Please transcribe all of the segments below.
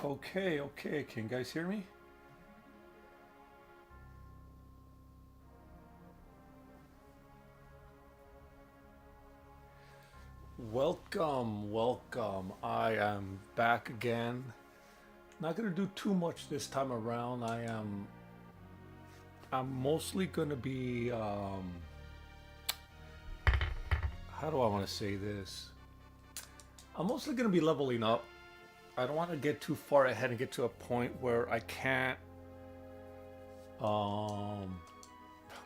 Okay, okay. Can you guys hear me? Welcome, welcome. I am back again. Not gonna do too much this time around. I'm mostly gonna be how do I want to say this? I'm mostly gonna be leveling up. I don't want to get too far ahead and get to a point where I can't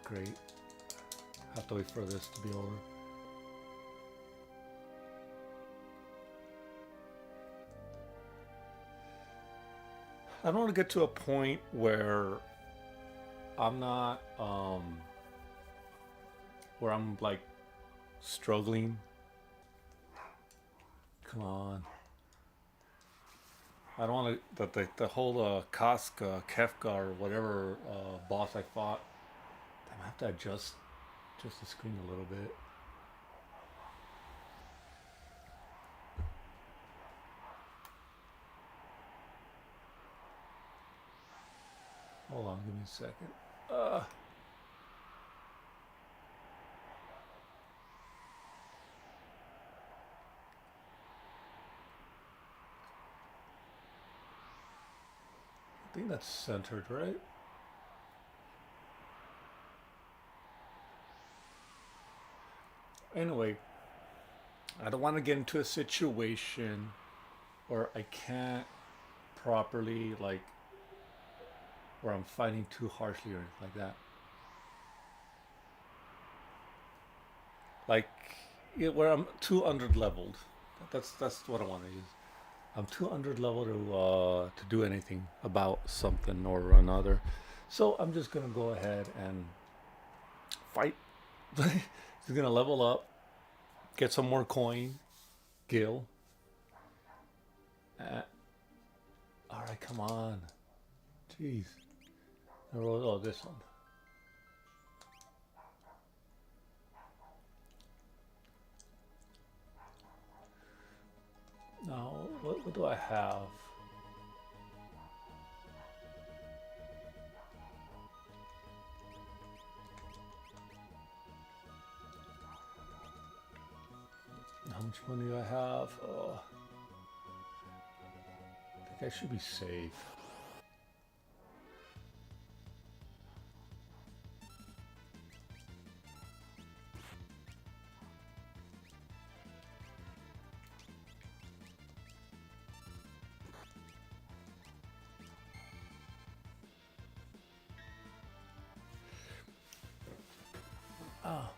great. Have to wait for this to be over. I don't want to get to a point where I'm not where I'm like struggling. Come on. I don't want to the whole Casca, Kefka or whatever boss I fought. I have to adjust just the screen a little bit. Hold on, give me a second. I think that's centered, right? Anyway, I don't want to get into a situation where I can't properly, like, where I'm fighting too harshly or anything like that. Like, where I'm too under leveled. That's what I want to use. I'm too under leveled to do anything about something or another. So I'm just gonna go ahead and fight. He's gonna level up, get some more coin, Gil. Uh, all right, come on. Jeez. Oh, this one. Now, what do I have? How much money do I have? Oh, I think I should be safe. Ah.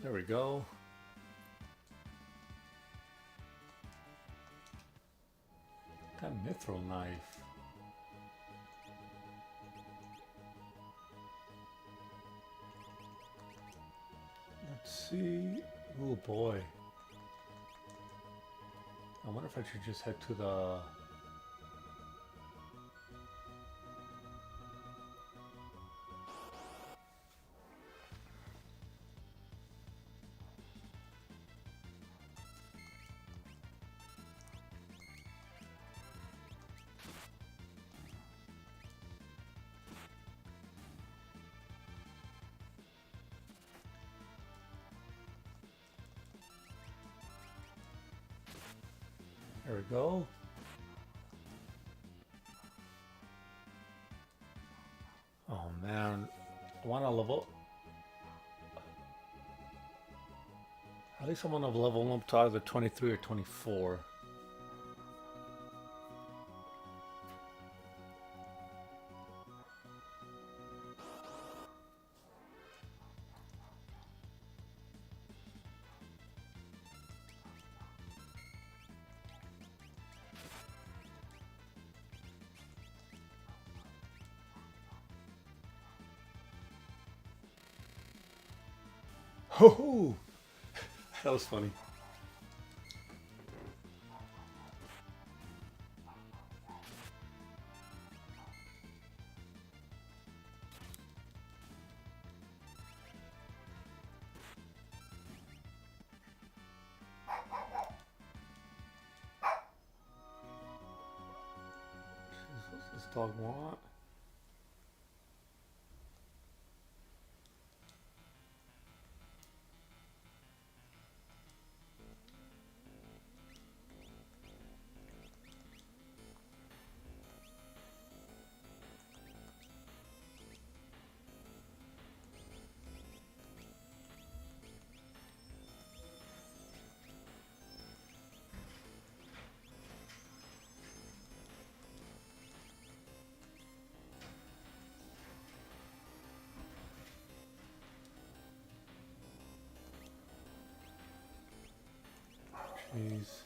There we go. That mithril knife. Let's see. Oh boy. I wonder if I should just head to the... There we go. Oh man. I want to level... At least I want to level up to either 23 or 24. Ho ho! That was funny. dog want? Jeez.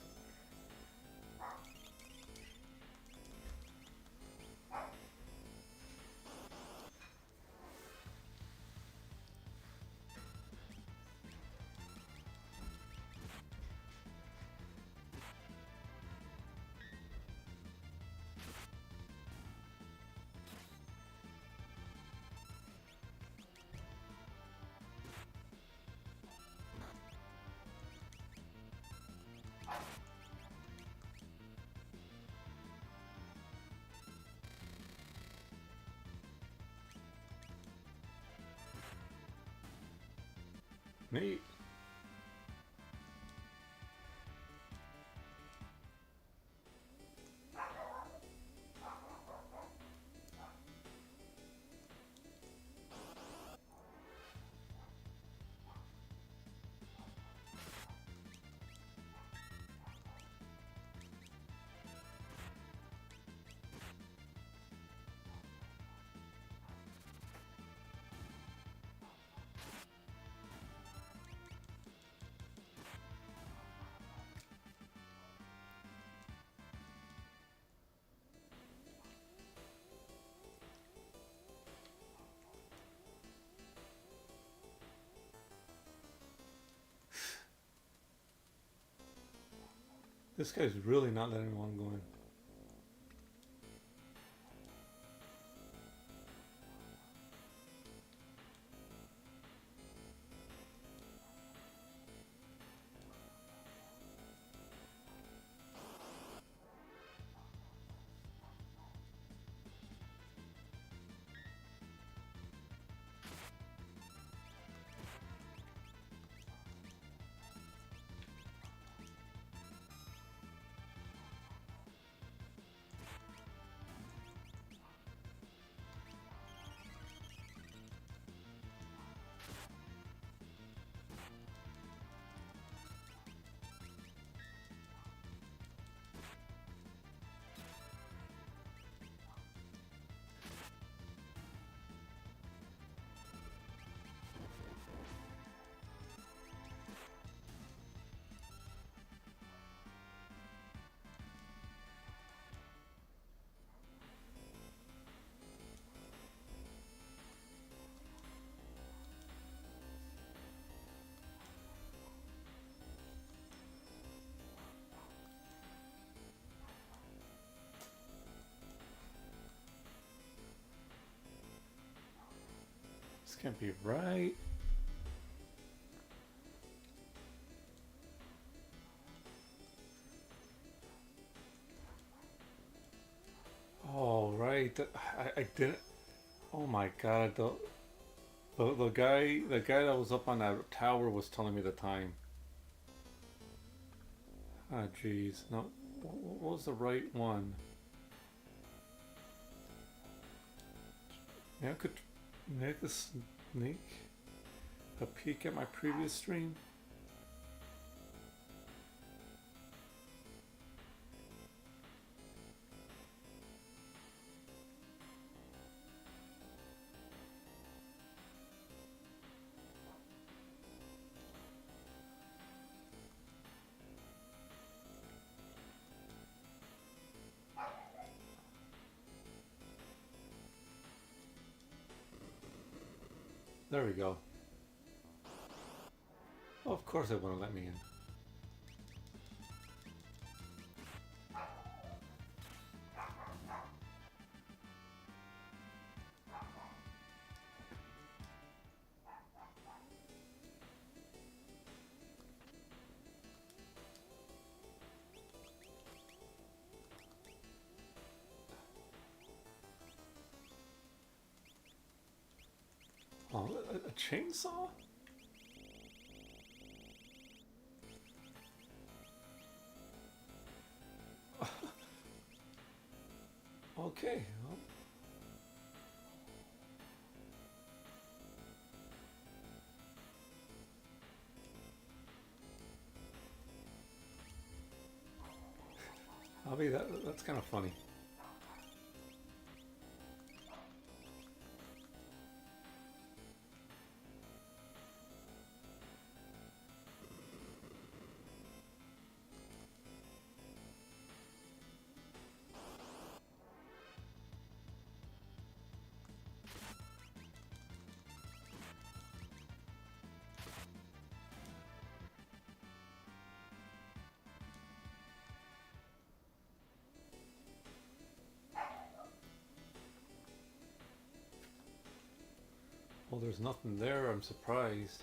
Neat. This guy's really not letting one go in. This can't be right. Oh, right. I didn't. Oh my God. The guy that was up on that tower was telling me the time. Ah, jeez. No, what was the right one? Maybe I could make a sneak a peek at my previous stream. There we go. Oh, of course they want to let me in. chainsaw? Okay. Well, I'll be that's kind of funny. Well, there's nothing there. I'm surprised.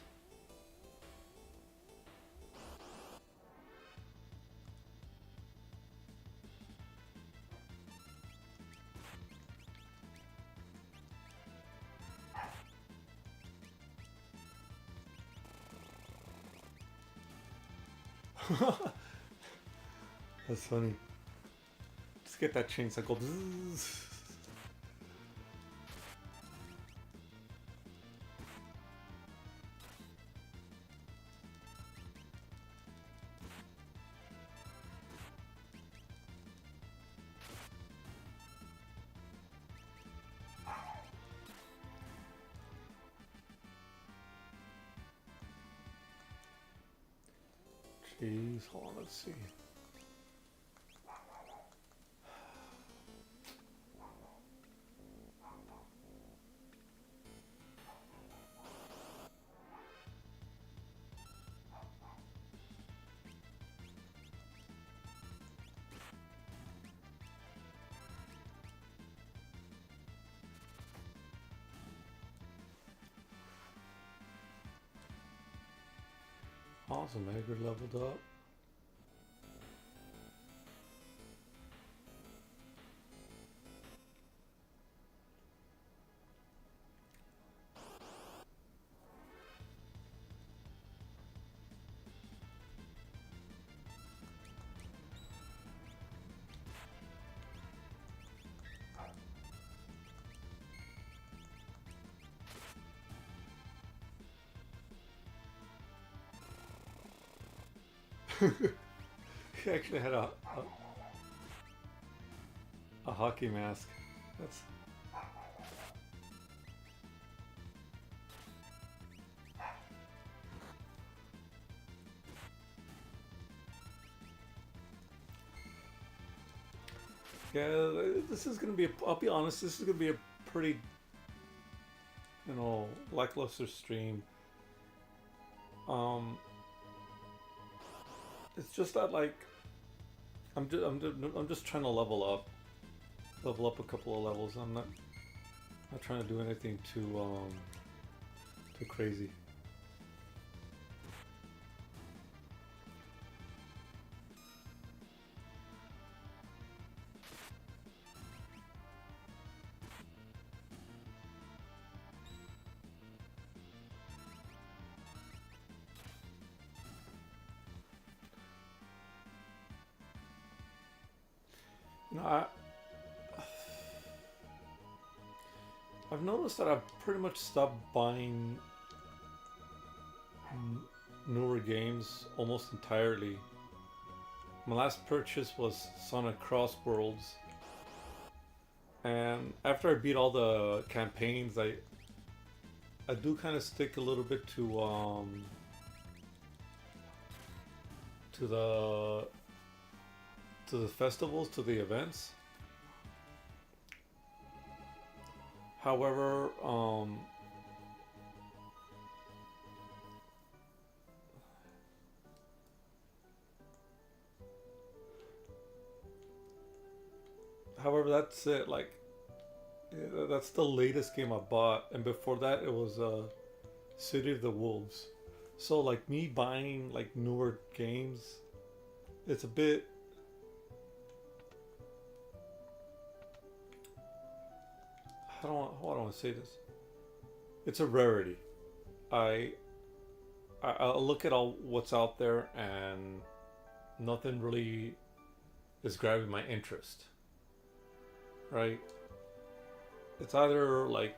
That's funny. Just get that chainsaw go. Bzzz. Jeez, hold on, let's see. Awesome, Edgar leveled up. He actually had a hockey mask. That's yeah. This is gonna be. I'll be honest. This is gonna be a pretty, lackluster stream. Um, it's just that like I'm just trying to level up a couple of levels. I'm not trying to do anything too crazy. You know, I've noticed that I've pretty much stopped buying newer games almost entirely. My last purchase was Sonic Cross Worlds, and after I beat all the campaigns, I do kind of stick a little bit to the festivals, to the events. However, that's it. Like, yeah, that's the latest game I bought, and before that, it was City of the Wolves. So, like me buying like newer games, it's a bit. How do I want to say this? It's a rarity. I I look at all what's out there and nothing really is grabbing my interest. Right? It's either like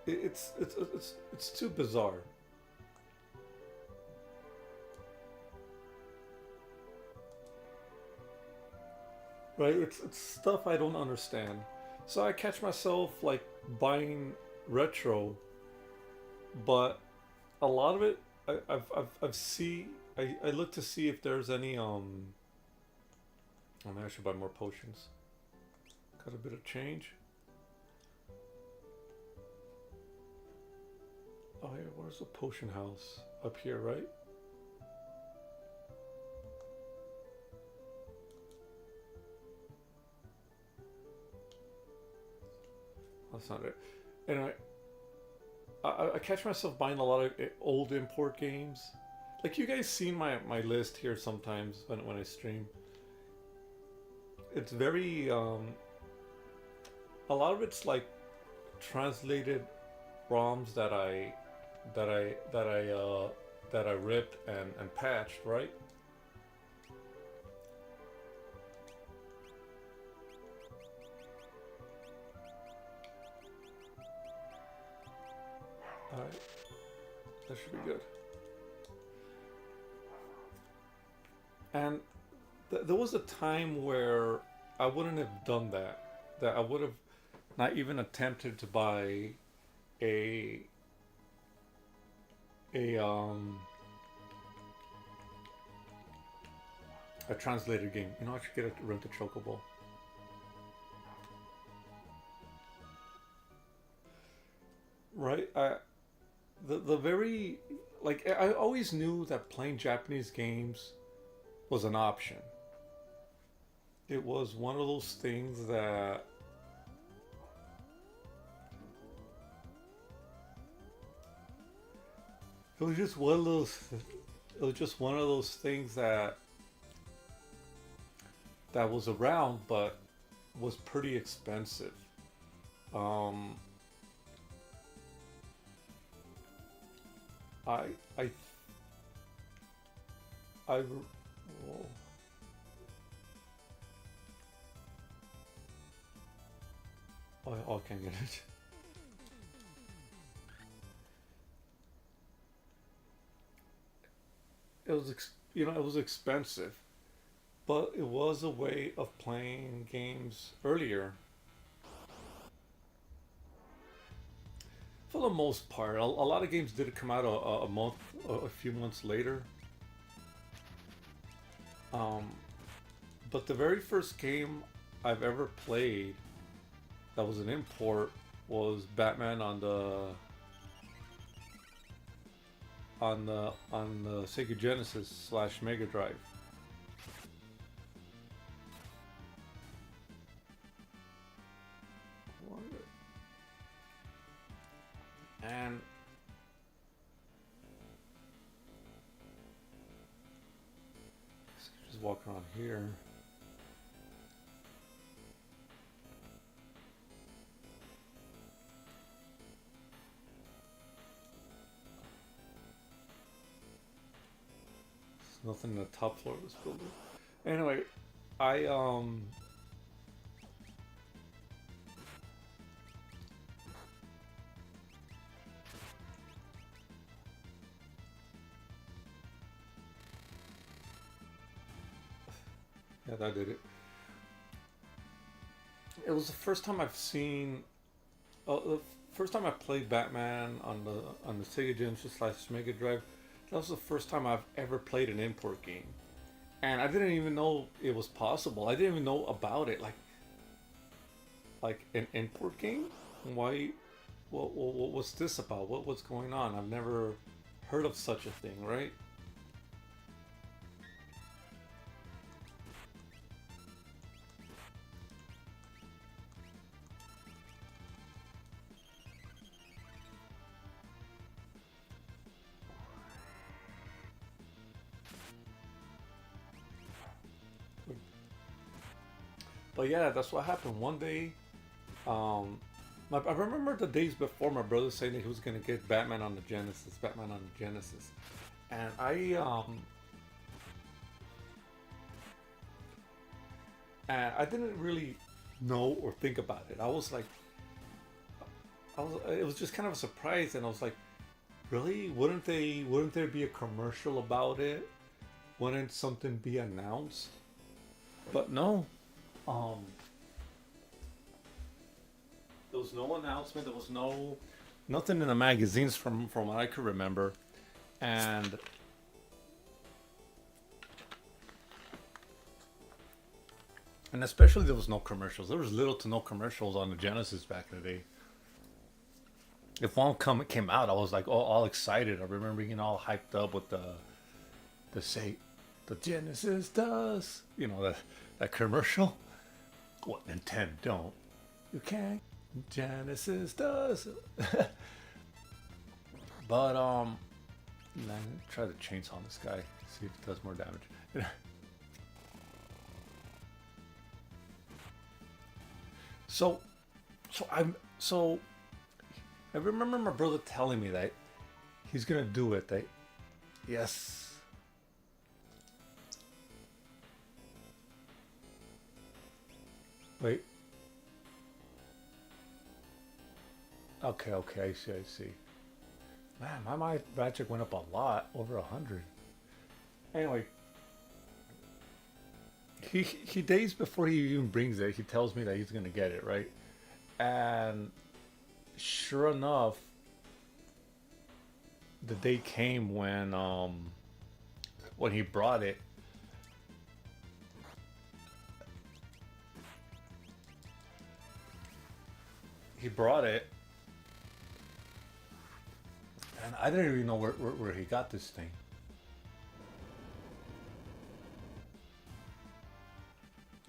it's too bizarre. Right? It's stuff I don't understand. So I catch myself like buying retro, but a lot of it I've see I look to see if there's any oh man, I should buy more potions. Got a bit of change. Oh yeah, where's the potion house? Up here, right? That's not it. Anyway, I catch myself buying a lot of old import games. Like you guys seen my list here sometimes when I stream. It's very a lot of it's like translated ROMs that I ripped and patched, right? Alright, that should be good. And there was a time where I wouldn't have done that. That I would have not even attempted to buy a a um a translated game. You know, I should get a rent a chocobo. Right? The very like I always knew that playing Japanese games was an option. It was one of those things that it was just one of those it was just one of those things that was around but was pretty expensive. Um I I I whoa. Oh, I can't get it. It was it was expensive, but it was a way of playing games earlier. For the most part, a lot of games did come out a month, a few months later. Um, but the very first game I've ever played that was an import was Batman on the Sega Genesis slash Mega Drive. And just walking around here. There's nothing in the top floor of this building. Anyway, I yeah, that did it. It was the first time I've seen the first time I played Batman on the Sega Genesis slash Mega Drive. That was the first time I've ever played an import game, and I didn't even know it was possible. I didn't even know about it. Like an import game. Why? What was this about? What's going on? I've never heard of such a thing, right? But yeah, that's what happened. One day, um, I remember the days before my brother saying that he was gonna get Batman on the Genesis, Batman on the Genesis, and I didn't really know or think about it. I was like, it was just kind of a surprise, and I was like, really? Wouldn't there be a commercial about it? Wouldn't something be announced? But no, um, there was no announcement. There was nothing in the magazines from what I could remember, and especially there was no commercials. There was little to no commercials on the Genesis back in the day. If one came out, I was like all excited. I remember being all hyped up with the say the Genesis does. You know that commercial. What Nintendo don't? You can't. Genesis does. But let me try to chainsaw this guy. See if it does more damage. so, so I remember my brother telling me that he's gonna do it. That yes. Wait. Okay. Okay. I see. I see. Man, my magic went up a lot, over 100. Anyway, he days before he even brings it, he tells me that he's gonna get it right, and sure enough, the day came when he brought it. He brought it, and I didn't even know where he got this thing.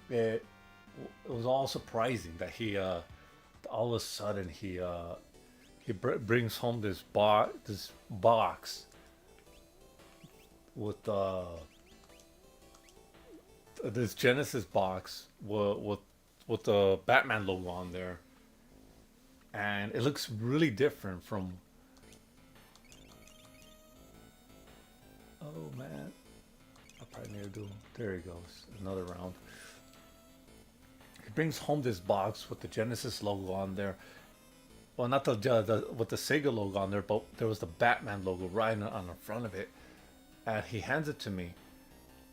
It it was all surprising that he all of a sudden he brings home this box with this Genesis box with the Batman logo on there, and it looks really different from. Oh man, I probably need to do. There he goes, another round. He brings home this box with the Genesis logo on there. Well, not the with the Sega logo on there, but there was the Batman logo right on the front of it, and he hands it to me,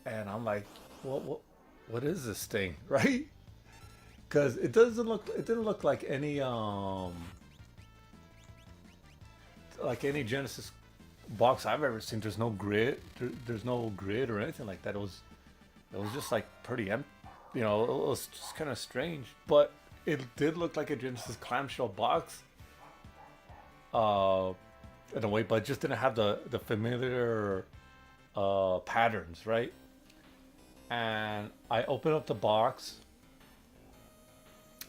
and I'm like, what is this thing, right? Because it didn't look like any Genesis box I've ever seen. There's no grid, there's no grid or anything like that. It was just like pretty empty, it was just kind of strange, but it did look like a Genesis clamshell box, uh, in a way, but it just didn't have the familiar patterns, right? And I open up the box,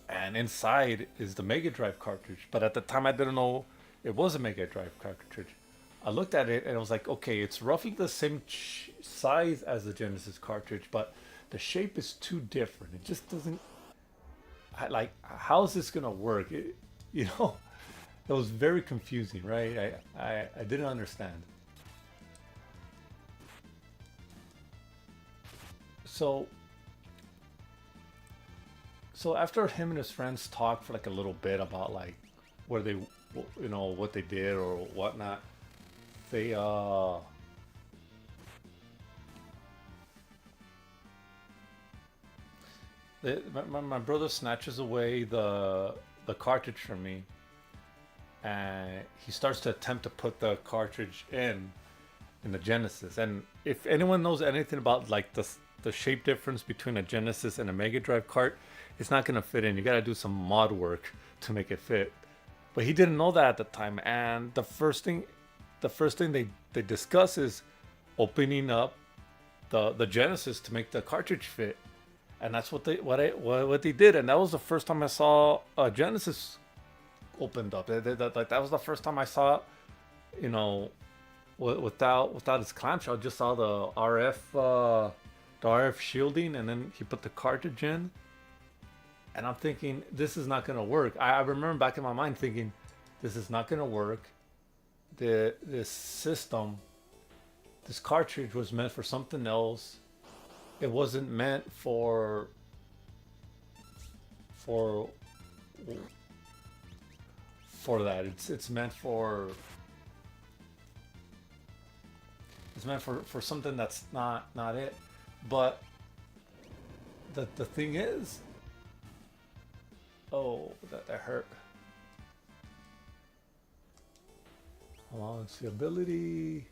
and inside is the Mega Drive cartridge. But at the time, I didn't know it was a Mega Drive cartridge. I looked at it and I was like, okay, it's roughly the same size as the Genesis cartridge, but the shape is too different. It just doesn't. Like, how is this gonna work? You know, it was very confusing, right? I didn't understand. So so after him and his friends talked for like a little bit about like where they, what they did or whatnot, they my brother snatches away the cartridge from me, and he starts to attempt to put the cartridge in the Genesis. And if anyone knows anything about like the shape difference between a Genesis and a Mega Drive cart, it's not gonna fit in. You gotta do some mod work to make it fit. But he didn't know that at the time, and the first thing they discuss is opening up the Genesis to make the cartridge fit, and that's what they did, and that was the first time I saw a Genesis opened up. Like that was the first time I saw, you know, without its clamshell. I just saw the RF shielding, and then he put the cartridge in, And I'm thinking this is not gonna work. I remember back in my mind thinking this is not gonna work. This system, this cartridge was meant for something else. It wasn't meant for for that. It's meant for something that's not it. But the thing is, oh, that hurt. Hold on, let's see, ability.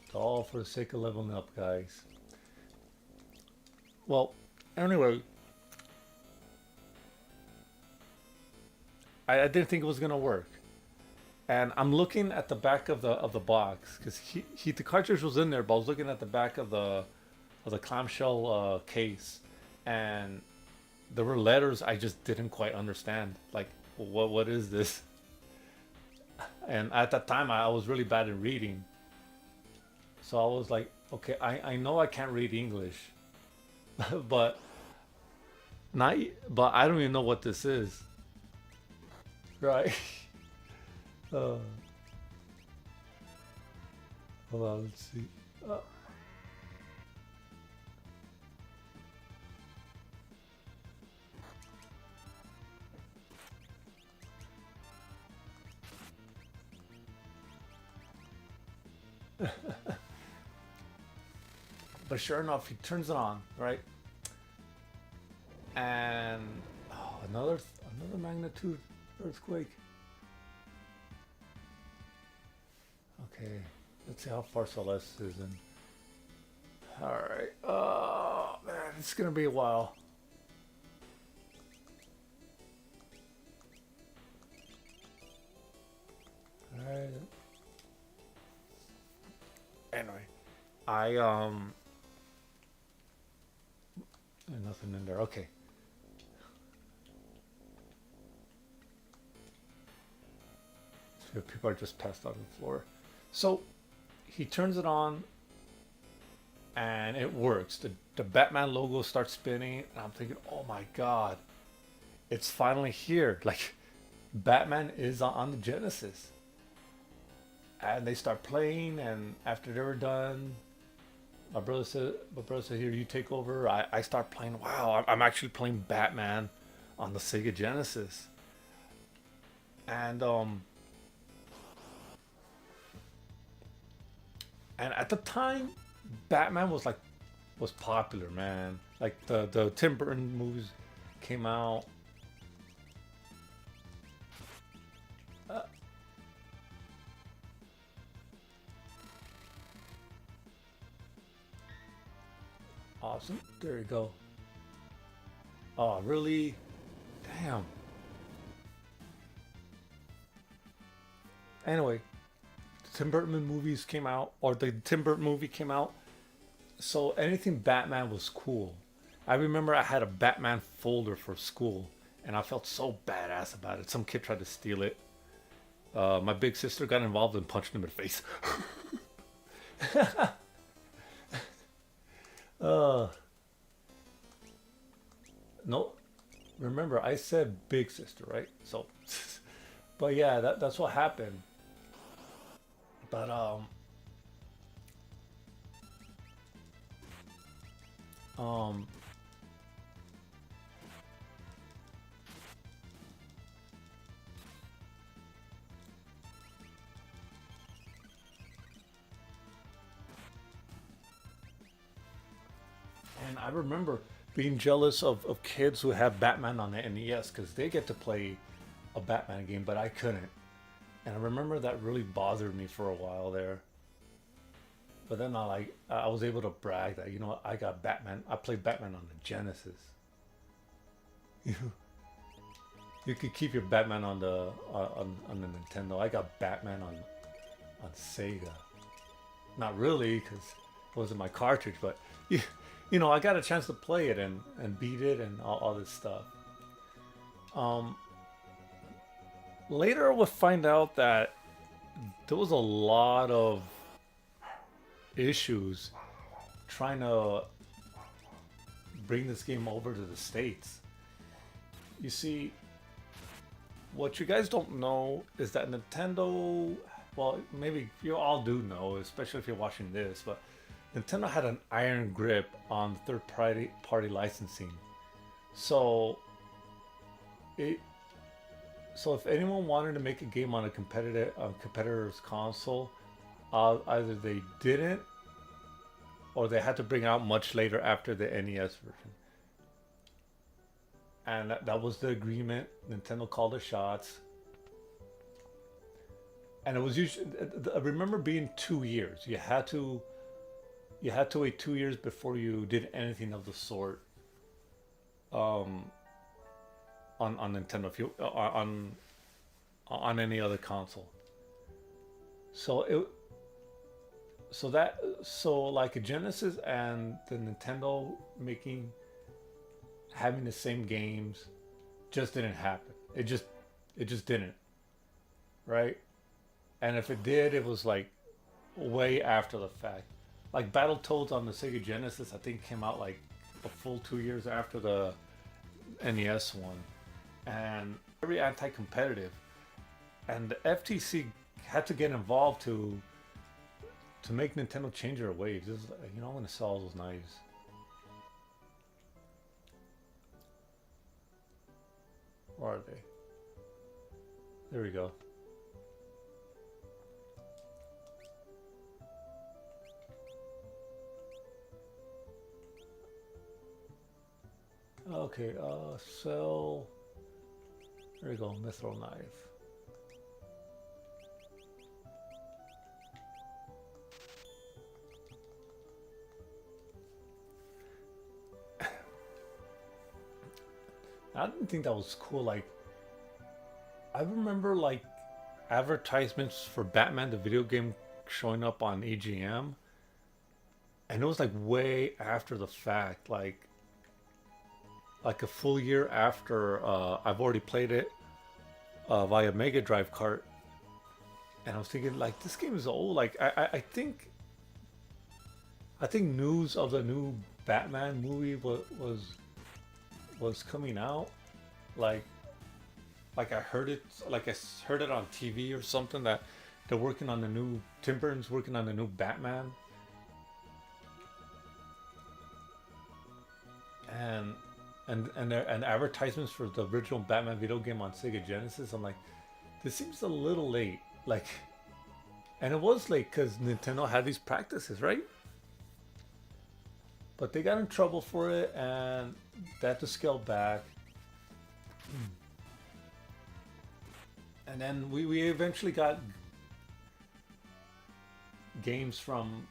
It's all for the sake of leveling up, guys. Well, anyway, I didn't think it was gonna work, and I'm looking at the back of the box because the cartridge was in there, but I was looking at the back of the clamshell case, and there were letters I just didn't quite understand. Like, what is this? And at that time, I was really bad at reading, so I was like, okay, I know I can't read English, but not, but I don't even know what this is, right? uh, Hold on, let's see. But sure enough, he turns it on, right? And oh, another magnitude earthquake. Okay, let's see how far Celeste is in. All right. Oh man, it's gonna be a while. All right. Anyway, I nothing in there. Okay. So people are just passed out on the floor. So he turns it on and it works. The Batman logo starts spinning, and I'm thinking, oh my god, it's finally here. Like, Batman is on the Genesis. And they start playing, and after they were done, my brother said, here, you take over. I start playing. Wow, I'm actually playing Batman on the Sega Genesis. And and at the time, Batman was popular, man. Like the Tim Burton movies came out. Uh, awesome. There you go. Oh, really? Damn. Anyway, the Tim Burton movies came out, or the Tim Burton movie came out. So anything Batman was cool. I remember I had a Batman folder for school, and I felt so badass about it. Some kid tried to steal it. My big sister got involved and punched him in the face. uh, no, remember I said big sister, right? So, but yeah, that's what happened. But um, and I remember being jealous of kids who have Batman on the NES because they get to play a Batman game, but I couldn't. And I remember that really bothered me for a while there. But then I was able to brag that, you know what, I got Batman. I played Batman on the Genesis. You you could keep your Batman on the on the Nintendo. I got Batman on Sega. Not really, because it wasn't my cartridge, but you, you know, I got a chance to play it and beat it and all this stuff. Um, Later we'll find out that there was a lot of issues trying to bring this game over to the States. You see, what you guys don't know is that Nintendo, well, maybe you all do know, especially if you're watching this, but Nintendo had an iron grip on third party licensing. So it so if anyone wanted to make a game on a competitor's console, either they didn't or they had to bring out much later after the NES version. And that was the agreement. Nintendo called the shots, and it was usually. I remember being 2 years. You had to wait 2 years before you did anything of the sort. Um, on Nintendo, if you on any other console. So it so like a Genesis and the Nintendo making having the same games just didn't happen. It just didn't, right? And if it did, it was like way after the fact. Like Battletoads on the Sega Genesis, I think came out like a full 2 years after the NES one, and very anti-competitive. And the FTC had to get involved to make Nintendo change their ways. This is, I'm gonna sell all those knives. Where are they? There we go. Okay, sell. There we go, mithril knife. I didn't think that was cool. Like, I remember like advertisements for Batman the video game showing up on EGM, and it was like way after the fact, like a full year after I've already played it via Mega Drive cart, and I was thinking like this game is old. Like I think news of the new Batman movie was coming out, like I heard it, heard it on TV or something, that they're working on the new Tim Burton's working on the new Batman, and and advertisements for the original Batman video game on Sega Genesis. I'm like, this seems a little late, like, and it was late because Nintendo had these practices, right? But they got in trouble for it, and they had to scale back. And then we eventually got games from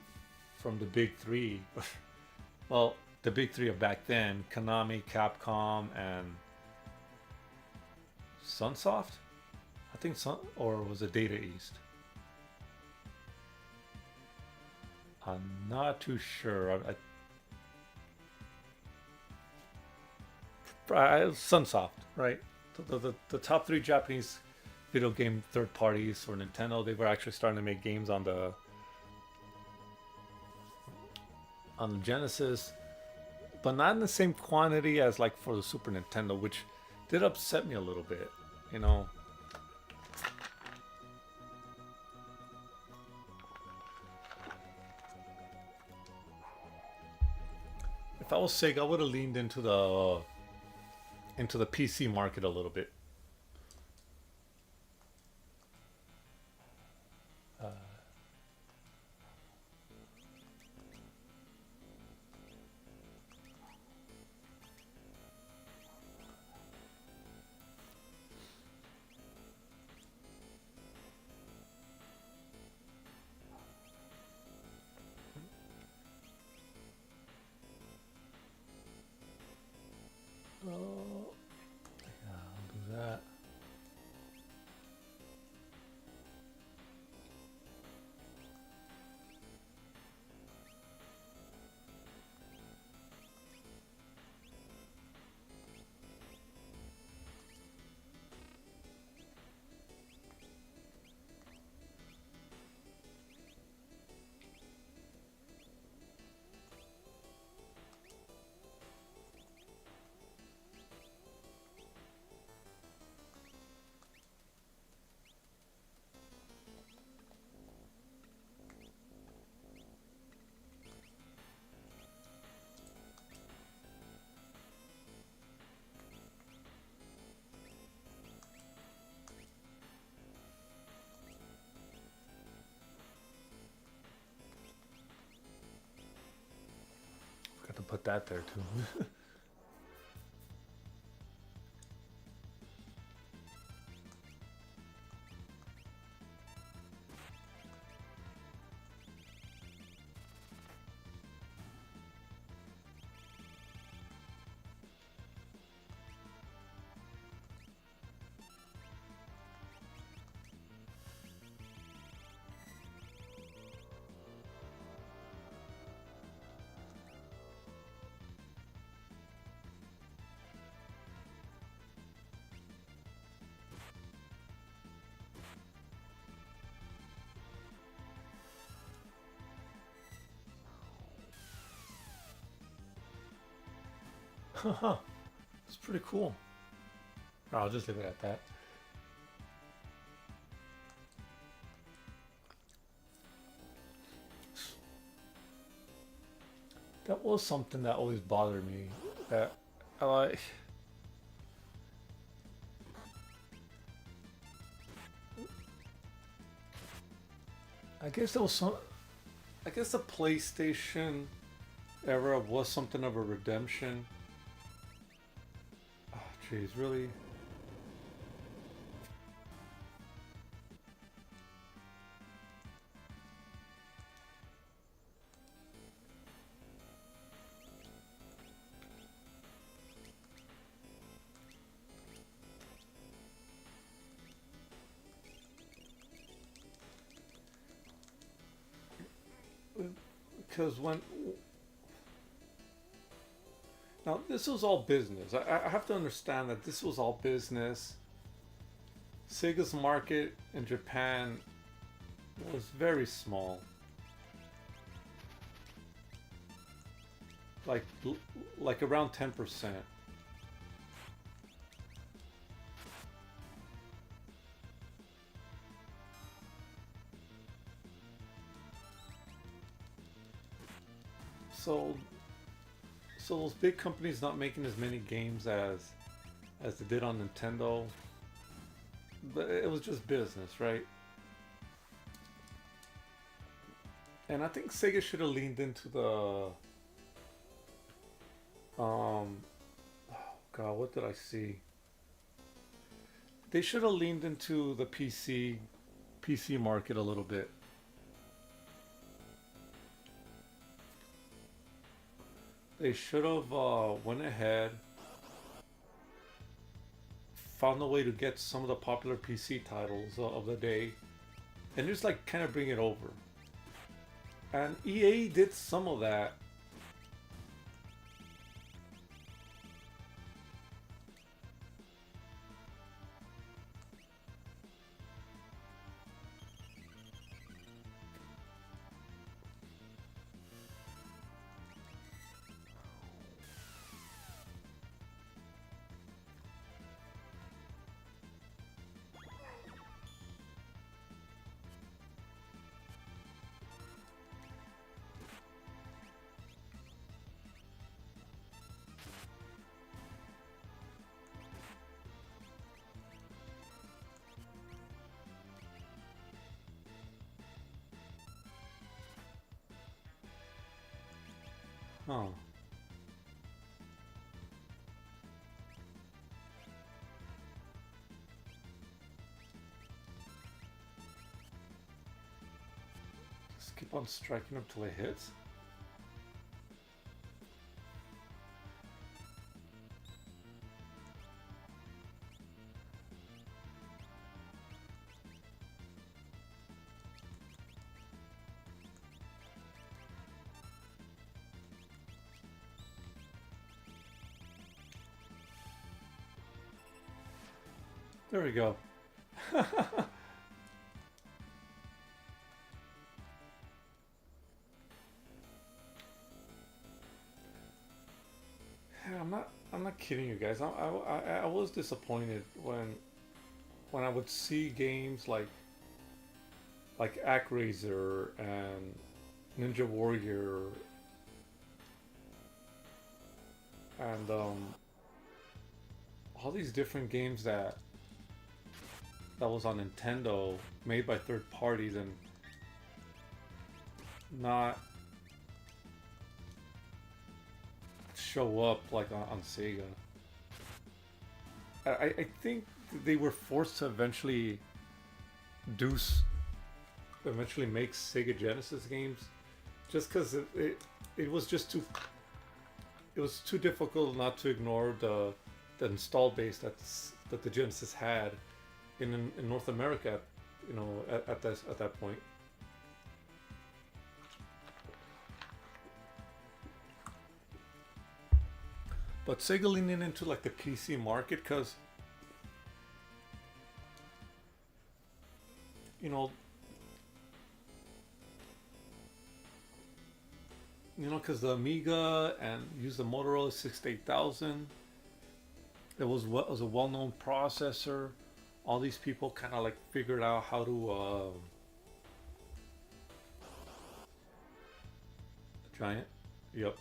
the big three. Well, the big three of back then: Konami, Capcom, and Sunsoft. I think or was it Data East? I'm not too sure. Sunsoft, right? The top three Japanese video game third parties for Nintendo. They were actually starting to make games on the Genesis, but not in the same quantity as like for the Super Nintendo, which did upset me a little bit, you know. If I was Sega, I would have leaned into the PC market a little bit. Yeah, I'll do put that there too. It's pretty cool. I'll just leave it at that. That was something that always bothered me. That I like. I guess there was some. I guess the PlayStation era was something of a redemption. Oh, jeez, really? Because when now this was all business. I have to understand that this was all business. Sega's market in Japan was very small. Like like around 10%. So so those big companies not making as many games as they did on Nintendo, but it was just business, right? And I think Sega should have leaned into the oh god, what did I see? They should have leaned into the PC market a little bit. They should have went ahead, found a way to get some of the popular PC titles of the day, and just like kind of bring it over. And EA did some of that. Oh, just keep on striking up till it hits. There we go. Yeah, I'm not kidding you guys. I was disappointed when I would see games like ActRaiser and Ninja Warrior and all these different games that was on Nintendo made by third parties and not show up like on Sega. I think they were forced to do eventually make Sega Genesis games, just because it was just too it was too difficult not to ignore the install base that the Genesis had in North America, at that point. But Sega leaning into like the PC market because you know because the Amiga and used the Motorola 68000. It was a well-known processor. All these people kind of like figured out how to giant. Yep.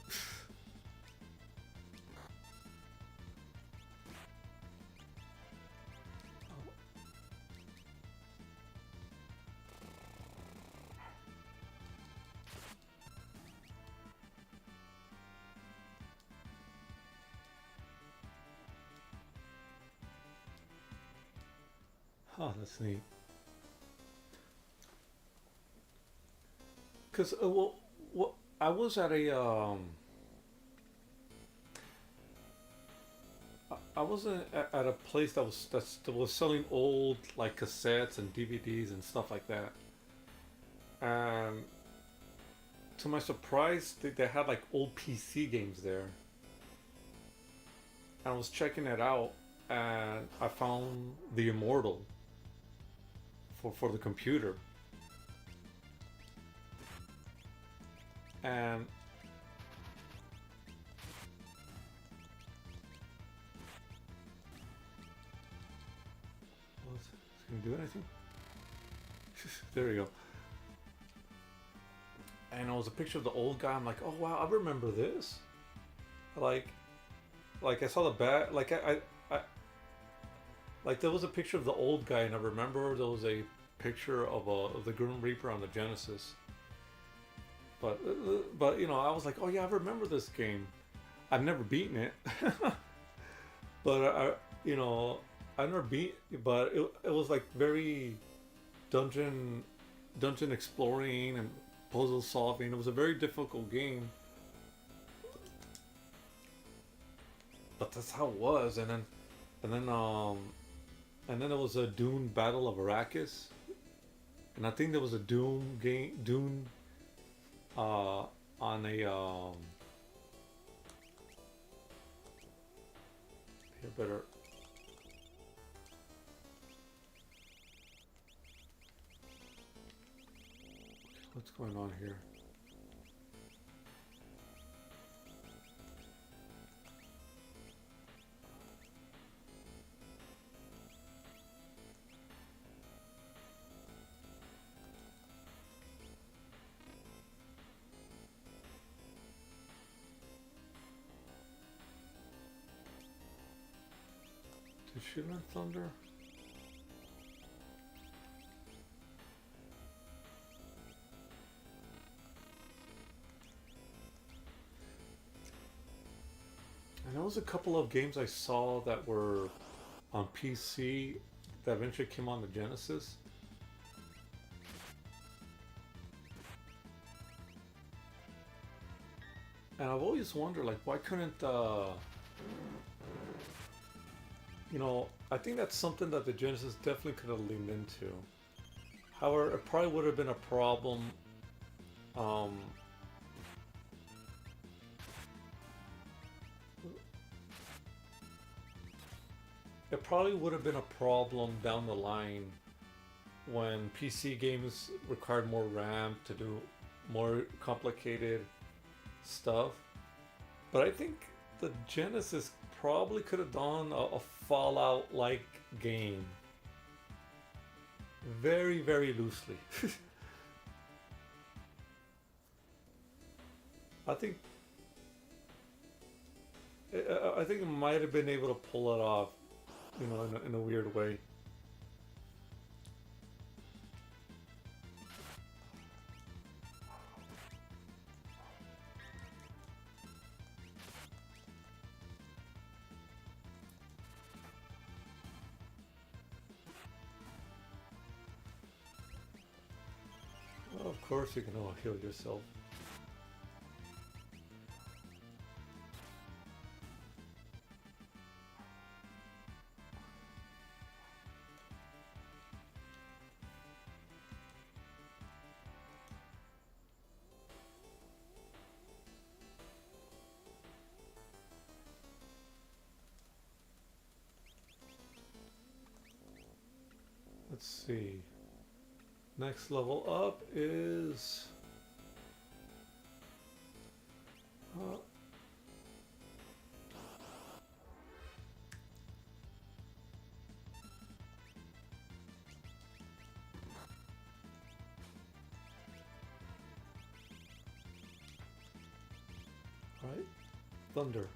Oh, that's neat. Cause I was at a I was at a place that was selling old like cassettes and DVDs and stuff like that. And to my surprise, they had like old PC games there. And I was checking it out, and I found The Immortal for the computer. And well, it's gonna do anything. There we go. And it was a picture of the old guy. I'm like, oh wow, I remember this. Like, like I saw the back. I like there was a picture of the old guy, and I remember there was a picture of the Grim Reaper on the Genesis. But I was like, oh yeah, I remember this game. I've never beaten it, but you know I never beat. But it was like very dungeon dungeon exploring and puzzle solving. It was a very difficult game, but that's how it was. And then there was a Dune Battle of Arrakis, and I think there was a Dune uh, on a here better. What's going on here? Did she run thunder? And there was a couple of games I saw that were on PC that eventually came on the Genesis. And I've always wondered, like, why couldn't, I think that's something that the Genesis definitely could have leaned into. However, it probably would have been a problem. Um, it probably would have been a problem down the line when PC games required more RAM to do more complicated stuff. But I think the Genesis probably could have done a Fallout like game very, very loosely. I think I think it might have been able to pull it off, in a weird way. course you can all heal yourself. Let's see. Next level up is... right? Thunder.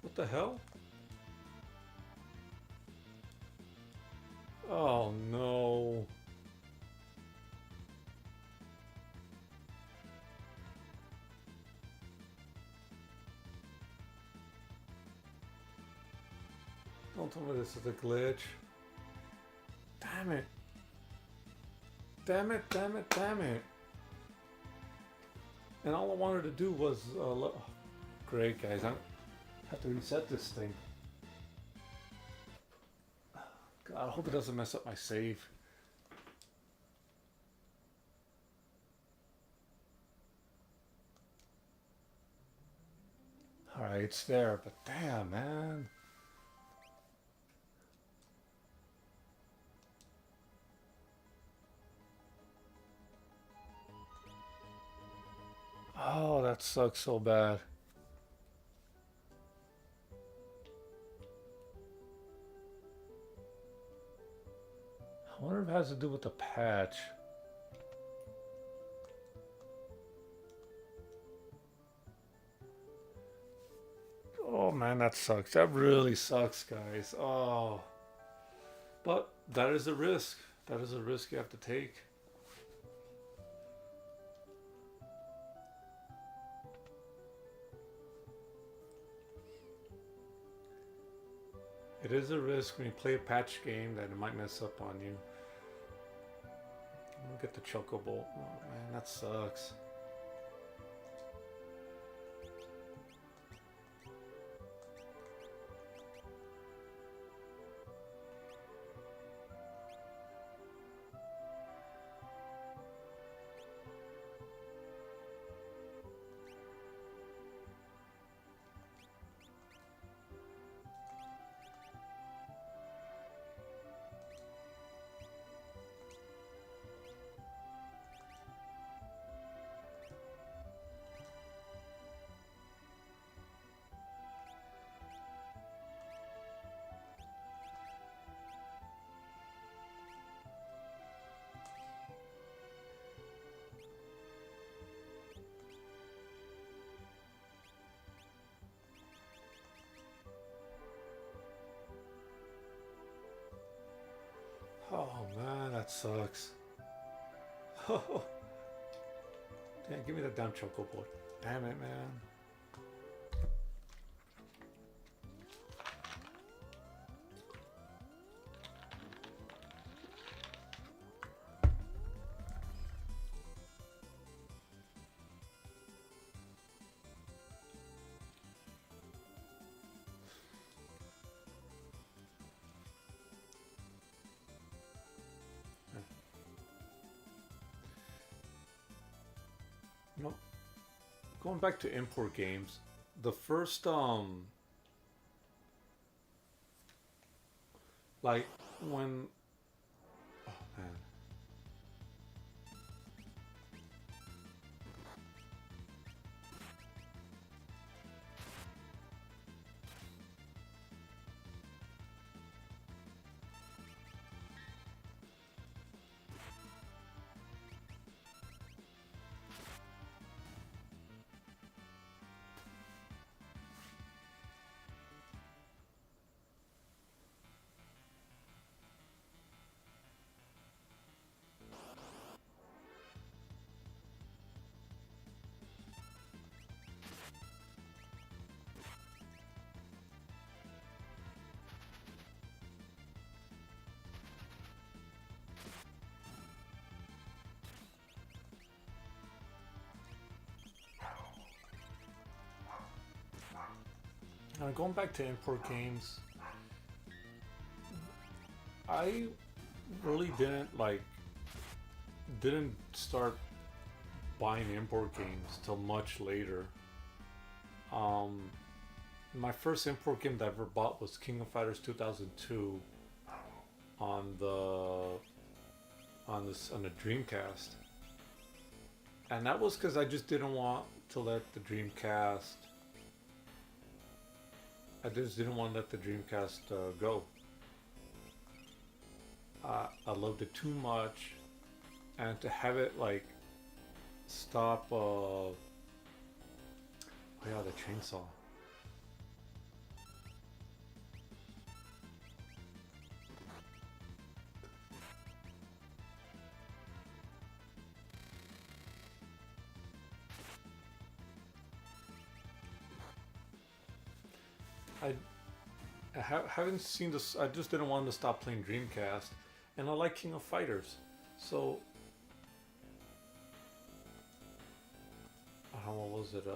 What the hell? Oh no. Don't tell me this is a glitch. Damn it. Damn it, damn it, damn it. And all I wanted to do was... great, guys. I have to reset this thing. God, I hope it doesn't mess up my save. Alright, it's there, but damn, man. Oh, that sucks so bad. I wonder if it has to do with the patch. Oh man, that sucks. That really sucks, guys. Oh. But that is a risk. That is a risk you have to take. It is a risk when you play a patch game that it might mess up on you. I'll get the chocobo. Oh man, that sucks. Oh man, that sucks. Oh, damn, give me that damn chocobo. Damn it, man. You know, going back to import games, the first like when, oh man, kind of going back to import games, I really didn't start buying import games till much later. Um, my first import game that I ever bought was King of Fighters 2002 on the Dreamcast, and that was because I just didn't want to let the Dreamcast. I just didn't want to let the Dreamcast go. I loved it too much, and to have it like stop. Oh yeah, the chainsaw. I haven't seen this. I just didn't want to stop playing Dreamcast, and I like King of Fighters. So, how what was it?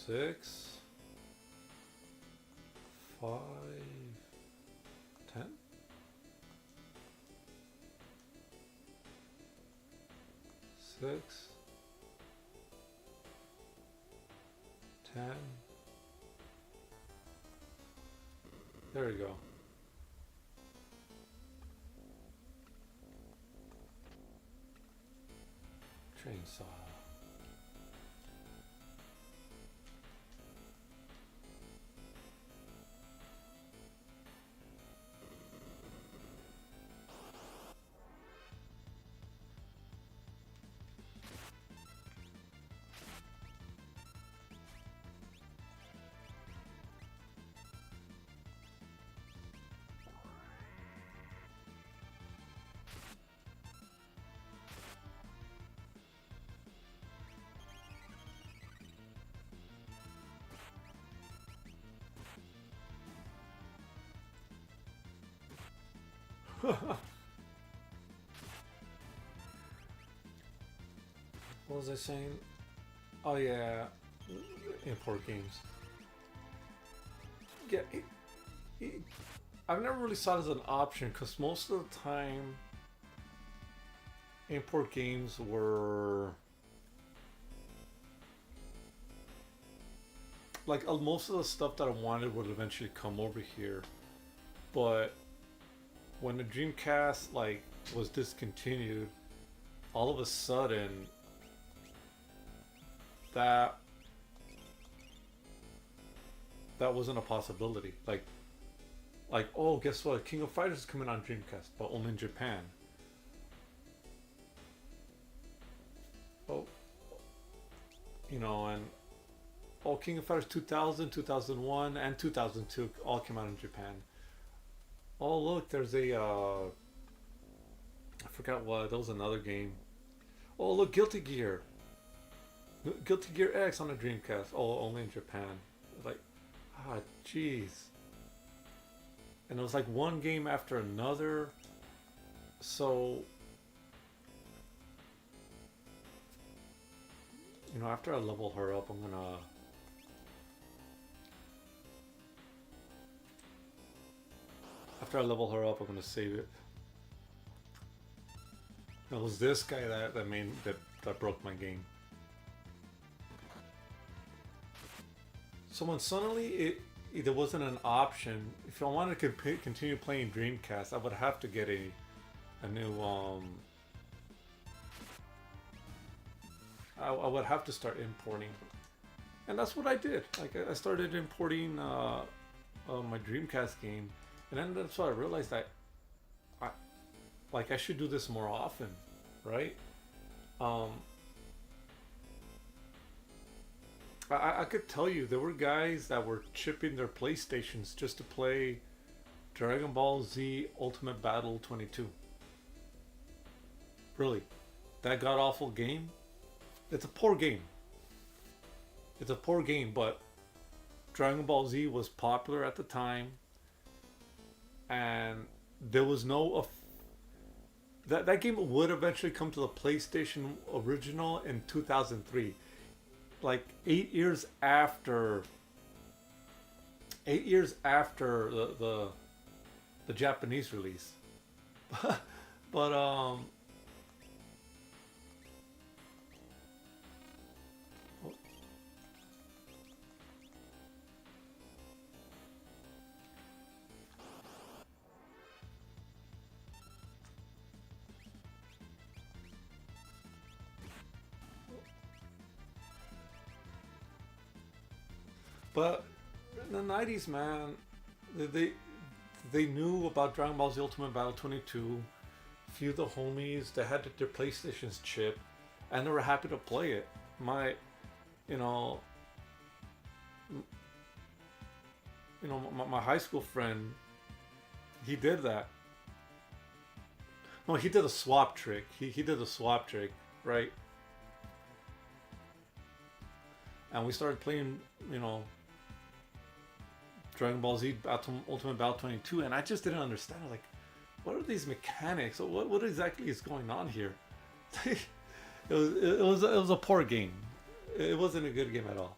6, 5, 10, 6, 10. There we go. Chainsaw. What was I saying? Oh yeah, import games. Yeah, I've never really saw it as an option because most of the time, import games were like most of the stuff that I wanted would eventually come over here, but when the Dreamcast like was discontinued, all of a sudden that that wasn't a possibility. Like oh, guess what? King of Fighters is coming on Dreamcast, but only in Japan. Oh, and oh, King of Fighters 2000, 2001, and 2002 all came out in Japan. Oh, look, there's I forgot what. That was another game. Oh, look, Guilty Gear. Guilty Gear X on the Dreamcast. Oh, only in Japan. Like, jeez. And it was like one game after another. So, after I level her up, I'm gonna. After I level her up, I'm gonna save it. It was this guy that broke my game. So when suddenly there wasn't an option, if I wanted to continue playing Dreamcast, I would have to get a new I would have to start importing, and that's what I did. Like I started importing my Dreamcast game, and then that's why I realized that I should do this more often, right? Um, I could tell you there were guys that were chipping their PlayStations just to play Dragon Ball Z Ultimate Battle 22. Really, that god awful game. It's a poor game. It's a poor game, but Dragon Ball Z was popular at the time, and there was no that game would eventually come to the PlayStation original in 2003, like 8 years after 8 years after the Japanese release. But but in the '90s, man, they they knew about Dragon Ball Z Ultimate Battle 22. Few of the homies that had their PlayStation's chip, and they were happy to play it. My, you know, my high school friend, he did that. No, he did a swap trick. He did a swap trick, right? And we started playing, you know, Dragon Ball Z Ultimate Battle 22, and I just didn't understand. Like, what are these mechanics? What exactly is going on here? It was a poor game. It wasn't a good game at all.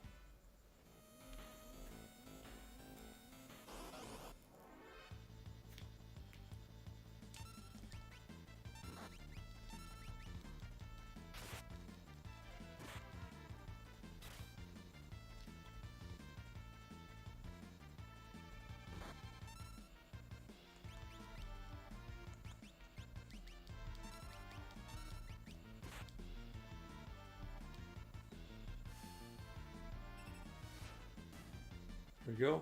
There we go.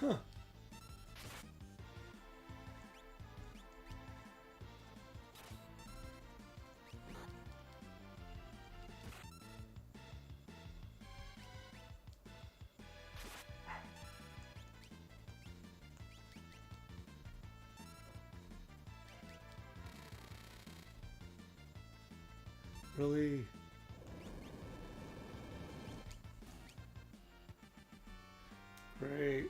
Huh. Really? Great.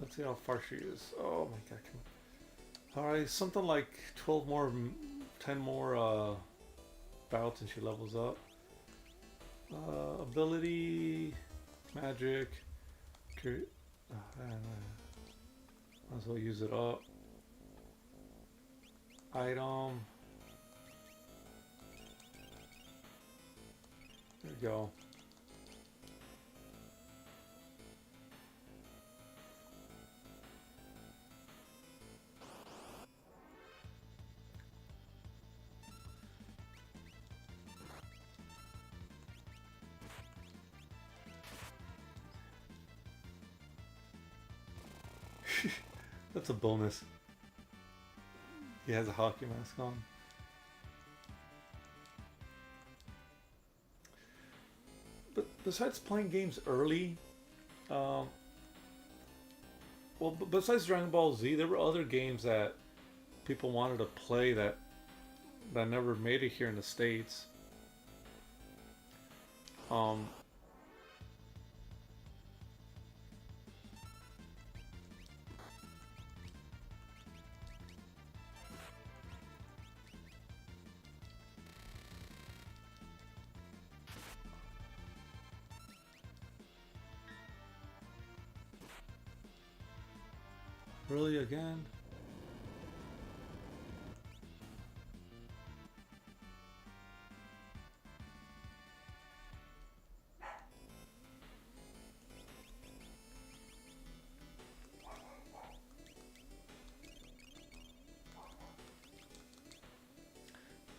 Let's see how far she is. Oh my god. Alright, something like 12 more, 10 more bouts and she levels up. Ability, magic. Might as well use it up. Item. There we go. That's a bonus. He has a hockey mask on. But besides playing games early, um, well, besides Dragon Ball Z, there were other games that people wanted to play that never made it here in the States. Um, really again?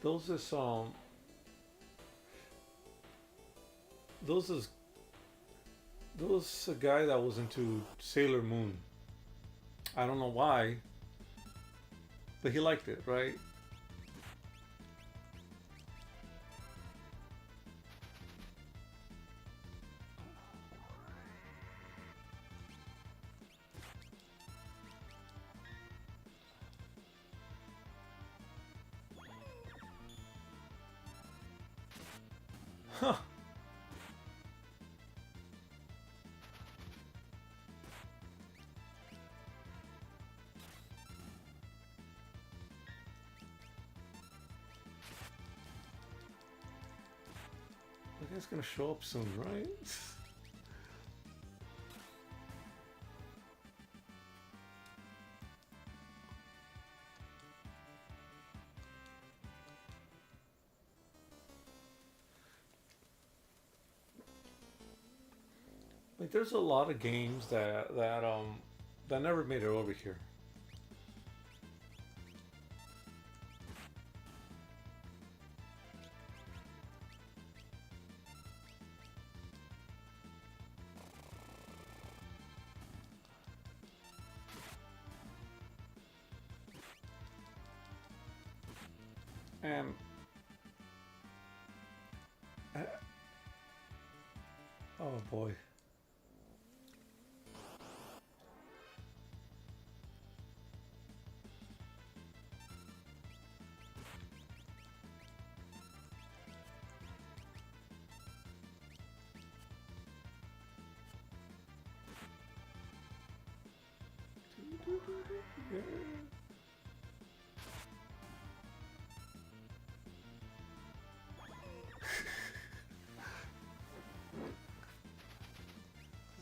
those is those is those a guy that was into Sailor Moon. I don't know why, but he liked it, right? Huh. I guess it's gonna show up soon, right? Like, there's a lot of games that never made it over here. And uh, oh boy.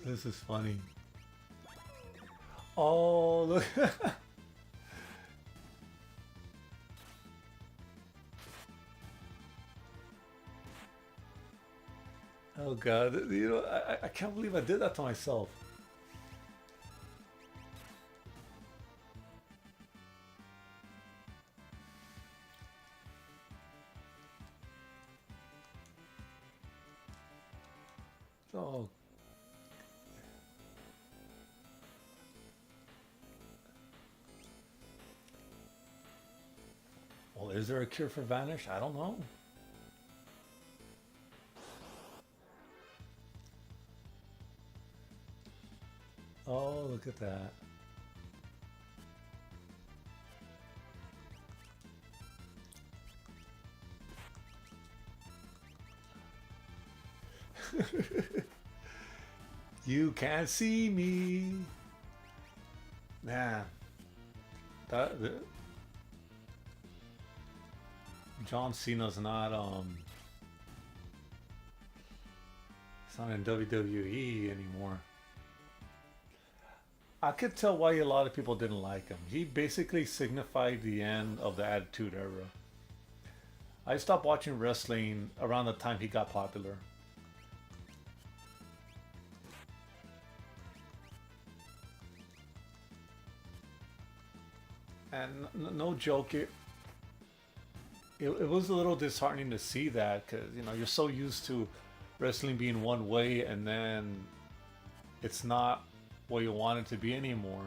This is funny. Oh, look. Oh God. You know, I can't believe I did that to myself. Oh, well, is there a cure for Vanish? I don't know. Oh, look at that. You can't see me. Nah, that John Cena's not he's not in WWE anymore. I could tell why a lot of people didn't like him. He basically signified the end of the Attitude Era. I stopped watching wrestling around the time he got popular. And no joke, it was a little disheartening to see that because you know you're so used to wrestling being one way and then it's not what you want it to be anymore,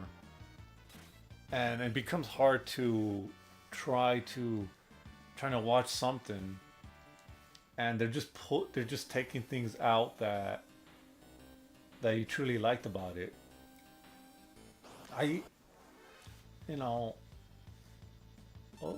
and it becomes hard to try to trying to watch something and they're just taking things out that you truly liked about it. I you know oh,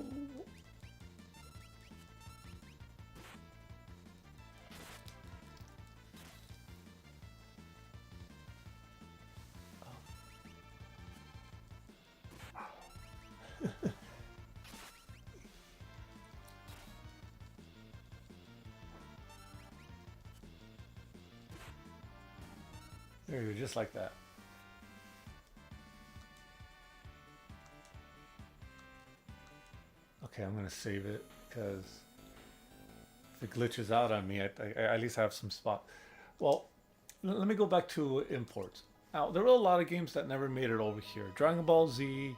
there you go, just like that. Okay, I'm gonna save it because if it glitches out on me, I at least have some spot. Well, let me go back to imports. Now, there were a lot of games that never made it over here. Dragon Ball Z,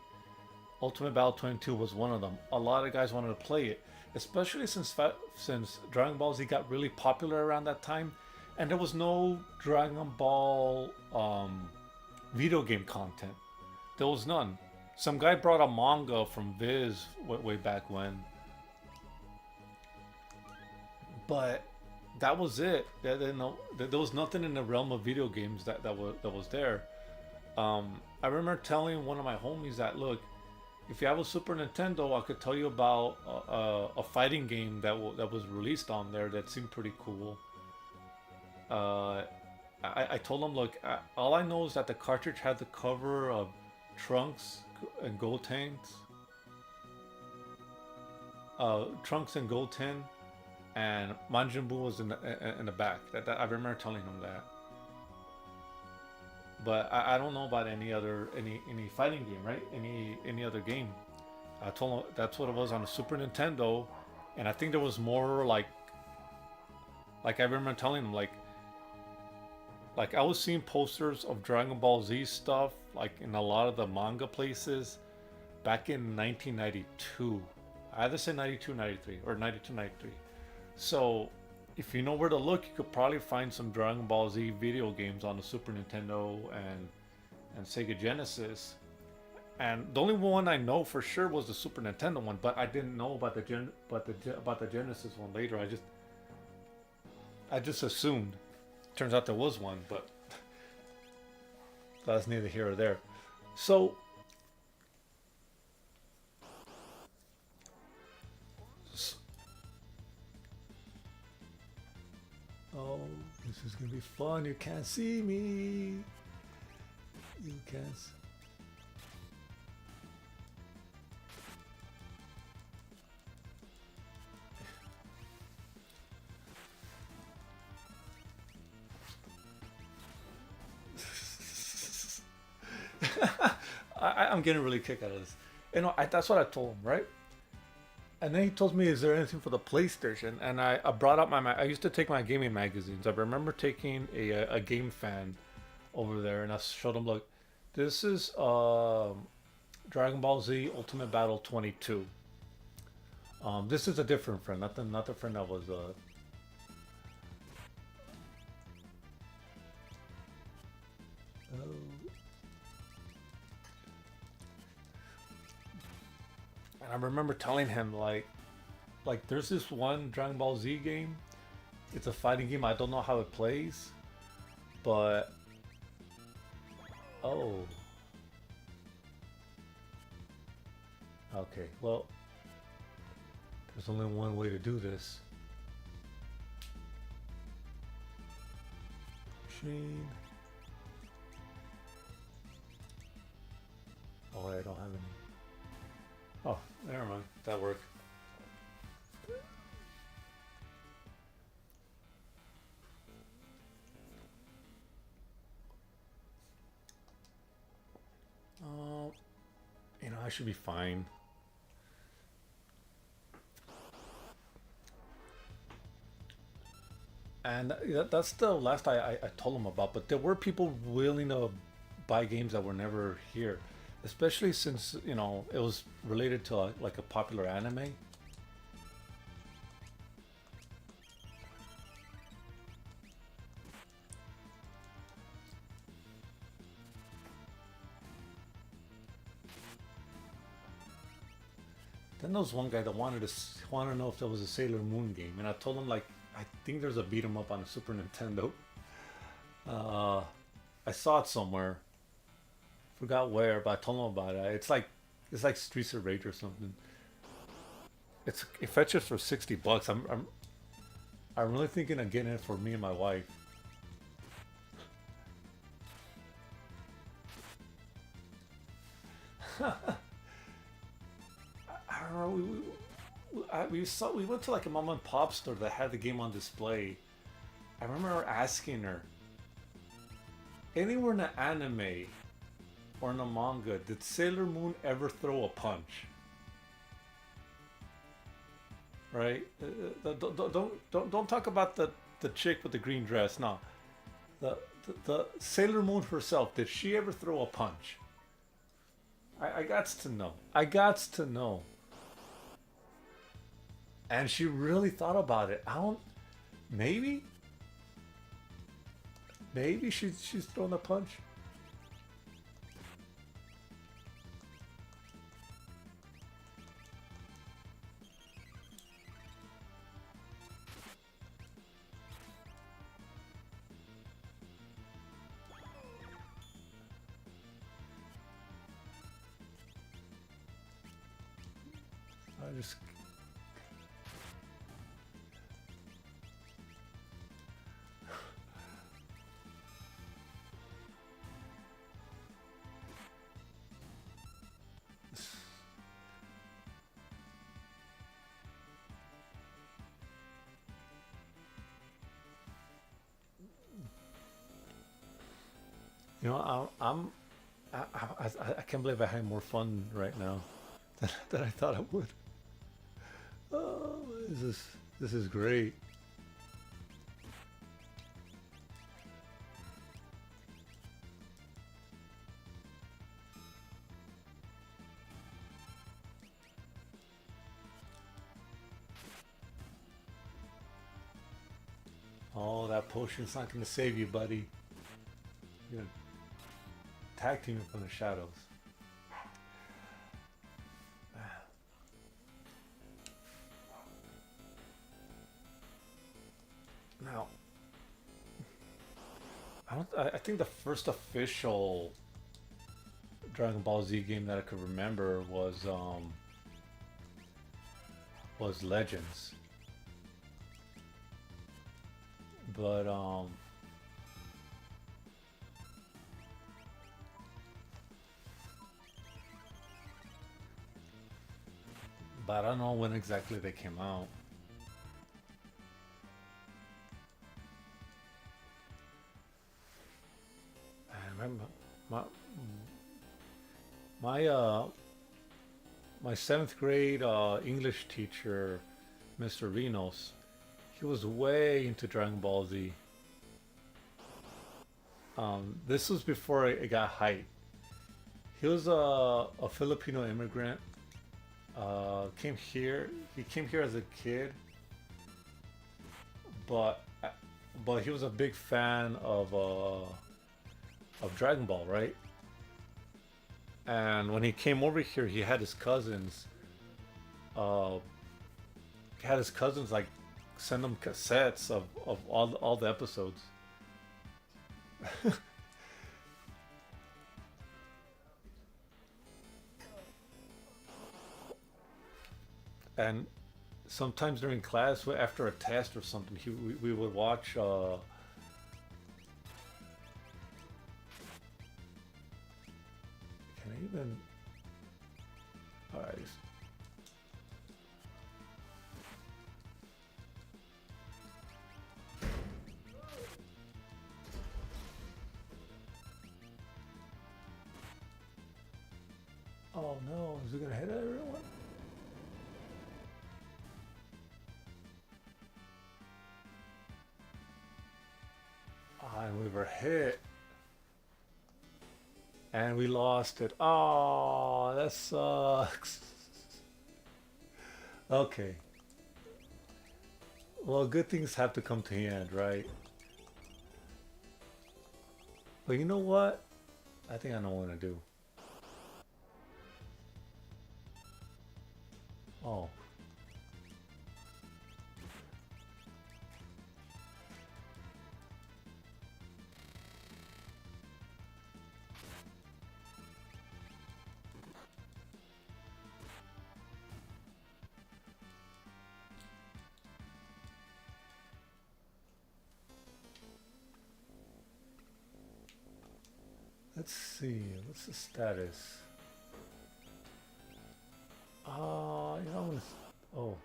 Ultimate Battle 22 was one of them. A lot of guys wanted to play it. especially since Dragon Ball Z got really popular around that time, and there was no Dragon Ball video game content. There was none. Some guy brought a manga from Viz way back when, but that was it. There was nothing in the realm of video games that was there. I remember telling one of my homies that, look, if you have a Super Nintendo, I could tell you about a fighting game that was released on there that seemed pretty cool. Uh, I told him, look, all I know is that the cartridge had the cover of Trunks and Gotenks, Trunks and Goten, and Majin Buu was in the back. I remember telling him that. But I don't know about any fighting game, right? Any other game. I told him that's what it was on the Super Nintendo, and I think there was more like I remember telling him like I was seeing posters of Dragon Ball Z stuff like in a lot of the manga places back in 1992. I either say 92, 93 or 92, 93. So if you know where to look, you could probably find some Dragon Ball Z video games on the Super Nintendo and Sega Genesis. And the only one I know for sure was the Super Nintendo one, but I didn't know about about the Genesis one later. I just assumed. Turns out there was one, but that's neither here or there. So oh, this is gonna be fun. You can't see me. You can't. I'm getting really kicked out of this. That's what I told him, right? And then he told me, "Is there anything for the PlayStation?" And I brought up I used to take my gaming magazines. I remember taking a Game Fan over there, and I showed him, look, this is Dragon Ball Z Ultimate Battle 22. This is a different friend, not the friend that was oh. And I remember telling him like there's this one Dragon Ball Z game. It's a fighting game. I don't know how it plays, but oh, okay. Well, there's only one way to do this. Machine. Oh, I don't have any. Oh, never mind. That worked. Uh, I should be fine. And that's the last I told him about. But there were people willing to buy games that were never here, especially since it was related to like a popular anime. Then there was one guy that wanted to know if there was a Sailor Moon game, and I told him like I think there's a beat 'em up on the Super Nintendo. Uh, I saw it somewhere, forgot where, but I told him about it. It's like Streets of Rage or something. It fetches for $60. I'm really thinking of getting it for me and my wife. I don't know. We went to like a mom and pop store that had the game on display. I remember asking her, anywhere in the anime or in the manga, did Sailor Moon ever throw a punch? Right? Don't talk about the chick with the green dress. No, the Sailor Moon herself. Did she ever throw a punch? I gots to know. I gots to know. and she really thought about it. I don't. Maybe, maybe she's thrown a punch. I just, you know, I can't believe I had more fun right now than I thought I would. Oh, this is great. Oh, that potion's not gonna save you, buddy. You're gonna tag team from the shadows. Now, I think the first official Dragon Ball Z game that I could remember was Legends, but but I don't know when exactly they came out. I remember my my my seventh grade English teacher, Mr. Rinos. He was way into Dragon Ball Z. This was before it got hype. He was a Filipino immigrant. Came here. He came here as a kid, but he was a big fan of Dragon Ball, right? And when he came over here, he had his cousins. Uh, had his cousins like send him cassettes of all the episodes. And sometimes during class, after a test or something, we would watch. Can I even? All right. Oh no! Is it gonna hit everyone? Ah, and we were hit, and we lost it. Oh, that sucks. Okay. Well, good things have to come to the end, right? But you know what? I think I know what to do. Oh, let's see. What's the status? You know, oh,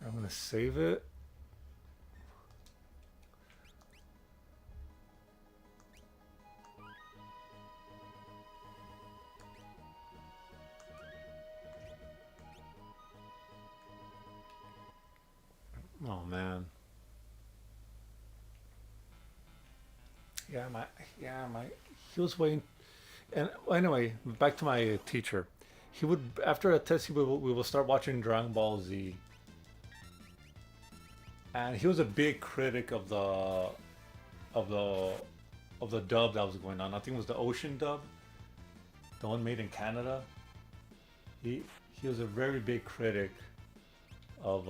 I'm gonna save it. Oh man. Yeah, my. He was waiting. And anyway, back to my teacher. He would after a test, we will start watching Dragon Ball Z, and he was a big critic of the of the dub that was going on. I think it was the Ocean dub, the one made in Canada. He he was a very big critic of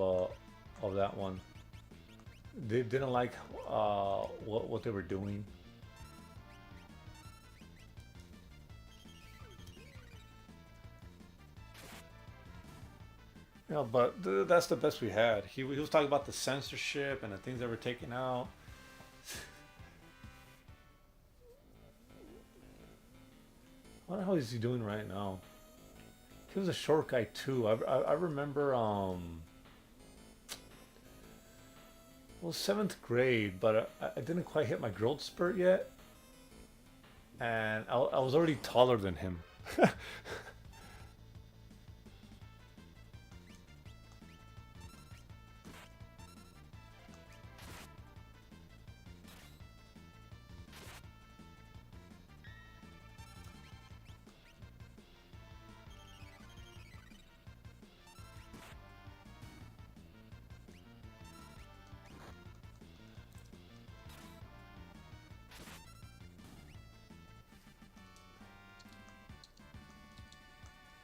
that one. They didn't like what they were doing. Yeah, but that's the best we had. He was talking about the censorship and the things that were taken out. What the hell is he doing right now? He was a short guy too. I remember well, seventh grade, but I didn't quite hit my growth spurt yet, and I was already taller than him.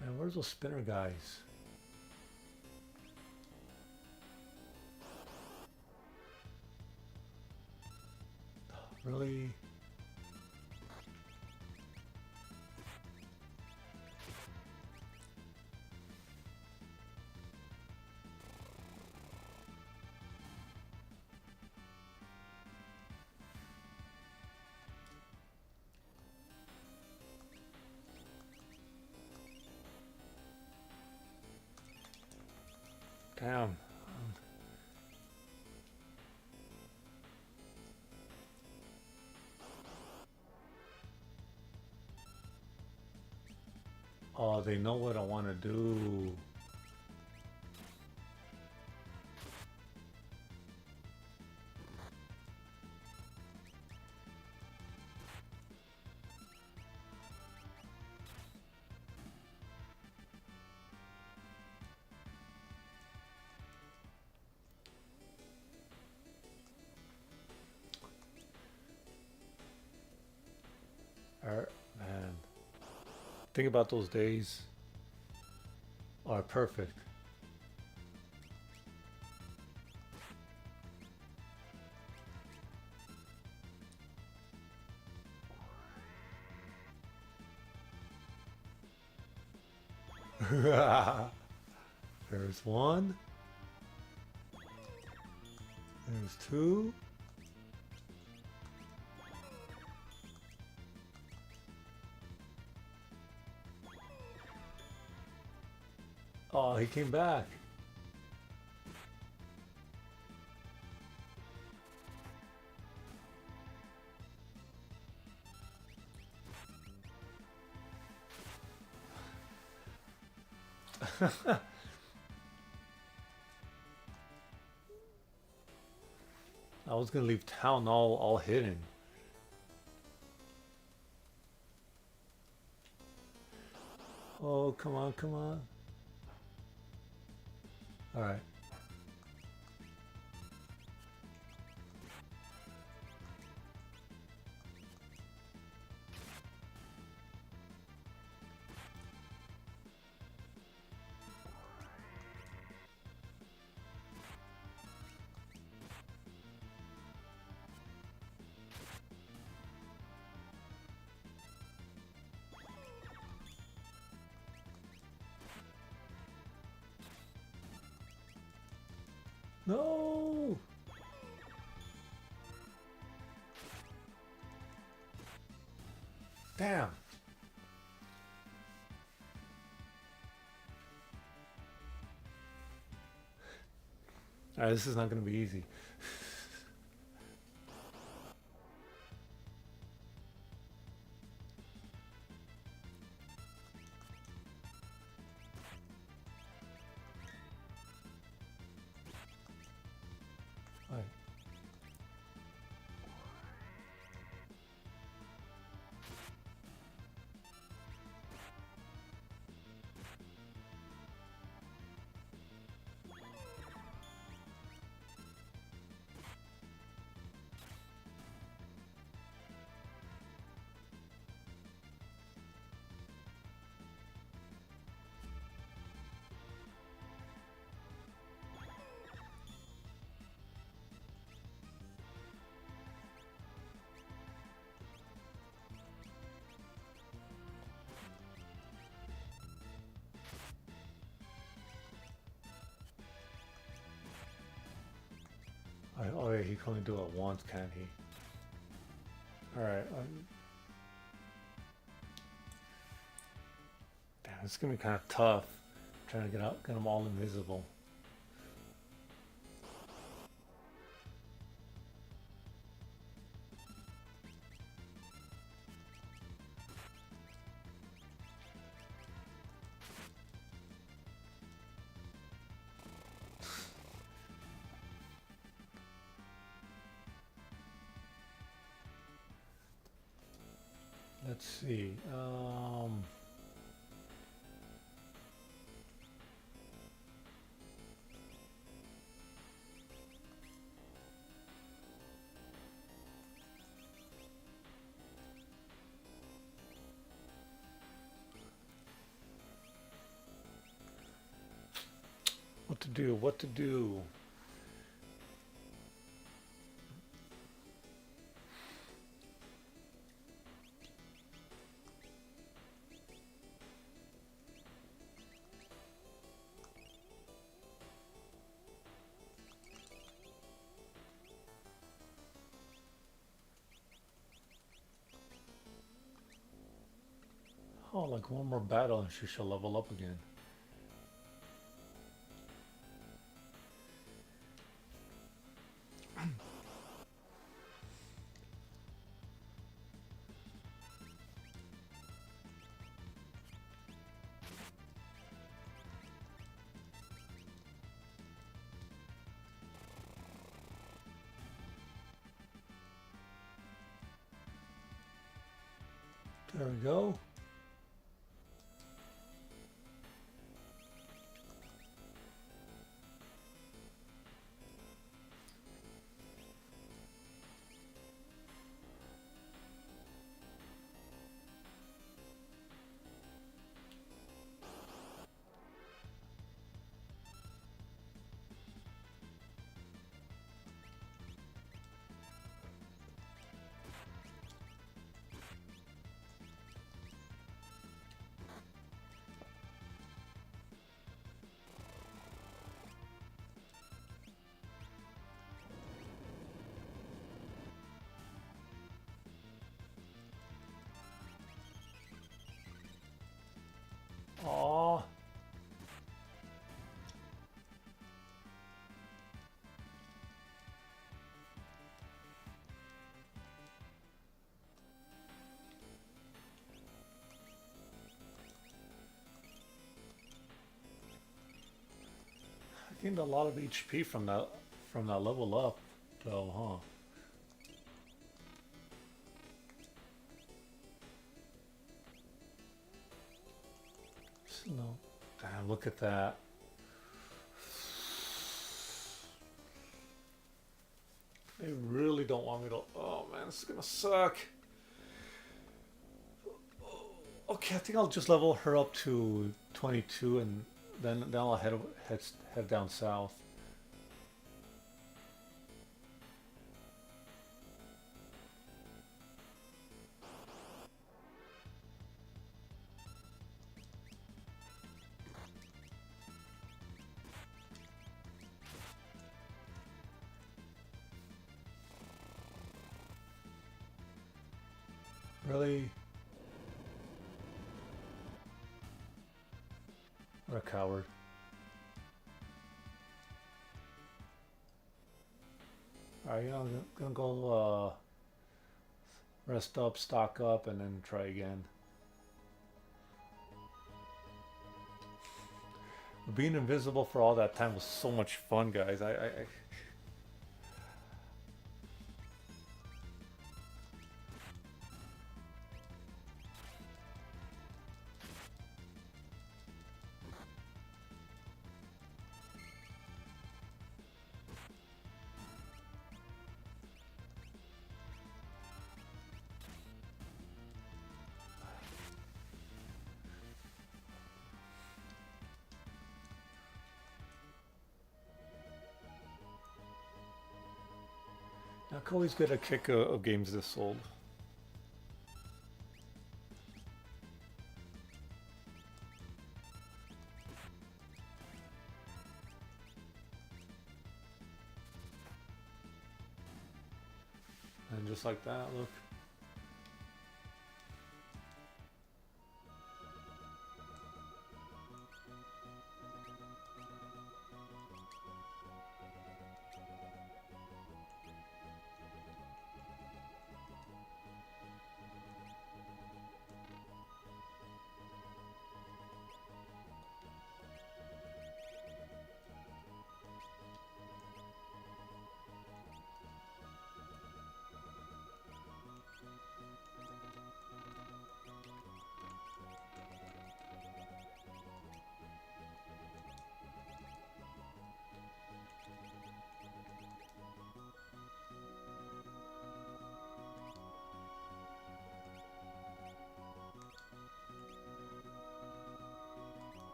Man, where's those spinner guys? Really? Damn. Oh, they know what I want to do. Man, think about those days. Are perfect. There's one. There's two. Oh, he came back. I was gonna leave town all hidden. Oh, come on, come on. All right. No. Damn. All right, this is not gonna be easy. Oh yeah, he can only do it once, can't he? All right. Damn, it's gonna be kind of tough trying to get them all invisible. Let's see. What to do? What to do? Oh, like one more battle and she shall level up again. There we go. Aw. I gained a lot of HP from that level up, though, huh? No. Damn, look at that. They really don't want me to. Oh man, this is gonna suck. Okay, I think I'll just level her up to 22, and then I'll head down south. Really? What a coward. Alright, I'm gonna go rest up, stock up, and then try again. Being invisible for all that time was so much fun, guys. I can always get a kick of games this old. just like that. Look.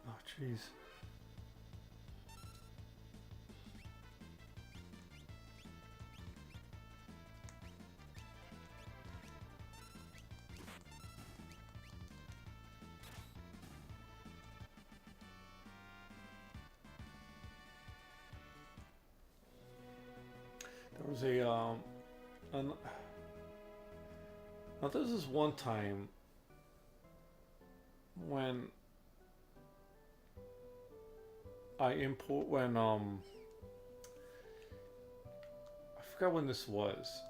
Oh, jeez. There was a an, now there's this one time when I forgot when this was.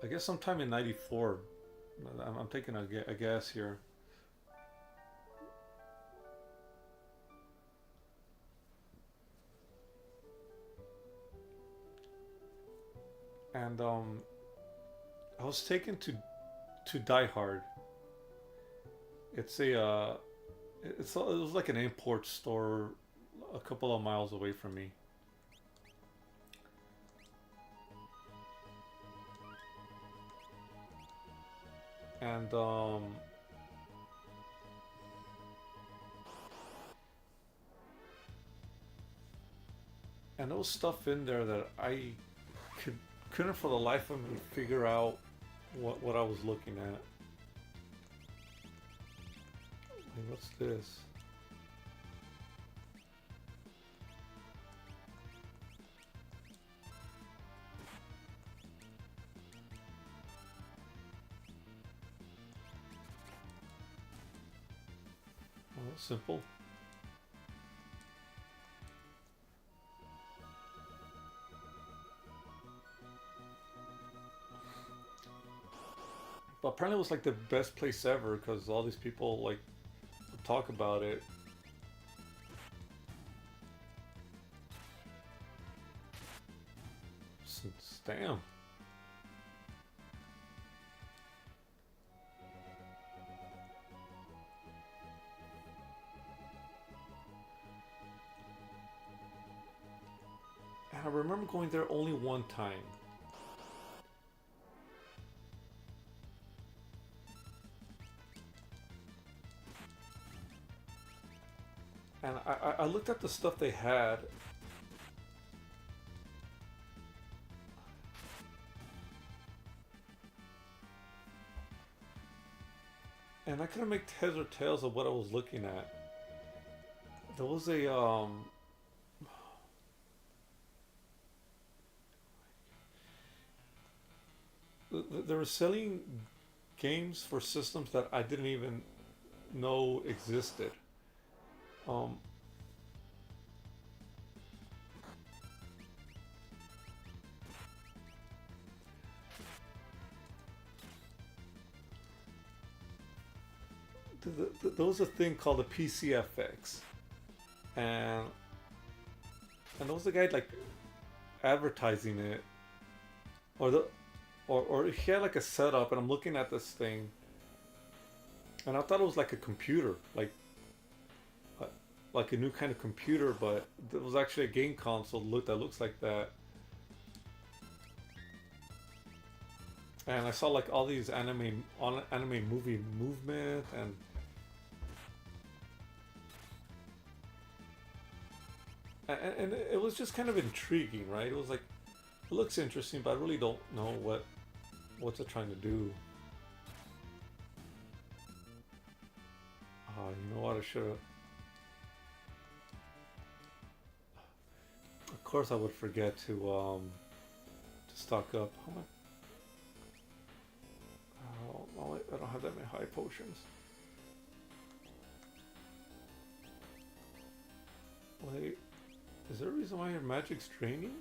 I guess sometime in '94. I'm taking a guess here. And I was taken to Die Hard. It's it was like an import store a couple of miles away from me. And there was stuff in there that I could couldn't for the life of me figure out what I was looking at. Like, what's this? Oh, simple. But apparently it was like the best place ever because all these people like talk about it. Damn. And I remember going there only one time. And I looked at the stuff they had. And I couldn't make heads or tails of what I was looking at. There was a they were selling games for systems that I didn't even know existed. Um, there was a thing called the PCFX, and there was a guy like advertising it, or or he had like a setup, and I'm looking at this thing, and I thought it was like a computer, uh, like a new kind of computer, but it was actually a game console that looks like that. And I saw like all these anime movie movement and it was just kind of intriguing, right? It was like It looks interesting, but I really don't know what's it trying to do. You know what? I should have. Of course, I would forget to stock up. How much? Oh, well, I don't have that many high potions. Wait, is there a reason why your magic's draining?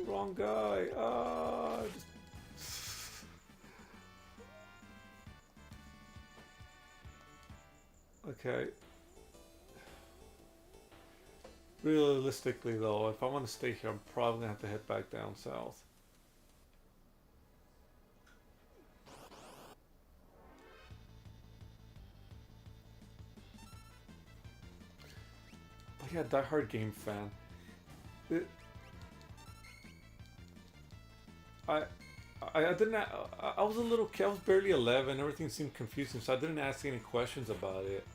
Wrong guy. Okay. Realistically, though, if I want to stay here, I'm probably gonna have to head back down south. But yeah, diehard game fan. It, I, I didn't. I was a little kid. I was barely 11. Everything seemed confusing, so I didn't ask any questions about it.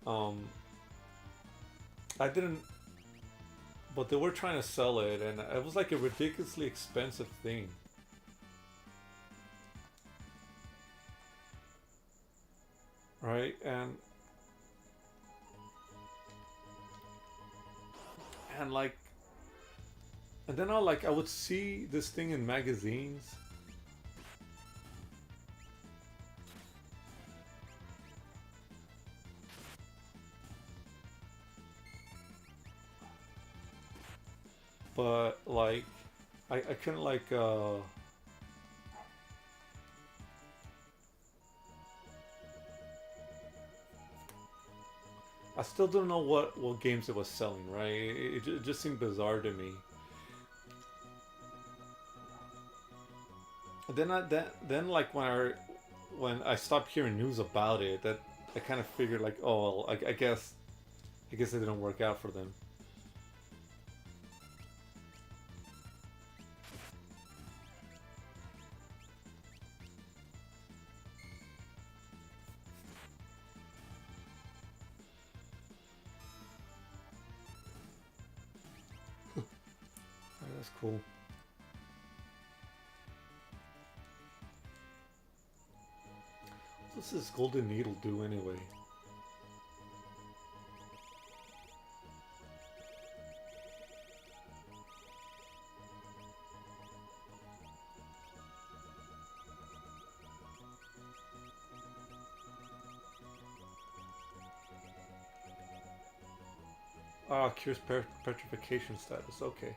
Um, I didn't. But they were trying to sell it, and it was like a ridiculously expensive thing, right? And like, and then I would see this thing in magazines. But like, I couldn't like I still don't know what games it was selling, right? It just seemed bizarre to me. Then like when I stopped hearing news about it, that I kind of figured like, oh, well, I guess it didn't work out for them. Alright, that's cool. What does this golden needle do anyway? Ah, cures petrification status. Okay.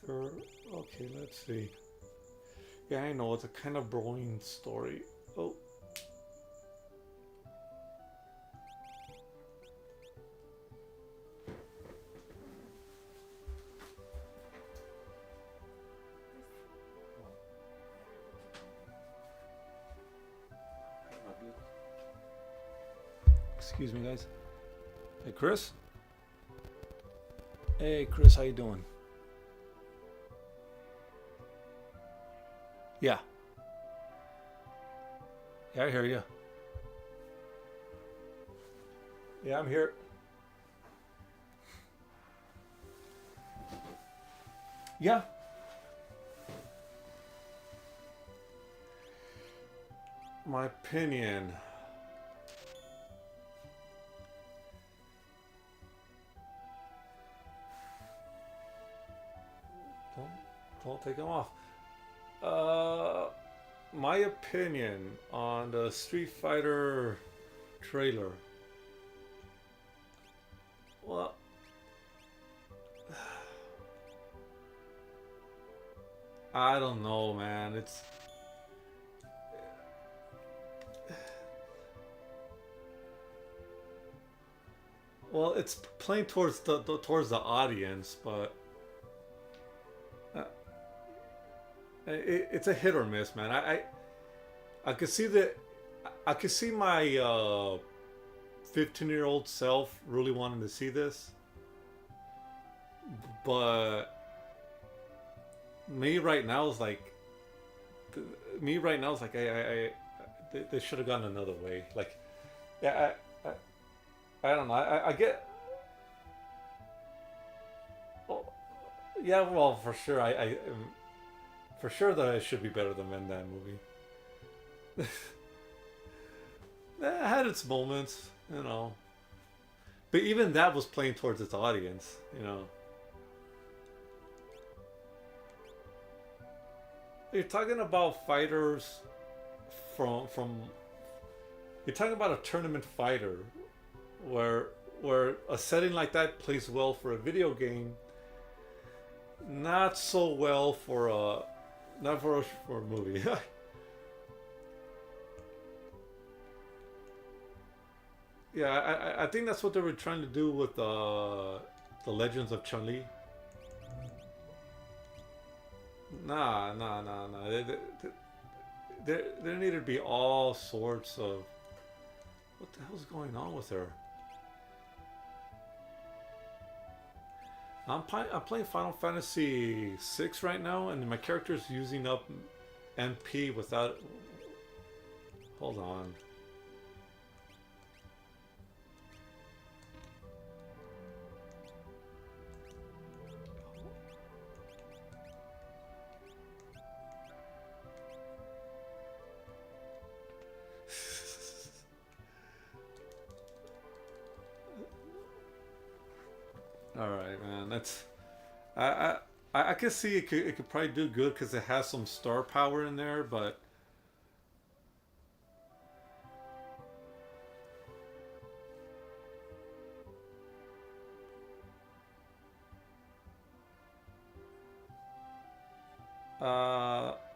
Ether. Okay, let's see. Yeah, I know it's a kind of boring story. Oh, excuse me, guys. Hey, Chris. Hey, Chris, how you doing? Yeah. Yeah, I hear you. Yeah, I'm here. Yeah. My opinion. Don't, don't take them off. Uh, my opinion on the Street Fighter trailer. Well, I don't know, man. It's playing towards the audience, but uh, it's a hit or miss, man. I could see that. I could see my 15-year-old self really wanting to see this, but me right now is like me right now is like they should have gone another way. Like, yeah, I don't know. I get. Oh, yeah, well, for sure. For sure that it should be better than that movie. It had its moments, you know. But even that was playing towards its audience, you know. You're talking about fighters from. You're talking about a tournament fighter, where where a setting like that plays well for a video game, not so well for a not for a movie. Yeah, I think that's what they were trying to do with the Legends of Chun Li. Nah. There needed to be all sorts of what the hell's going on with her. I'm playing Final Fantasy VI right now, and my character's using up MP without. Hold on. All right, man. I I I can see it could probably do good because it has some star power in there, but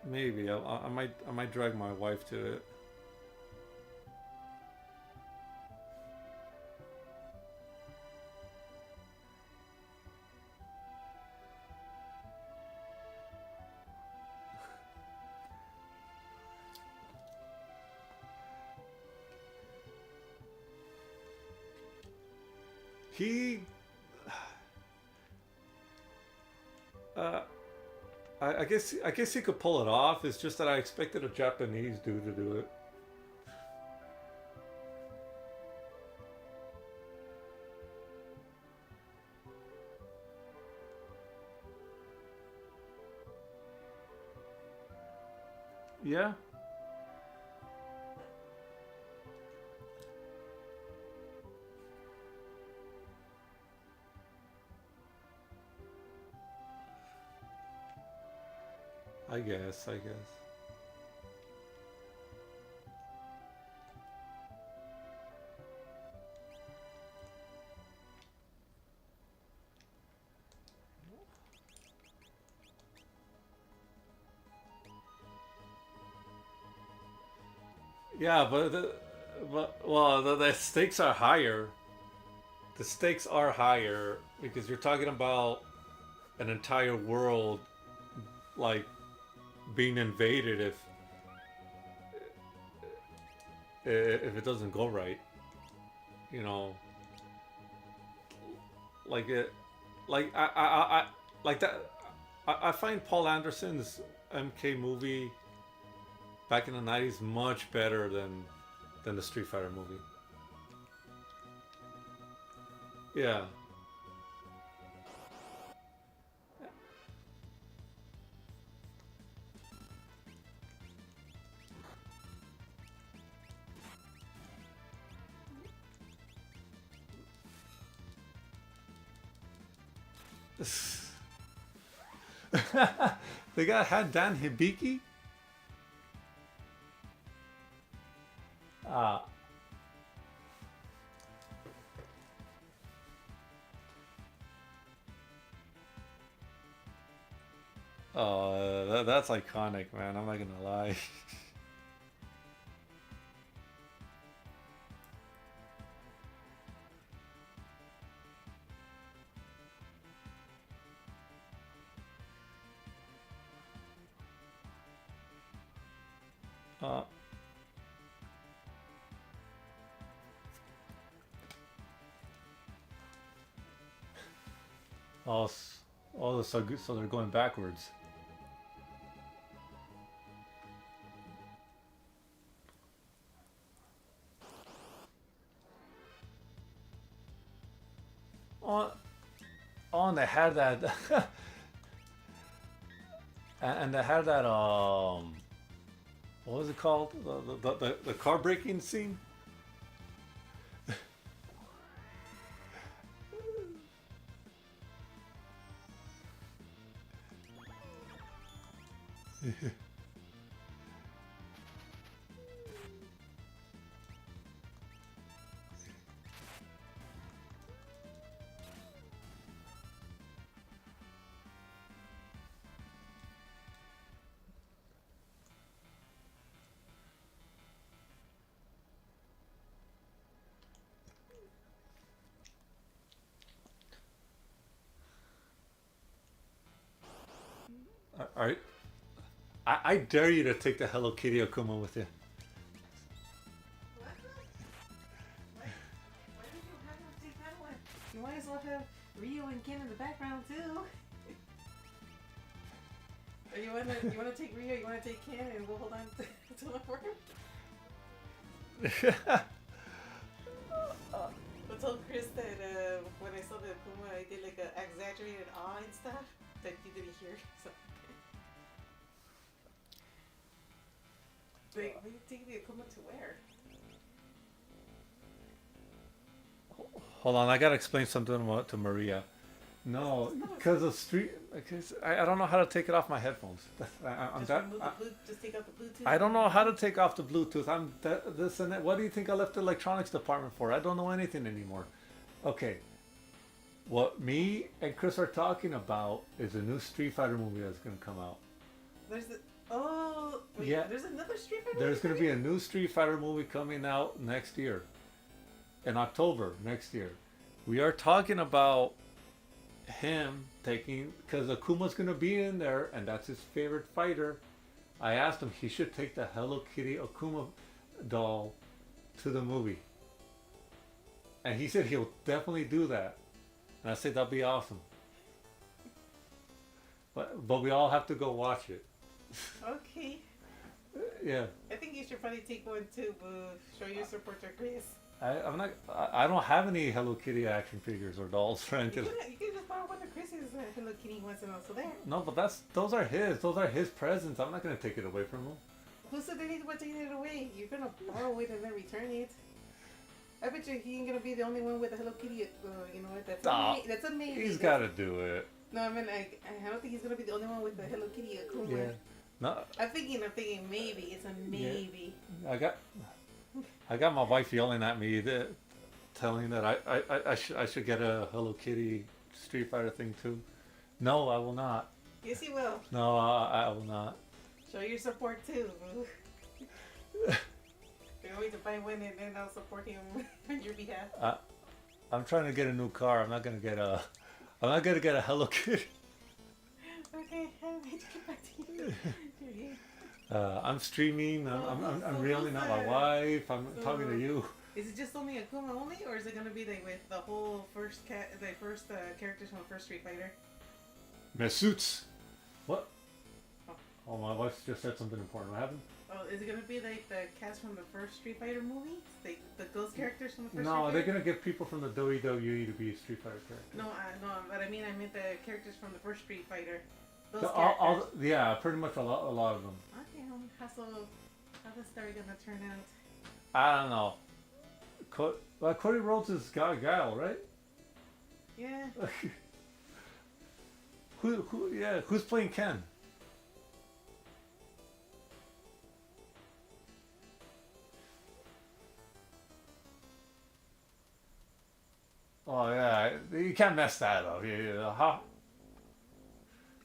maybe I might drag my wife to it. He, uh, I guess he could pull it off. It's just that I expected a Japanese dude to do it. Yeah, I guess. Yeah, the stakes are higher. The stakes are higher because you're talking about an entire world like being invaded if it doesn't go right. You know, like it, like I like that. I find Paul Anderson's MK movie. back in the '90s, much better than the Street Fighter movie. Yeah. They got had Dan Hibiki. Uh, that's iconic, man. I'm not gonna lie. Uh, oh, so they're going backwards. On, on they had that, and they had that what was it called? The car braking scene. Are, I dare you to take the Hello Kitty Akuma with you. What? Why did you have to take that one? You might as well have Rio and Ken in the background too. Or you wanna take Rio, you wanna take Ken, and we'll hold on to the for him. I told Chris that when I saw the Puma, I did like an exaggerated awe and stuff that you didn't hear. So. Wait, what are you taking the Akuma to where? Hold on, I gotta explain something to Maria. No, because the street. Cause I don't know how to take it off my headphones. I'm Just that. remove the Bluetooth. Just take out the Bluetooth. I don't know how to take off the Bluetooth. I'm that, this and that. What do you think I left the electronics department for? I don't know anything anymore. Okay, what me and Chris are talking about is a new Street Fighter movie that's gonna come out. There's the wait, Yeah. There's another Street Fighter. There's gonna be a new Street Fighter movie coming out next year, in October next year. We are talking about him taking because Akuma's gonna be in there, and that's his favorite fighter. I asked him he should take the Hello Kitty Akuma doll to the movie, and he said he'll definitely do that. And I said that'd be awesome. But we all have to go watch it. Okay. Yeah. I think you should probably take one too, Boo. Show your support to Chris. I'm not. I don't have any Hello Kitty action figures or dolls or anything. You can just borrow one of Chris's Hello Kitty ones and also there. No, but those are his. Those are his presents. I'm not gonna take it away from him. Who said they need to take it away? You're gonna borrow it and then return it. I bet you he ain't gonna be the only one with a Hello Kitty. You know what? That's a maybe. He's got to do it. No, I mean I don't think he's gonna be the only one with the Hello Kitty Akuma. Yeah. No. I'm thinking maybe. It's a maybe. Yeah. I got my wife yelling at me, telling that I should get a Hello Kitty Street Fighter thing too. No, I will not. Yes, you will. No, I will not. Show your support too. You're going to buy one and then I'll support him on your behalf. I'm trying to get a new car. I'm not gonna get a Hello Kitty. Okay, I'll need to get back to you. I'm streaming. I'm reeling out my wife. I'm talking to you. Is it just only Akuma only, or is it gonna be like with the whole first characters from the first Street Fighter? Mesutz. What? Oh. Oh, my wife just said something important. What happened? Oh, is it gonna be like the cast from the first Street Fighter movie? Like those characters from the first No, Street they're Fighter? gonna get people from the WWE to be Street Fighter characters. No, but I mean the characters from the first Street Fighter. Those The, characters. yeah, pretty much a lot of them. Okay, how's the story gonna turn out? I don't know. Well, Cody Rhodes is Guile, right? Yeah. Yeah, who's playing Ken? Oh yeah, you can't mess that up. How?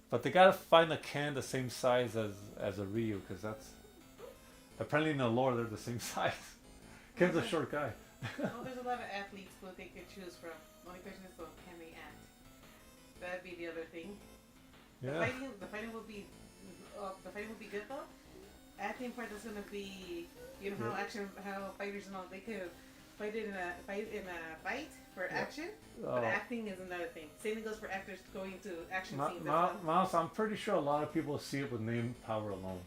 But they gotta find a Ken the same size as a Ryu, because that's apparently in the lore they're the same size. Ken's a short guy. Well, there's a lot of athletes who they could choose from. The only question is, though, can they act? That'd be the other thing. Yeah. The fighting would be good though. Acting part is gonna be, you know how fighters and all they could fight in a fight for action, but acting is another thing. Same goes for actors going to action scenes. Mouse, I'm pretty sure a lot of people see it with name power alone.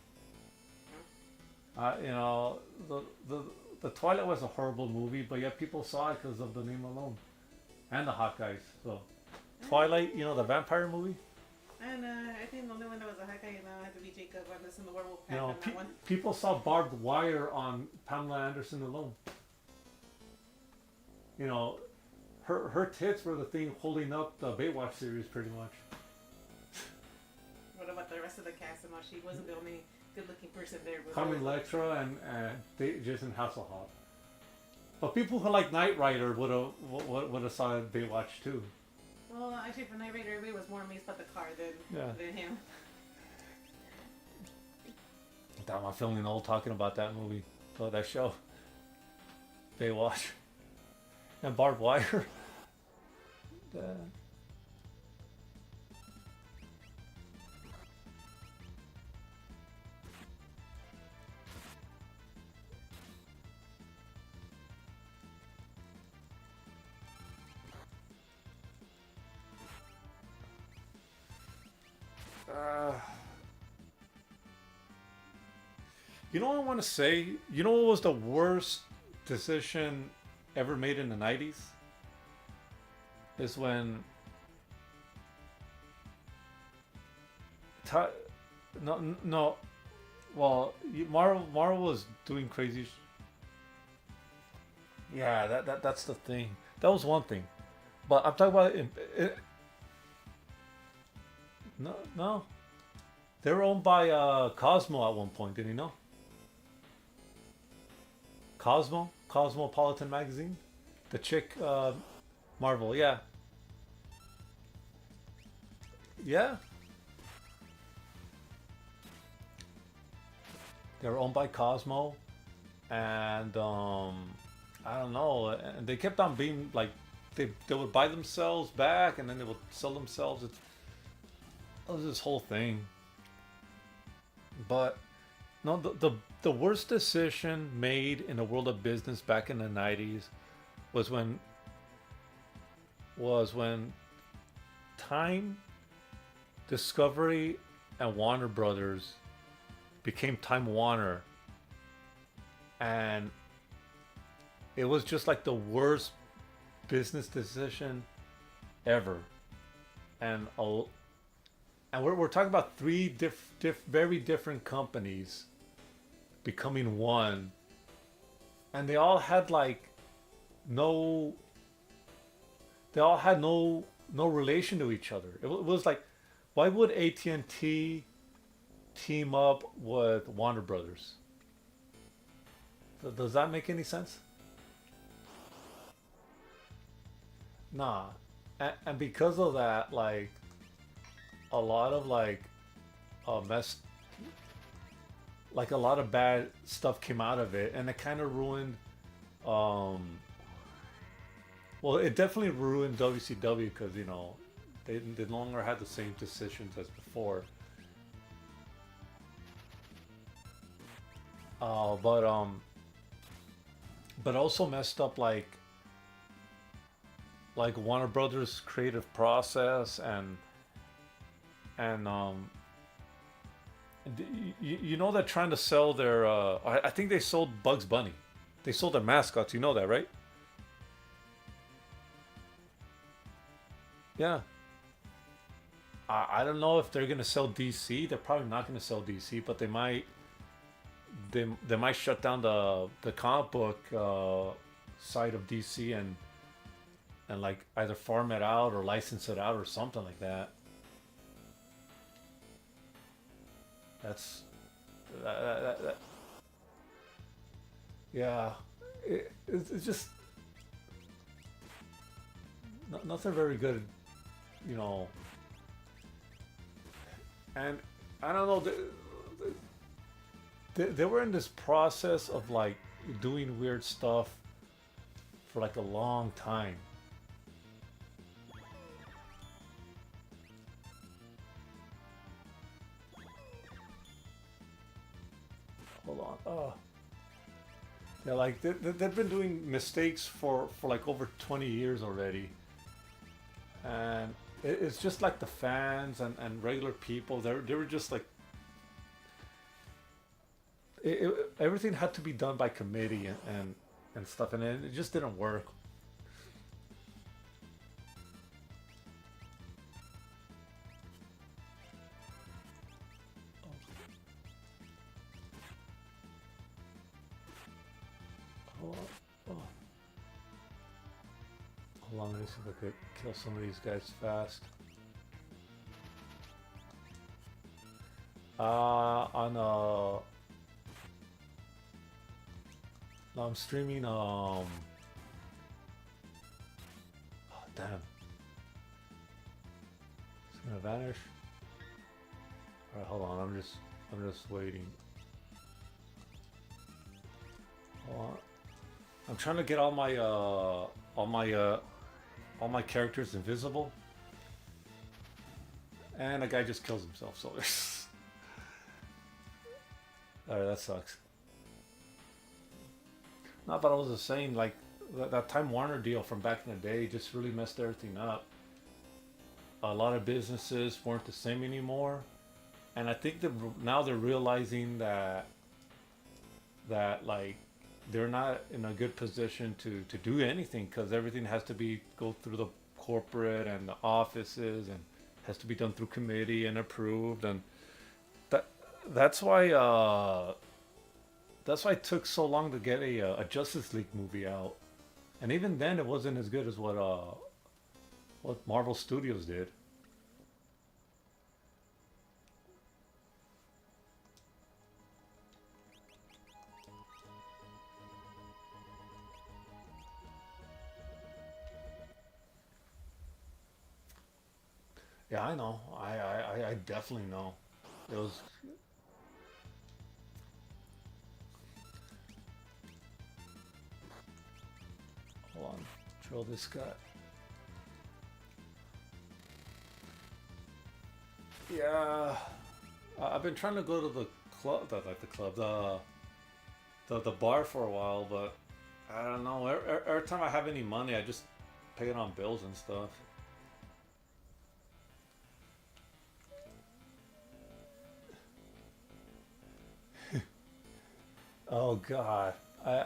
You know, the Twilight was a horrible movie, but yet people saw it because of the name alone, and the hot guys. So, Twilight, you know, the vampire movie. And I think the only one that was a hot guy had to be Jacob Anderson, the werewolf. You know, people saw barbed wire on Pamela Anderson alone. You know, her tits were the thing holding up the Baywatch series, pretty much. What about the rest of the cast? And all, she wasn't the only good-looking person there. Carmen Electra and Jason Hasselhoff. But people who like Knight Rider would have saw Baywatch too. Well, actually, for Knight Rider, everybody was more amazed about the car than him. Damn, I'm feeling old talking about that movie, that show. Baywatch. And barbed wire. You know what I want to say? You know what was the worst decision ever made in the 90s? Is when no, well, Marvel was doing crazy. Yeah, that's the thing. That was one thing, but I'm talking about no, they were owned by Cosmo at one point. Did you know? Cosmopolitan magazine, the chick Marvel, yeah. They were owned by Cosmo, and I don't know, and they kept on being like they would buy themselves back, and then they would sell themselves. It was this whole thing, but no, the worst decision made in the world of business back in the 90s was when Time, Discovery, and Warner Brothers became Time Warner, and it was just like the worst business decision ever. And we're talking about three very different companies becoming one, and they all had no relation to each other. It was like, why would AT&T team up with Warner Brothers? Does that make any sense? Nah. And because of that, like, a lot of a lot of bad stuff came out of it, and it kind of ruined well, it definitely ruined WCW, because they no longer had the same decisions as before. But also messed up like Warner Brothers creative process, and You know they're trying to sell their. I think they sold Bugs Bunny. They sold their mascots. You know that, right? Yeah. I don't know if they're gonna sell DC. They're probably not gonna sell DC, but they might. They might shut down the comic book side of DC and like either farm it out or license it out or something like that. That's that, yeah. It's just nothing very good, you know. And I don't know. They were in this process of like doing weird stuff for like a long time. Hold on. Oh, yeah, like they've been doing mistakes for like over 20 years already, and it's just like the fans and regular people. They were just like everything had to be done by committee and stuff, and it just didn't work. Hold on. Oh, hold on, let me see if I could kill some of these guys fast. On no, I'm streaming. Oh, damn, it's gonna vanish. All right, hold on. I'm just waiting. Hold on. I'm trying to get all my all my characters invisible, and a guy just kills himself. So, all right, that sucks. Not that I was just saying, like that Time Warner deal from back in the day just really messed everything up. A lot of businesses weren't the same anymore, and I think that now they're realizing that like they're not in a good position to do anything because everything has to be go through the corporate and the offices and has to be done through committee and approved and that that's why that's why it took so long to get a Justice League movie out, and even then it wasn't as good as what Marvel Studios did. Yeah, I know. I definitely know. It was. Hold on. Drill this guy. Yeah. I've been trying to go to the club, like the club, the bar for a while, but I don't know. Every time I have any money, I just pay it on bills and stuff. Oh God. I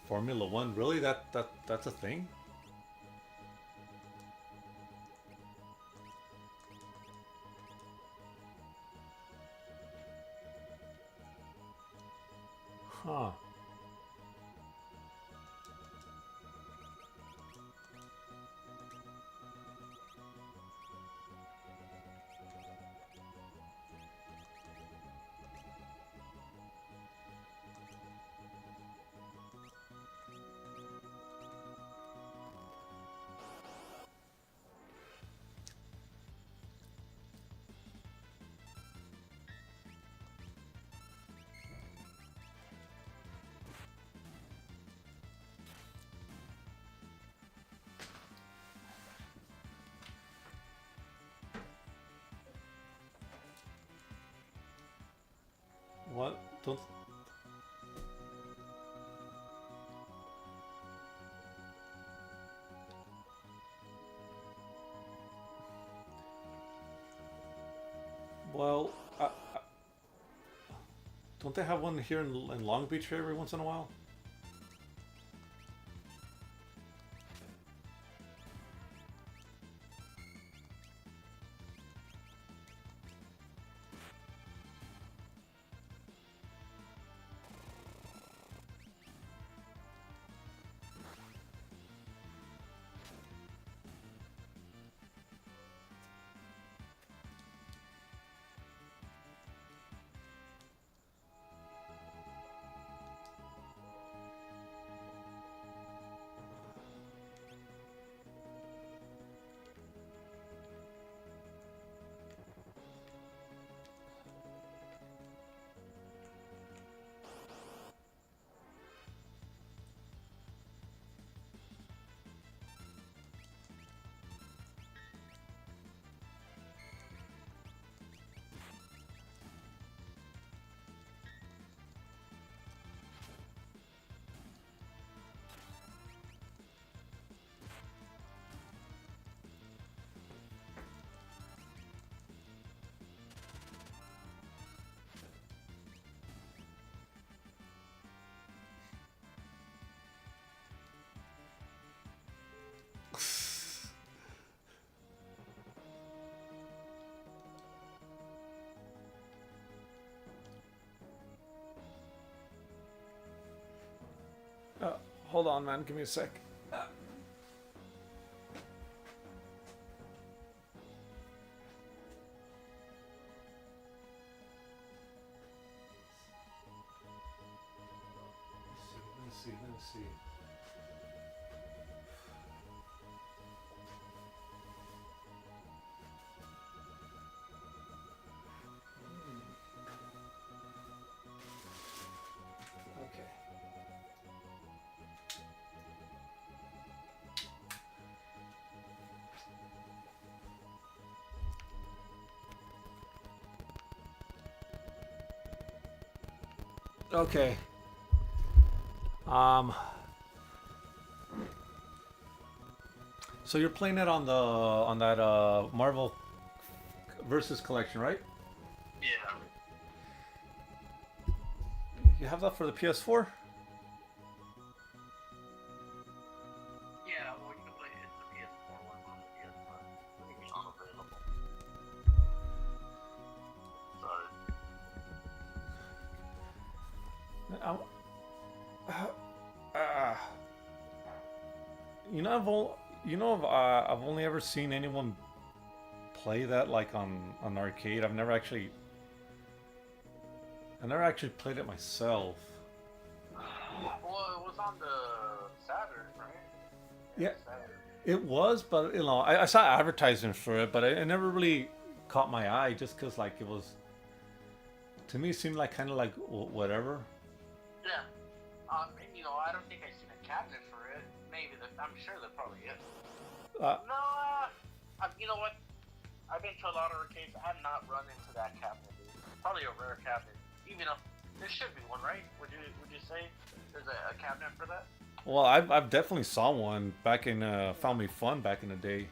Formula One, really? That's a thing? Huh. Don't. Well, don't they have one here in Long Beach every once in a while? Uh, Hold on, man. Give me a sec. Let's see. Let's see. Okay. Okay. Um. So you're playing it on that Marvel versus collection, right? Yeah. You have that for the PS4? Yeah, well, you can play it. It's the PS4 one on the PS5. I think it's unavailable. Uh, you know, I've only ever seen anyone play that like on arcade. I never actually played it myself. Well, it was on the Saturn, right? Yeah, Saturn. it was, but I saw advertisements for it, but it never really caught my eye just because like it was. To me, it seemed like kind of like whatever. Yeah. And I don't think I've seen a cabinet for it. I'm sure there probably is. No, you know what? I've been to a lot of arcades. I've not run into that cabinet. Dude. Probably a rare cabinet. Even if there should be one, right? Would you say there's a cabinet for that? Well, I've definitely saw one back in Family Fun back in the day.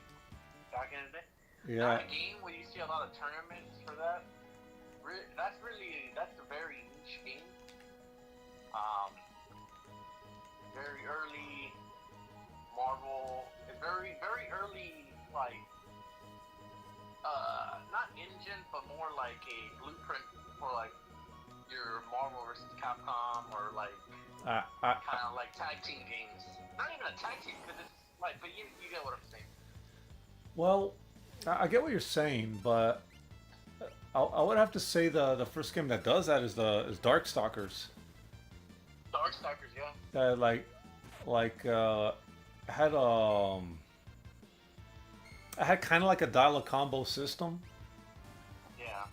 Back in the day? Yeah. Not a game where you see a lot of tournaments for that. That's a very niche game. Very early Marvel. It's very very early, like not engine, but more like a blueprint for like your Marvel versus Capcom or like kind of like tag team games. Not even a tag team because it's like, but you get what I'm saying. Well, I get what you're saying, but I would have to say the first game that does that is Darkstalkers. Darkstalkers, yeah. That had I had kind of like a dial a combo system. Yeah.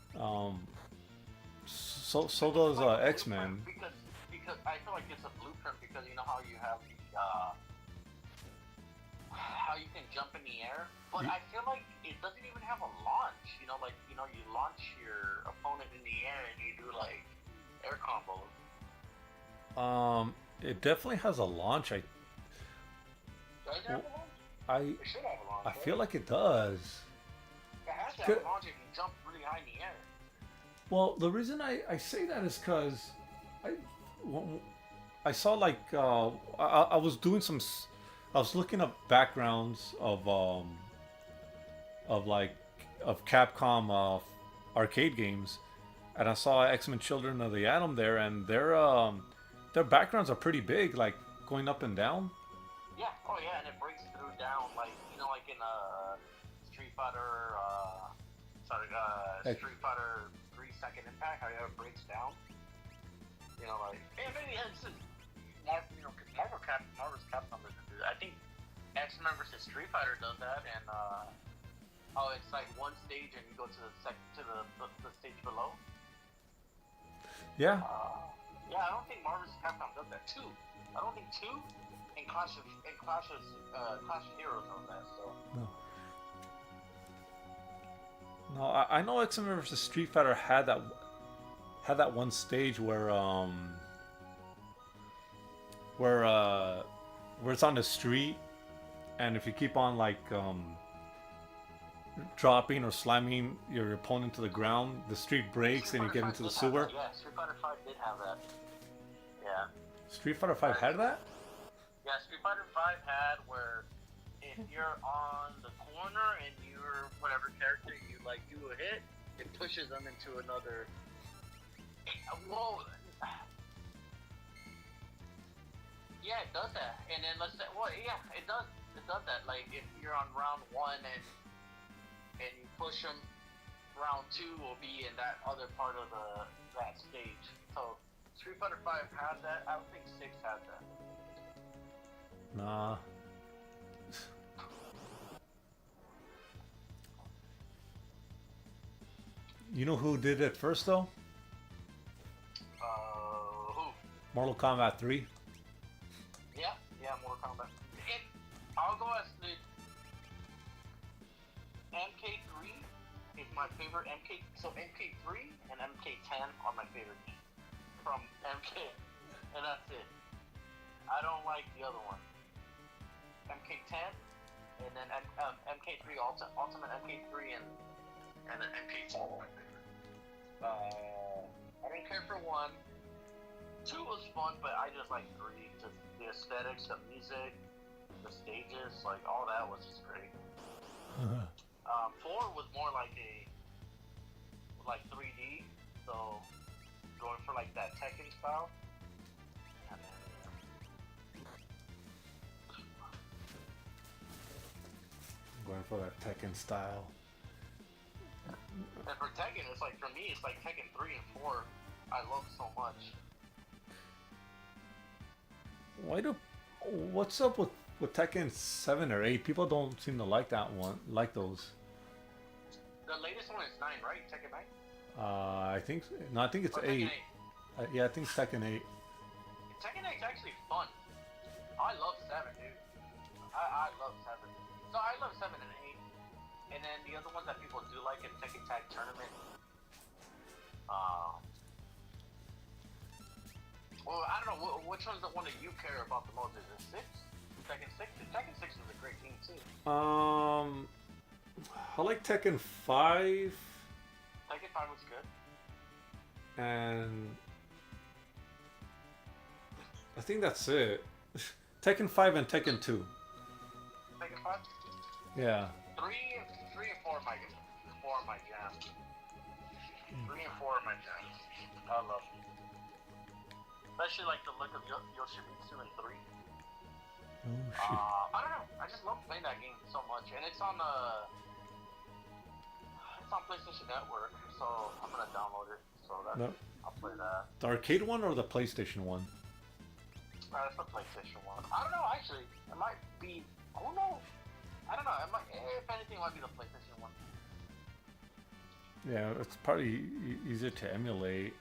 So does X-Men. Because I feel like it's a blueprint because you know how you have the how you can jump in the air, but I feel like it doesn't even have a launch. You launch your opponent in the air and you do like air combos. It definitely has a launch. Does it have a launch? I It should have a launch. I Right? feel like it does. It has to have a launch if you jump really high in the air. Well, the reason I say that is because I when I saw like I was doing I was looking up backgrounds of like of Capcom arcade games, and I saw X-Men Children of the Atom there, and their backgrounds are pretty big, like going up and down. Yeah. Oh yeah, and it breaks through down like like in Street Fighter. Street Fighter 3 Second Impact. How it breaks down. Like maybe it's just Marvel's Capcom doesn't do that. I think X-Men versus Street Fighter does that, and it's like one stage and you go to the stage below. Yeah. Yeah, I don't think Marvel's Capcom does that. Two, I don't think two, and Clash of Heroes does that. So. No. No, I know X-Men vs Street Fighter had that one stage where it's on the street, and if you keep on like dropping or slamming your opponent to the ground, the street breaks and you get into the sewer. Yeah, Street Fighter 5 did have that. Yeah. Street Fighter 5 had that? Yeah, Street Fighter 5 had where if you're on the corner and you're whatever character you like do a hit, it pushes them into another. Whoa. Yeah, it does that. And then let's say, it does. It does that. Like if you're on round 1 and you push them, round 2 will be in that other part of that stage. So Street Fighter 5 had that. I don't think 6 had that. Nah. You know who did it first though? Who? Mortal Kombat 3. Yeah, Mortal Kombat. I'll go as the MK3 is my favorite So MK3 and MK10 are my favorite games from MK, and that's it. I don't like the other one. MK10, and then MK3 Ultimate MK3 and then MK2 are my favorite. I don't care for 1. 2 was fun, but I just like 3. Just the aesthetics, the music, the stages, like all that was just great. 4 was more like 3D, so going for like that Tekken style. And then, Going for that Tekken style. and for Tekken, it's like for me, it's like Tekken 3 and 4. I love so much. What's up with Tekken 7 or 8? People don't seem to like that one, like those. The latest one is 9, right? Tekken 9? I think it's Or 8. Tekken 8. Yeah, I think it's Tekken 8. Tekken 8 is actually fun. I love 7, dude. I love 7. So I love 7 and 8. And then the other ones that people do like is Tekken Tag Tournament. Well, I don't know, which one's the one that you care about the most? Is it 6? Tekken 6? Tekken 6 is a great game too. I like Tekken 5. Tekken 5 was good. And I think that's it. Tekken 5 and Tekken 2. Tekken 5? Yeah. 3 and 4 are my jam. 3 and 4 are my jam. I love them. Especially like the look of Yoshimitsu in 3. Oh shit. I don't know. I just love playing that game so much, and it's on PlayStation Network, so I'm gonna download it. So I'll play that. The arcade one or the PlayStation one? That's the PlayStation one. I don't know. Actually, it might be. Who knows? I don't know. It might. If anything, it might be the PlayStation one. Yeah, it's probably easier to emulate.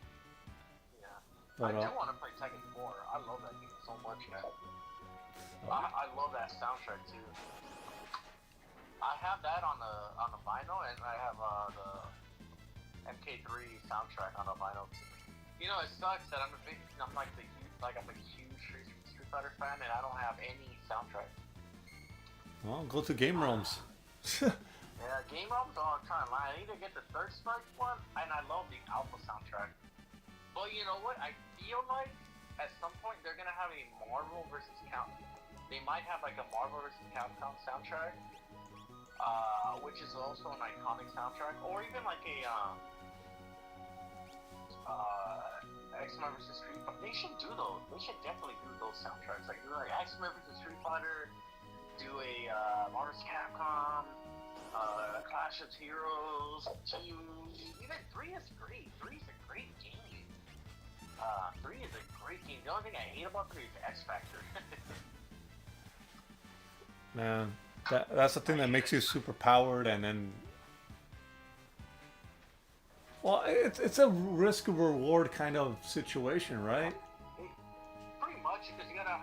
But, I do want to play Tekken 4. I love that game so much, man. I love that soundtrack too. I have that on the vinyl, and I have the MK3 soundtrack on the vinyl too. You know, it sucks that I'm a huge Street Fighter fan, and I don't have any soundtrack. Well, go to Game Realms. Yeah, Game Rob's all the time. I need to get the third strike one, and I love the Alpha soundtrack. But you know what? I feel like at some point they're gonna have a Marvel versus Capcom. They might have like a Marvel versus Capcom soundtrack, which is also an iconic soundtrack, or even like a X-Men versus Street Fighter. They should do those. They should definitely do those soundtracks. Like do like X-Men versus Street Fighter, do a Marvel vs. Capcom. Clash of Heroes 2, even 3 is great. 3 is a great game. 3 is a great game. The only thing I hate about 3 is the X Factor. Man, that's the thing that makes you super powered, and then, well, it's a risk reward kind of situation, right? Pretty much, because you gotta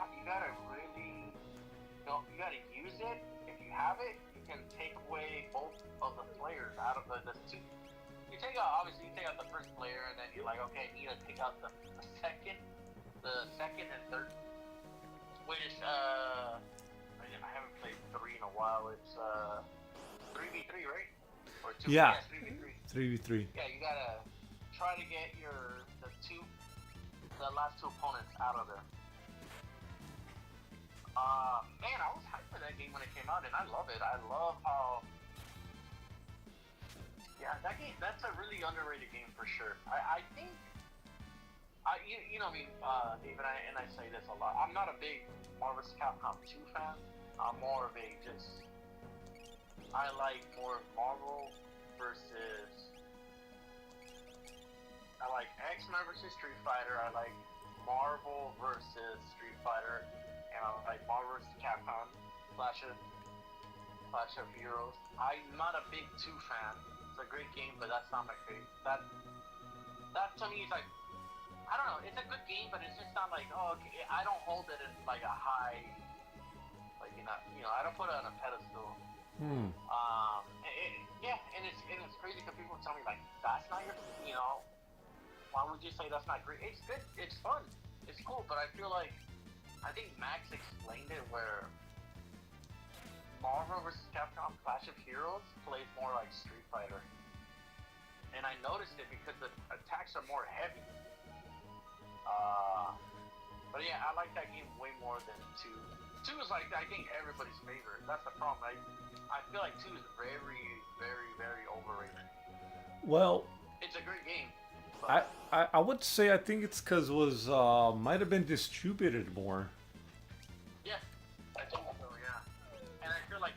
really, you gotta use it. If you have it, can take away both of the players out of the two. You take out the first player, and then you're like, okay, I need to take out the second and third. Which I haven't played 3 in a while. It's 3v3, right? Or 2? Yeah. 3v3. 3v3. Yeah, you gotta try to get the last 2 opponents out of there. Man, I was hyped for that game when it came out, and I love it. I love how, yeah, that game. That's a really underrated game for sure. I think, you know me, David, and I say this a lot. I'm not a big Marvel vs. Capcom 2 fan. I'm more of I like more Marvel versus. I like X-Men versus Street Fighter. I like Marvel versus Street Fighter. And I like Marvel vs. Capcom, Clash of Heroes. I'm not a big 2 fan. It's a great game, but that's not my favorite. That to me is like, I don't know. It's a good game, but it's just not like, oh, okay. I don't hold it in like a high, like I don't put it on a pedestal. And it's crazy because people tell me like, that's not your, why would you say that's not great? It's good. It's fun. It's cool, but I feel like. I think Max explained it where Marvel vs. Capcom Clash of Heroes plays more like Street Fighter. And I noticed it because the attacks are more heavy. But yeah, I like that game way more than 2. 2 is like, I think, everybody's favorite. That's the problem. I feel like 2 is very, very, very overrated. Well, it's a great game. I would say I think it's because it was might have been distributed more. Yeah, I think so. Yeah, and I feel like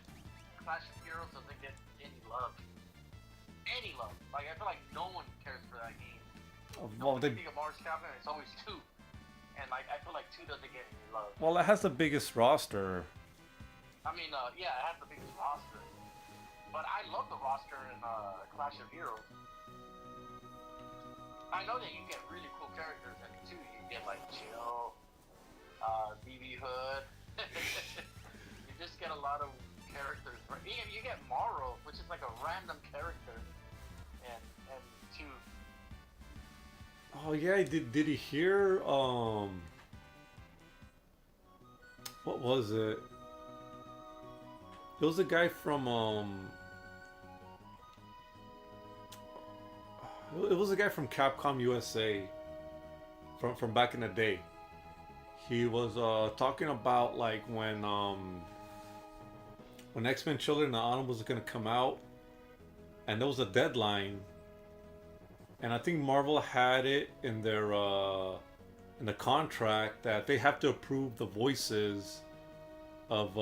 Clash of Heroes doesn't get any love. Any love. Like I feel like no one cares for that game. Well, they think of Mars Captain, it's always 2, and like I feel like 2 doesn't get any love. Well, it has the biggest roster. I mean, yeah, it has the biggest roster, but I love the roster in Clash of Heroes. I know that you get really cool characters in it too. You get like Jill, BB Hood. You just get a lot of characters. You get Morrow, which is like a random character, and 2. Oh yeah, did he hear what was it? It was a guy from it was a guy from Capcom USA from back in the day. He was talking about like when X-Men Children of the Autumn was going to come out, and there was a deadline, and I think Marvel had it in their in the contract that they have to approve the voices of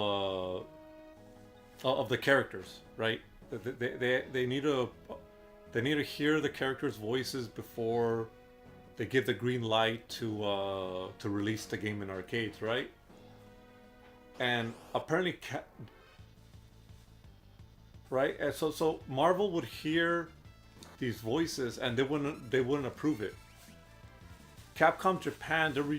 the characters, right? They need to hear the characters' voices before they give the green light to release the game in arcades, right? And apparently, right? And so Marvel would hear these voices and they wouldn't approve it. Capcom Japan, they were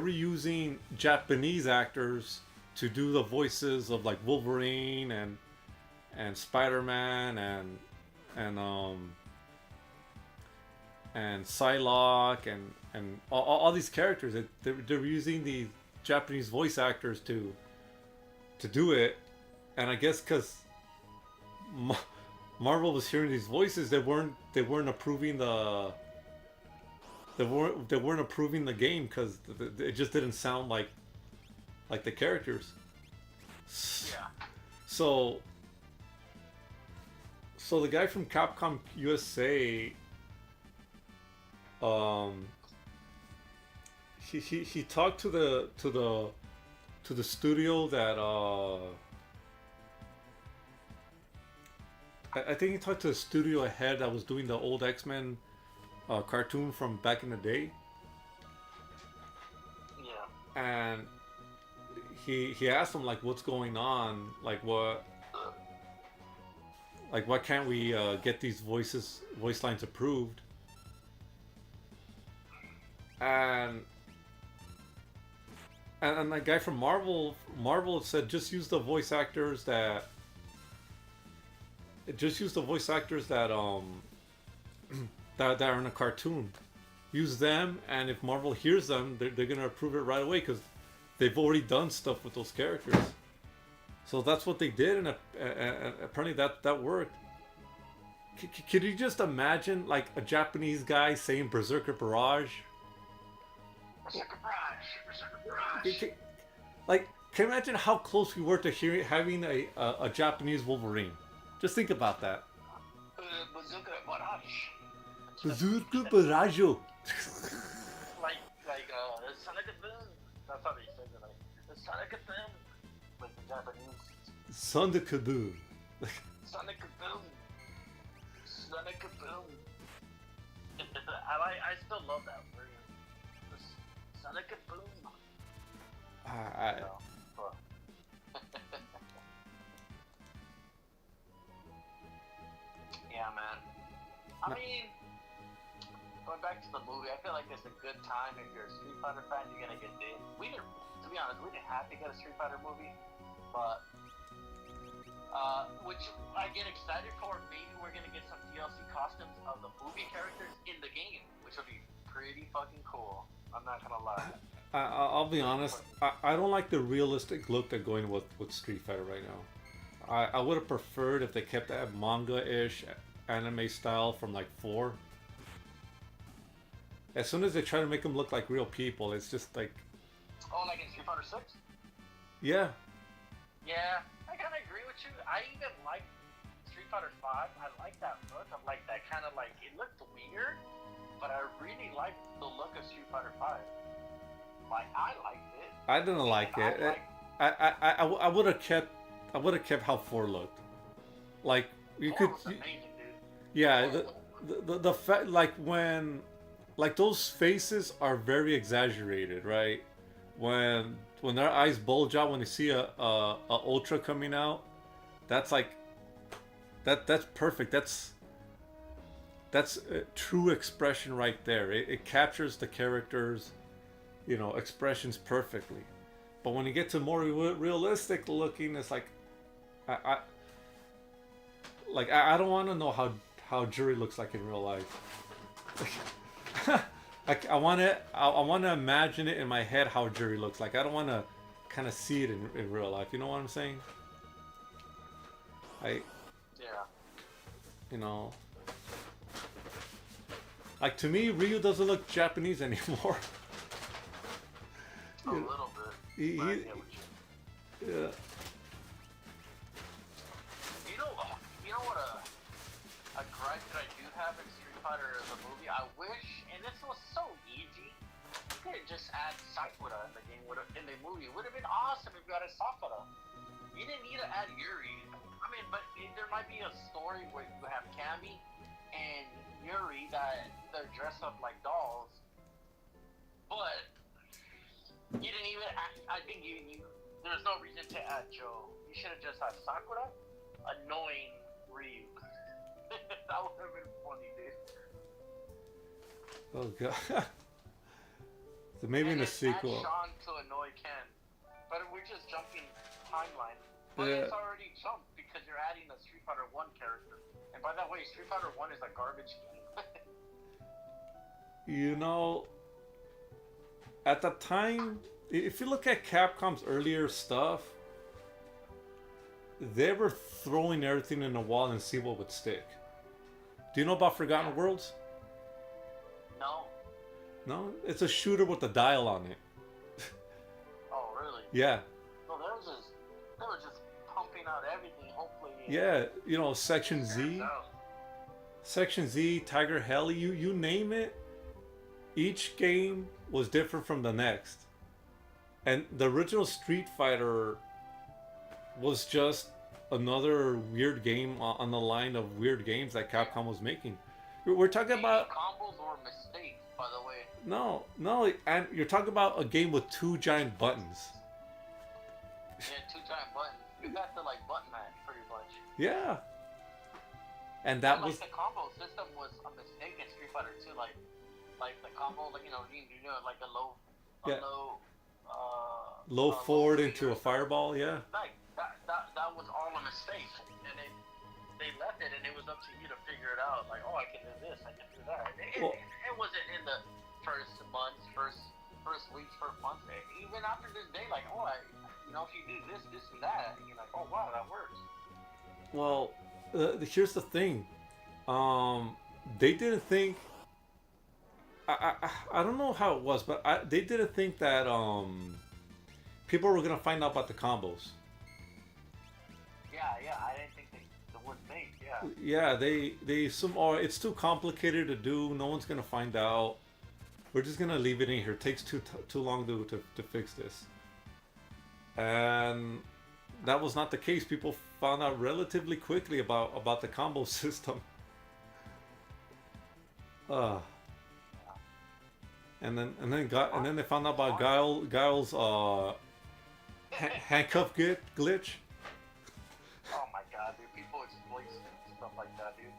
using Japanese actors to do the voices of like Wolverine and Spider-Man and and Psylocke and all these characters. They're using the Japanese voice actors to do it, and I guess because Marvel was hearing these voices, they weren't approving they weren't approving the game because it just didn't sound like the characters. Yeah. So the guy from Capcom USA, he talked to the studio that I think he talked to the studio head that was doing the old X-Men cartoon from back in the day. Yeah. And he asked him like, what's going on, like why can't we get these voice lines approved? And the guy from Marvel said just use the voice actors that that are in a cartoon. Use them, and if Marvel hears them, they're gonna approve it right away because they've already done stuff with those characters. So that's what they did, and apparently that worked. Could you just imagine like a Japanese guy saying Berserker Barrage? Berserker Barrage. Like, can you imagine how close we were to having a Japanese Wolverine? Just think about that. Berserker Barrage. Berserker Barrage. like Sonic Boom. That's how they say it. Like Sonic Boom. Like the Japanese. Sonic Boom. Sonic Boom. Sonic Boom. I still love that word. Sonic Boom. Yeah, man. I mean, going back to the movie, I feel like it's a good time if you're a Street Fighter fan. You're gonna get this. To be honest, we didn't have to get a Street Fighter movie, but which I get excited for. Maybe we're gonna get some DLC costumes of the movie characters in the game, which will be pretty fucking cool. I'm not gonna lie. I'll be honest. I don't like the realistic look they're going with Street Fighter right now. I would have preferred if they kept that manga-ish anime style from like 4. As soon as they try to make them look like real people, it's just like... Oh, like in Street Fighter 6? Yeah. Yeah, I kind of agree with you. I even like Street Fighter 5. I like that look. I like that kind of like... It looked weird, but I really liked the look of Street Fighter 5. Like, I liked it. I didn't like it. I would have kept how 4 looked. Like you could, amazing, dude. Yeah. The fact, like when, like those faces are very exaggerated, right? When their eyes bulge out when they see a ultra coming out, that's like, that's perfect. That's a true expression right there. It captures the characters, expressions perfectly. But when you get to more realistic looking, it's like, I don't want to know how Jury looks like in real life. I want to imagine it in my head how Jury looks like. I don't want to kind of see it in real life. You know what I'm saying? Yeah. Like to me, Ryu doesn't look Japanese anymore. A little bit. Yeah. You know what a gripe that I do have in Street Fighter the movie? I wish, and this was so easy, you could have just add Sakura in the game, in the movie. It would have been awesome if you had a Sakura. You didn't need to add Yuri. I mean, but there might be a story where you have Cammy and Yuri that they're dressed up like dolls, but you didn't even I think there's no reason to add Joe. You should have just had Sakura, annoying Ryu. That would have been funny, dude. Oh god. So maybe in a sequel. Add Sean to annoy Ken. But we're just jumping timeline. But Yeah. it's already jumped because you're adding a Street Fighter 1 character. And by that way, Street Fighter 1 is a garbage game. You know, at the time, if you look at Capcom's earlier stuff, they were throwing everything in the wall and see what would stick. Do you know about Forgotten Worlds? No. No, it's a shooter with a dial on it. Oh, really? Yeah. No, they were just pumping out everything. Hopefully. Yeah, you know, Section Z, Tiger Heli, you name it. Each game was different from the next. And the original Street Fighter was just another weird game on the line of weird games that Capcom was making. We're talking about combos were mistakes, by the way. No, and you're talking about a game with two giant buttons. Yeah, two giant buttons. You got to like button match pretty much. Yeah. And that like was the combo system was a mistake in Street Fighter 2. Like the combo, like you know, like a low, low forward into a fireball. Yeah. Like that was all a mistake, and they left it, and it was up to you to figure it out. Like, oh, I can do this, I can do that. It wasn't in the first months, first weeks, first months. Even after this day, like, oh, if you do this, and that, you're like, oh wow, that works. Well, here's the thing. They didn't think. I don't know how it was, but they didn't think that people were gonna find out about the combos. Yeah, I didn't think they would think. Yeah. Yeah, they assume, oh, it's too complicated to do. No one's gonna find out. We're just gonna leave it in here. It takes too long to fix this. And that was not the case. People found out relatively quickly about the combo system. And then they found out about Guile's handcuff glitch. Oh my god, dude! People exploit stuff like that, dude.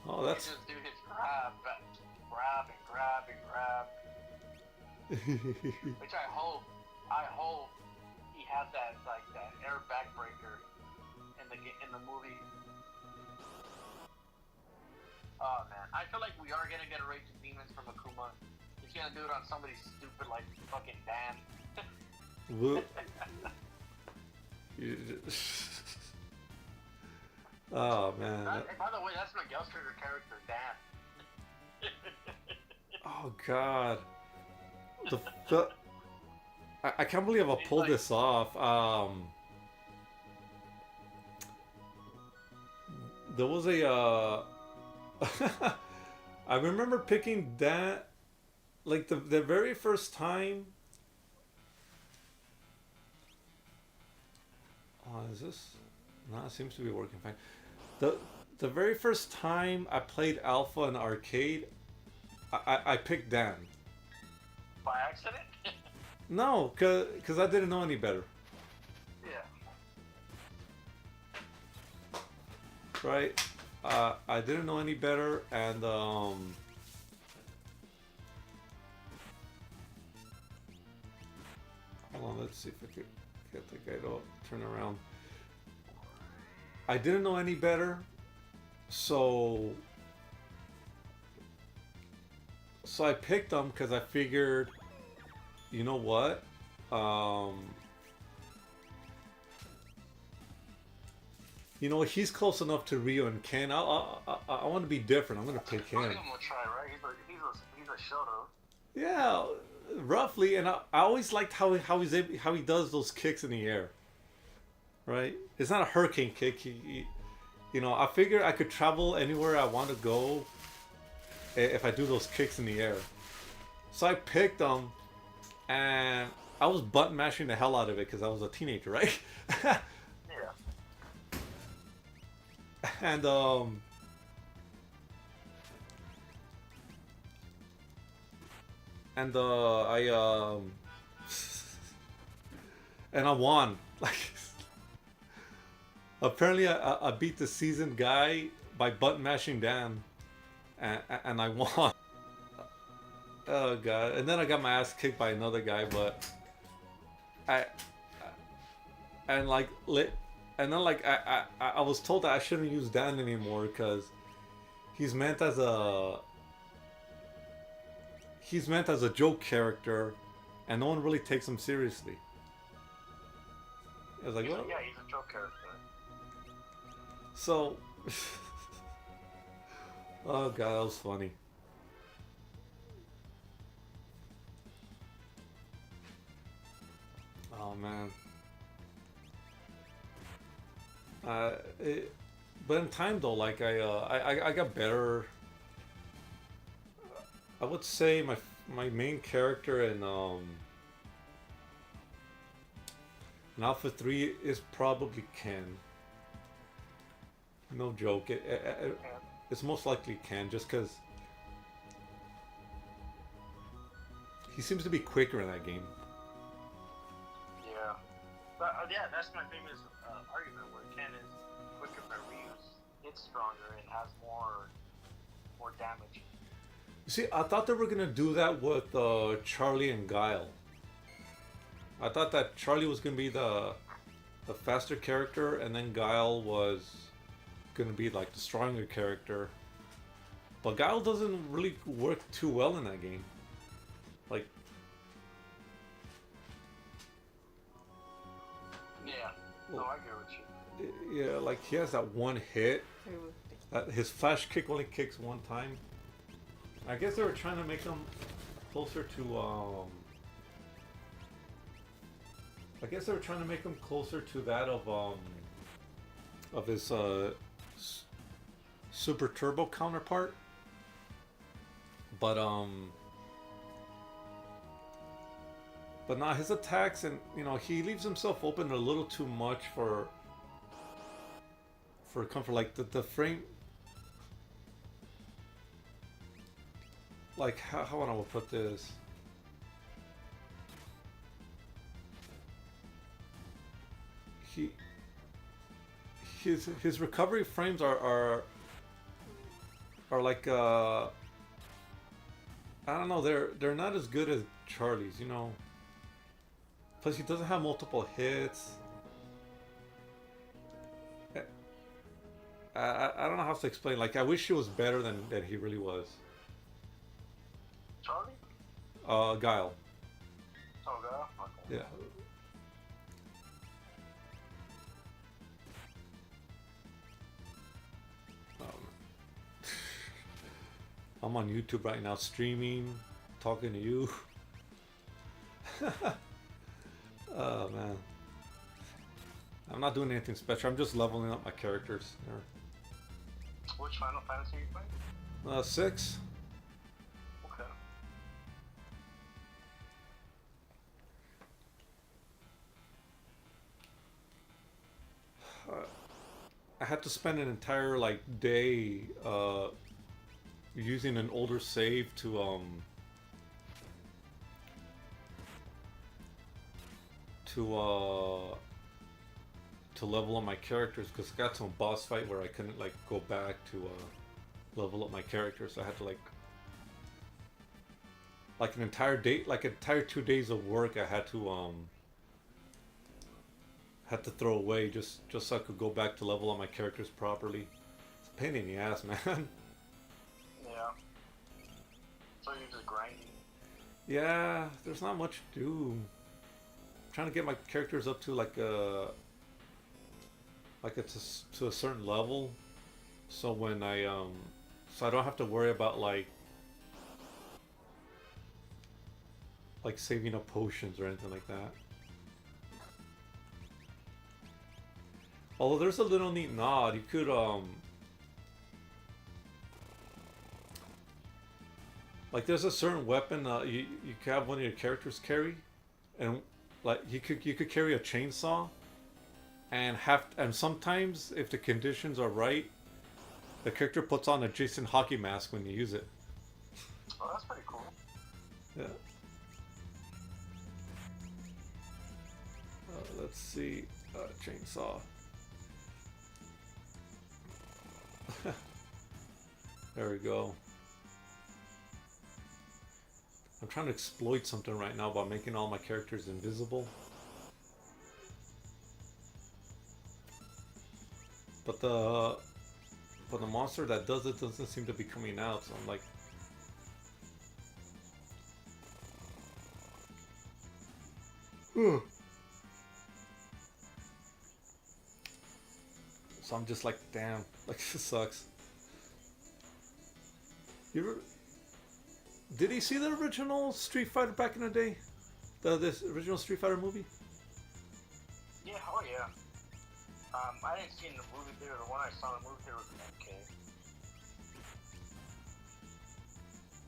Oh, that's. You just do his grab and grab. Which I hope he has that air backbreaker in the movie. Oh man, I feel like we are gonna get a Rage of Demons from Akuma. He's gonna do it on somebody stupid like fucking Dan. Oh man. By the way, that's Miguel's favorite character, Dan. Oh god. I can't believe I pulled this off. There was a I remember picking that like the very first time. Is this? No, it seems to be working fine. The very first time I played Alpha in arcade, I picked Dan. By accident? No, cause I didn't know any better. Yeah. Right? I didn't know any better, and hold on, let's see if I could get the guy to turn around. I didn't know any better, so I picked him because I figured, you know what? You know, he's close enough to Ryo and Ken. I want to be different. I'm gonna pick him. I'm gonna try, right? He's a Shoto. Yeah, roughly. And I always liked how he does those kicks in the air. Right? It's not a hurricane kick. You know, I figured I could travel anywhere I want to go if I do those kicks in the air. So I picked him, and I was button mashing the hell out of it because I was a teenager, right? Yeah. And I won. Like, apparently I beat the seasoned guy by button mashing Dan, and I won. Oh god! And then I got my ass kicked by another guy, but I was told that I shouldn't use Dan anymore because he's meant as a he's meant as a joke character, and no one really takes him seriously. I was like, well, yeah, he's a joke character. So, oh god, that was funny. Oh man. But in time though, like I got better. I would say my main character in Alpha 3 is probably Ken. No joke. It's most likely Ken, just because he seems to be quicker in that game. Yeah. But yeah, that's my famous argument where Ken is quicker, but Ryu's it's stronger and has more damage. You see, I thought they were gonna do that with Charlie and Guile. I thought that Charlie was gonna be the faster character, and then Guile was gonna be like the stronger character. But Guile doesn't really work too well in that game. Like, yeah, no, I get what you. yeah, like he has that one hit. His flash kick only kicks one time. I guess they were trying to make him closer to I guess they were trying to make him closer to that of his Super Turbo counterpart. But not his attacks, and you know, he leaves himself open a little too much for comfort. Like the frame, like how would I put this? His recovery frames are like I don't know, they're not as good as Charlie's, you know. Plus he doesn't have multiple hits. I don't know how to explain. Like, I wish he was better than he really was. Charlie? Guile. Oh, Guile? Okay. Yeah. I'm on YouTube right now, streaming, talking to you. Oh man, I'm not doing anything special. I'm just leveling up my characters. Which Final Fantasy are you playing? 6. Okay. I had to spend an entire day using an older save to level up my characters, because I got to a boss fight where I couldn't go back to level up my characters. So I had to an entire day, an entire 2 days of work I had to throw away just so I could go back to level up my characters properly. It's a pain in the ass, man. Yeah. So you're just grinding? Yeah, there's not much to do. I'm trying to get my characters up to to a certain level, so when I don't have to worry about saving up potions or anything like that. Although there's a little neat nod, you could there's a certain weapon you could have one of your characters carry, and you could carry a chainsaw, and sometimes if the conditions are right, the character puts on a Jason hockey mask when you use it. Oh, that's pretty cool. Yeah. Let's see, chainsaw. There we go. I'm trying to exploit something right now by making all my characters invisible. But the monster that does it doesn't seem to be coming out, so Hmm. So I'm just like, damn, like this sucks. You ever, did he see the original Street Fighter back in the day? This original Street Fighter movie? Yeah, oh yeah. I didn't see it in the movie theater. The one I saw in the movie theater was an MK.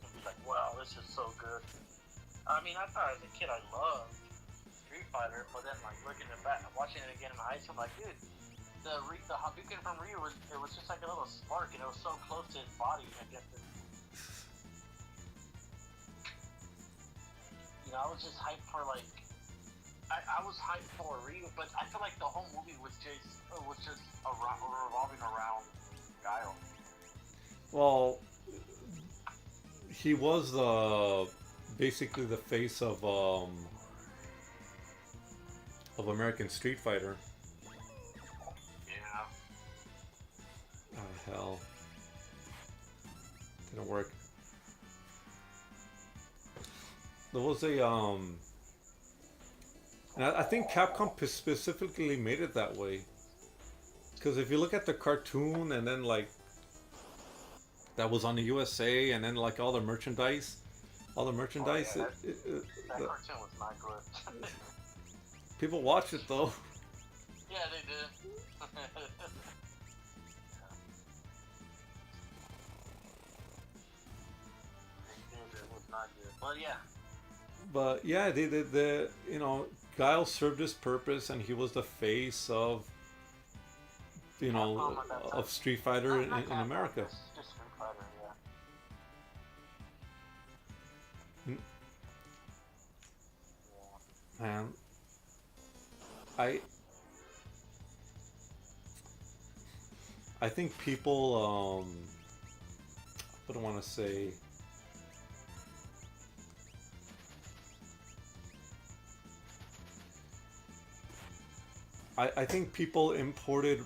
It was like, wow, this is so good. I mean, I thought as a kid I loved Street Fighter, but then like looking at back, watching it again in high school, I'm like, dude, the Hadouken from Ryu was just like a little spark, and it was so close to his body. I guess I was just hyped for like. I was hyped for Ryu, but I feel like the whole movie was just revolving around Guile. Well, he was basically the face of American Street Fighter. Yeah. Oh hell, didn't work. There was a and I think Capcom specifically made it that way. Because if you look at the cartoon and then like that was on the USA and then like all the merchandise. Oh, yeah, that cartoon was not good. People watch it though. Yeah, they did. It was not good. But yeah. But yeah, the you know, Guile served his purpose and he was the face of of Street Fighter in America. Just Street Fighter, yeah. Man, I think people what do I want to say? I think people imported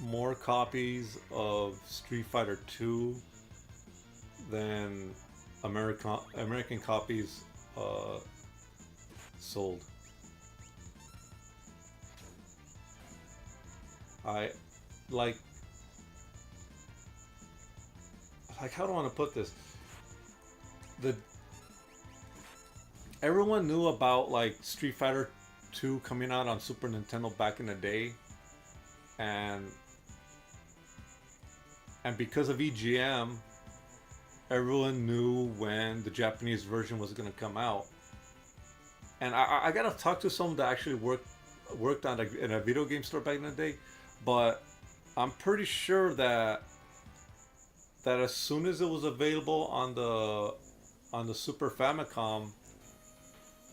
more copies of Street Fighter 2 than American copies sold. I like how do I want to put this? Everyone knew about like Street Fighter 2 coming out on Super Nintendo back in the day, and because of EGM, everyone knew when the Japanese version was going to come out. And I gotta talk to someone that actually worked on in a video game store back in the day, but I'm pretty sure that as soon as it was available on the Super Famicom,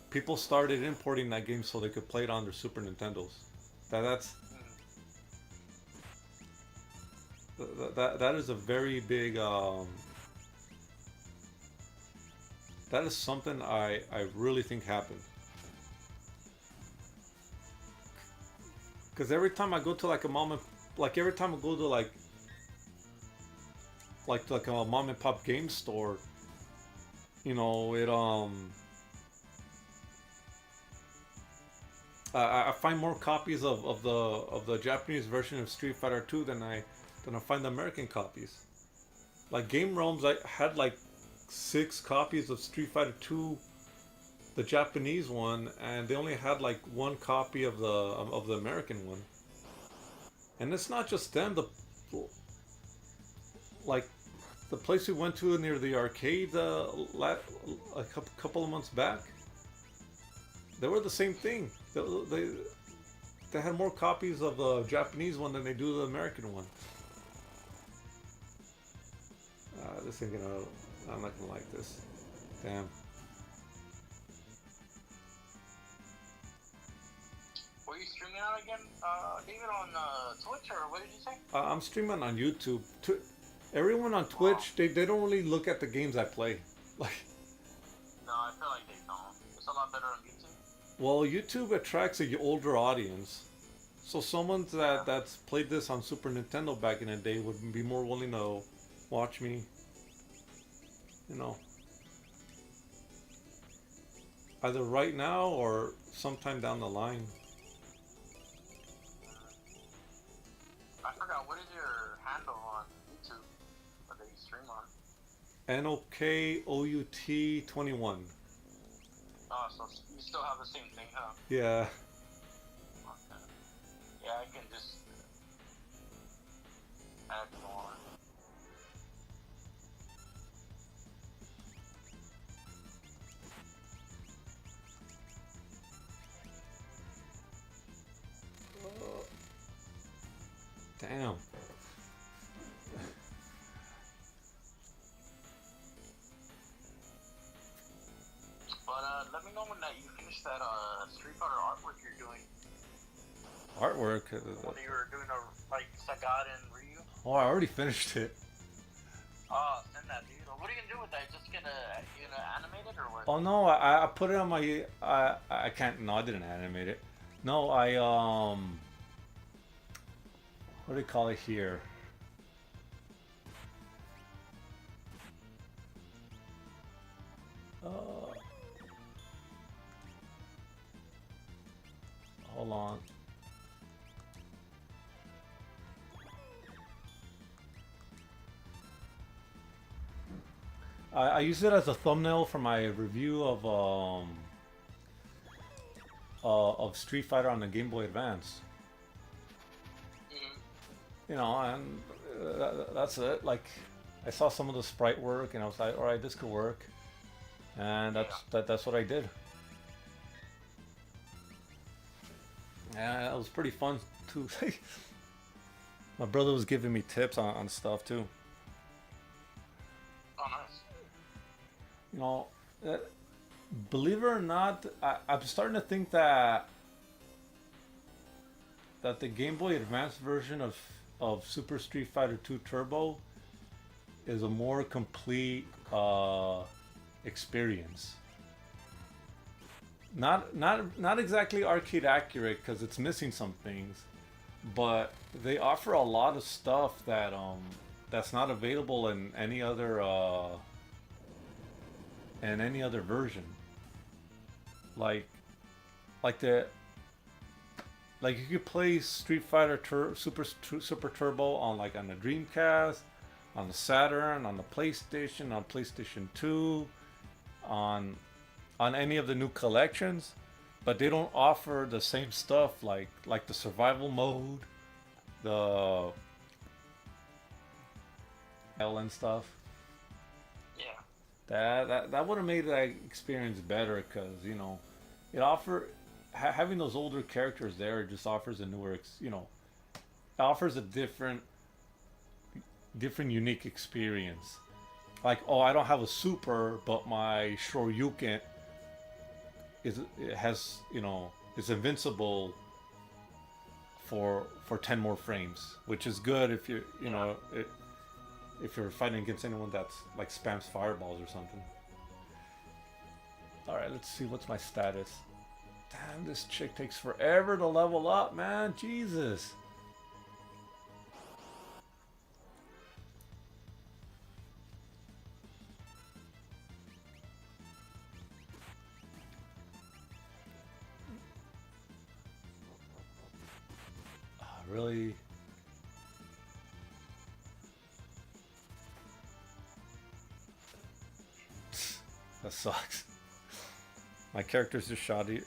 people started importing that game so they could play it on their Super Nintendos. That is a very big that is something I really think happened. Because every time I go to like a mom and every time I go to like a mom and pop game store, it I find more copies of the Japanese version of Street Fighter 2 than I find the American copies. Like Game Realms, I had like 6 copies of Street Fighter 2, the Japanese one, and they only had like 1 copy of the American one. And it's not just them. The place we went to near the arcade a couple of months back, they were the same thing. They had more copies of the Japanese one than they do the American one. This ain't gonna. I'm not gonna like this. Damn. Were you streaming out again, David, on Twitch, or what did you say? I'm streaming on YouTube. Everyone on Twitch, they don't really look at the games I play. Like. No, I feel like they don't. It's a lot better on YouTube. Well, YouTube attracts an older audience. So someone that's played this on Super Nintendo back in the day would be more willing to watch me. either right now or sometime down the line. I forgot, what is your handle on YouTube that you stream on? NOKOUT21. Oh, so you still have the same thing, huh? Yeah. Okay. Yeah, I can just add more. Damn. But let me know when that you finish that Street Fighter artwork you're doing. Artwork. When you were doing like Sagat and Ryu. Oh, I already finished it. Oh, send that, dude. What are you gonna do with that? Just gonna animate it or what? Oh no, I put it on my. I can't. No, I didn't animate it. No, what do you call it here? Hold on. I use it as a thumbnail for my review of Street Fighter on the Game Boy Advance. Mm-hmm. You know, and that's it. Like, I saw some of the sprite work, and I was like, all right, this could work, and that's what I did. Yeah, it was pretty fun too. My brother was giving me tips on stuff too. Oh, nice. You know, believe it or not, I'm starting to think that the Game Boy Advance version of Super Street Fighter 2 Turbo is a more complete experience. Not exactly arcade accurate because it's missing some things, but they offer a lot of stuff that that's not available in any other version. Like you could play Street Fighter Super Turbo on on the Dreamcast, on the Saturn, on the PlayStation, on PlayStation 2, on any of the new collections, but they don't offer the same stuff like the survival mode, the L and stuff. Yeah. That would have made that experience better because it having those older characters there just offers a newer it offers a different unique experience. Like, oh, I don't have a super, but my Shoryuken is invincible for 10 more frames, which is good if if you're fighting against anyone that's like spams fireballs or something. All right, let's see what's my status. Damn, this chick takes forever to level up, man. Jesus. Really? That sucks. My character's just shot. Alright. Damn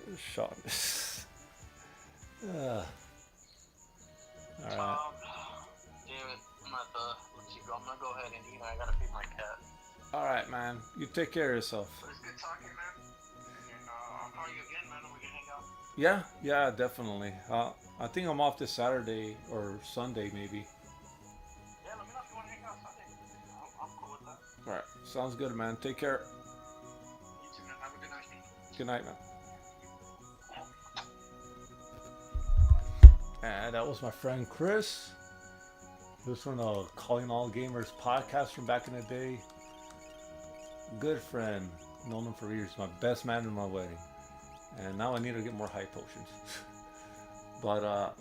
it. I'm gonna go ahead and eat. I gotta feed my cat. Alright, man. You take care of yourself. But it's good talking, man. And I'll call you again, man, and we can hang out. Yeah, definitely. I think I'm off this Saturday or Sunday, maybe. Yeah, let me know if you want to hang out Sunday. I'm cool with that. Alright, sounds good, man. Take care. You too, man. Have a good night. Good night, man. And that was my friend Chris. He was from the Calling All Gamers podcast from back in the day. Good friend. Known him for years. My best man in my wedding. And now I need to get more high potions. But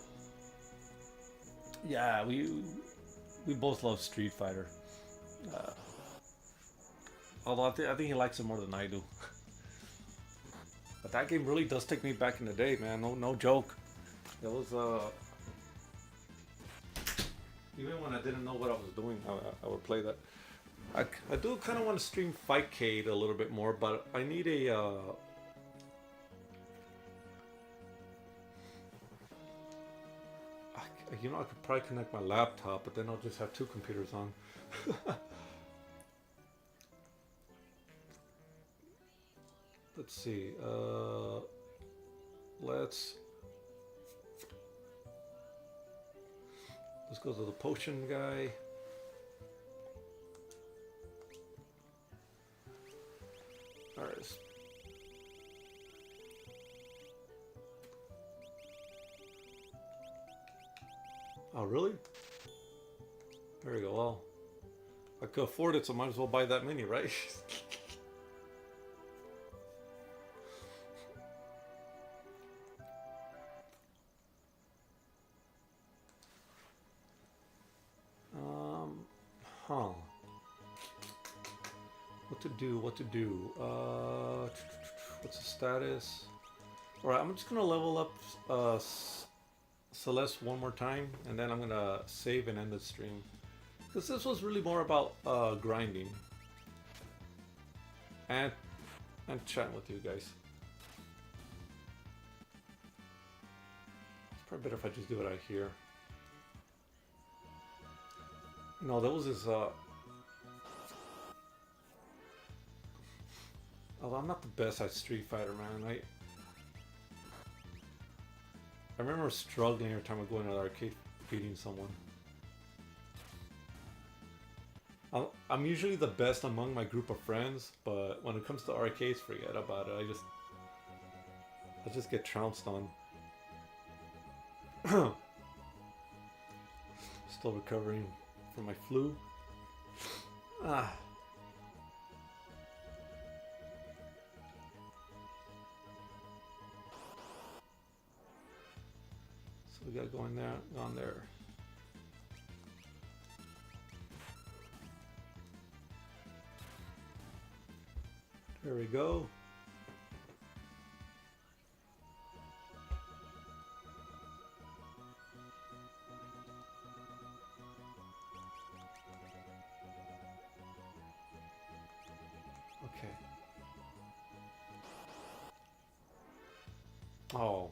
yeah, we both love Street Fighter. Although I think he likes it more than I do. But that game really does take me back in the day, man. No joke. It was even when I didn't know what I was doing, I would play that. I do kind of want to stream Fightcade a little bit more, but I need a you know, I could probably connect my laptop, but then I'll just have two computers on. Let's see. Let's go to the potion guy. All right. Oh, really? There we go. Well, I could afford it, so might as well buy that many, right? Huh. What to do? What to do? What's the status? Alright, I'm just gonna level up Celeste one more time, and then I'm gonna save and end the stream. Because this was really more about grinding. And chatting with you guys. It's probably better if I just do it out here. No, that was his although I'm not the best at Street Fighter, man. I remember struggling every time I go into the arcade beating someone. I'm usually the best among my group of friends, but when it comes to arcades, forget about it. I just get trounced on. Still recovering from my flu. Ah. So we gotta go in there, on there. There we go. Okay. Oh.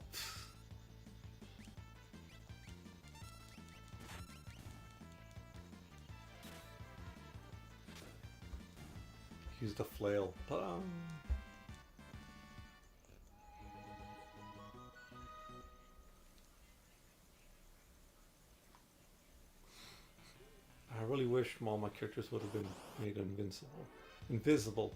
Use the flail. I really wish all my characters would have been made invincible. Invisible.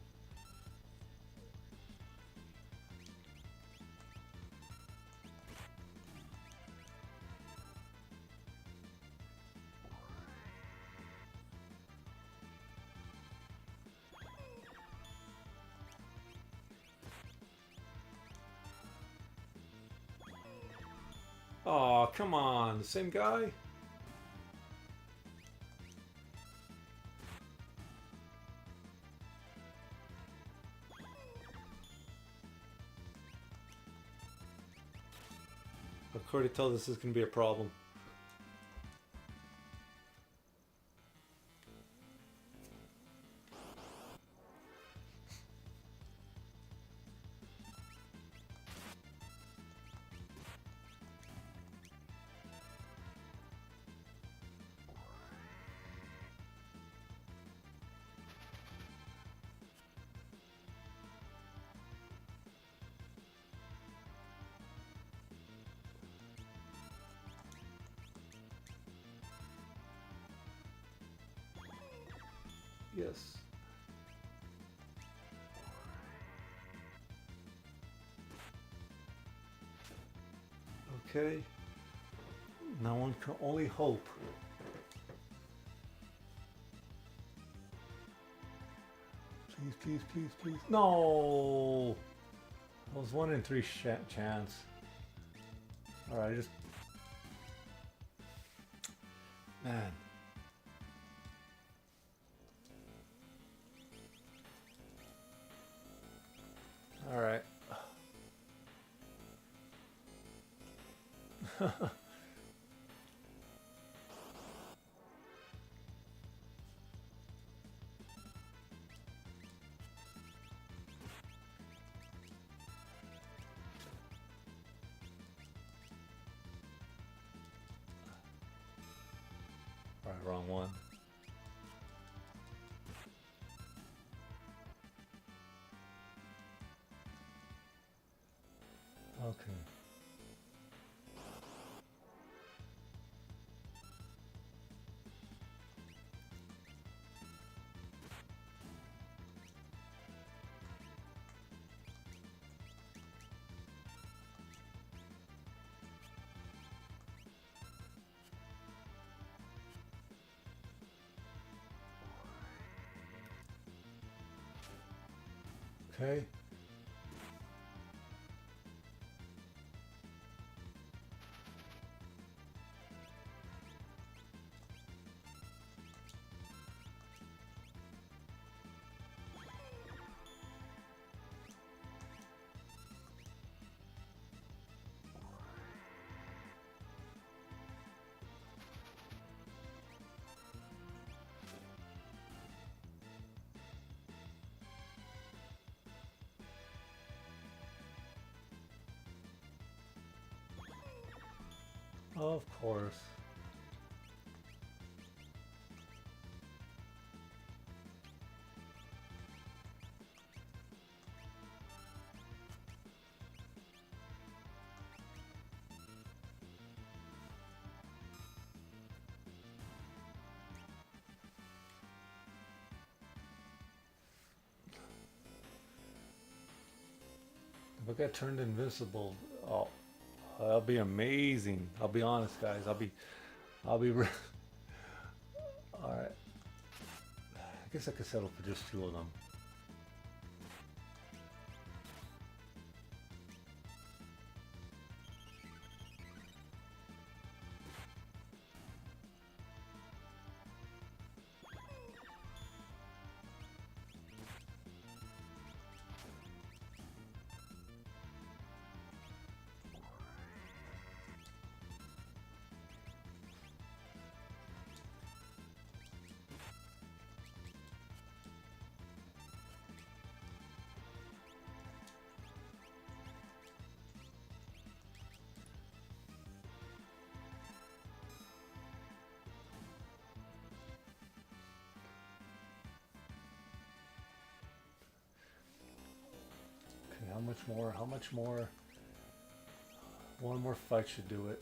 Oh, come on. The same guy? I've already told this is going to be a problem. Yes. Okay. Now one can only hope. Please, please, please, please. No! That was 1 in 3 chance. Alright, just... Man. Alright. Right, wrong one. Okay. Okay. Of course. If I get turned invincible, oh, that'll be amazing. I'll be honest, guys. All right. I guess I could settle for just two of them. Okay, how much more? How much more? One more fight should do it.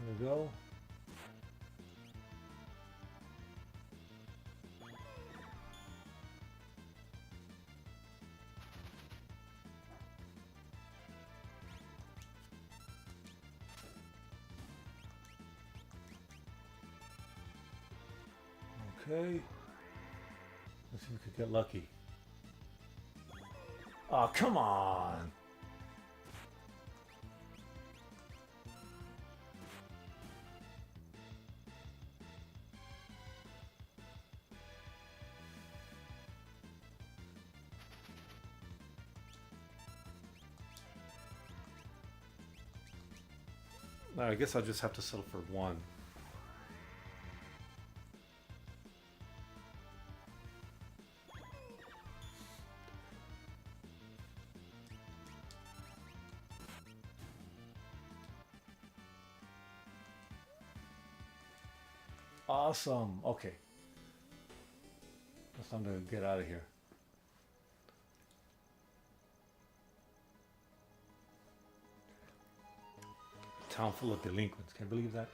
There we go. Okay. Let's see if we could get lucky. Oh, come on. I guess I'll just have to settle for one. Awesome. Okay. It's time to get out of here. Town full of delinquents. Can you believe that?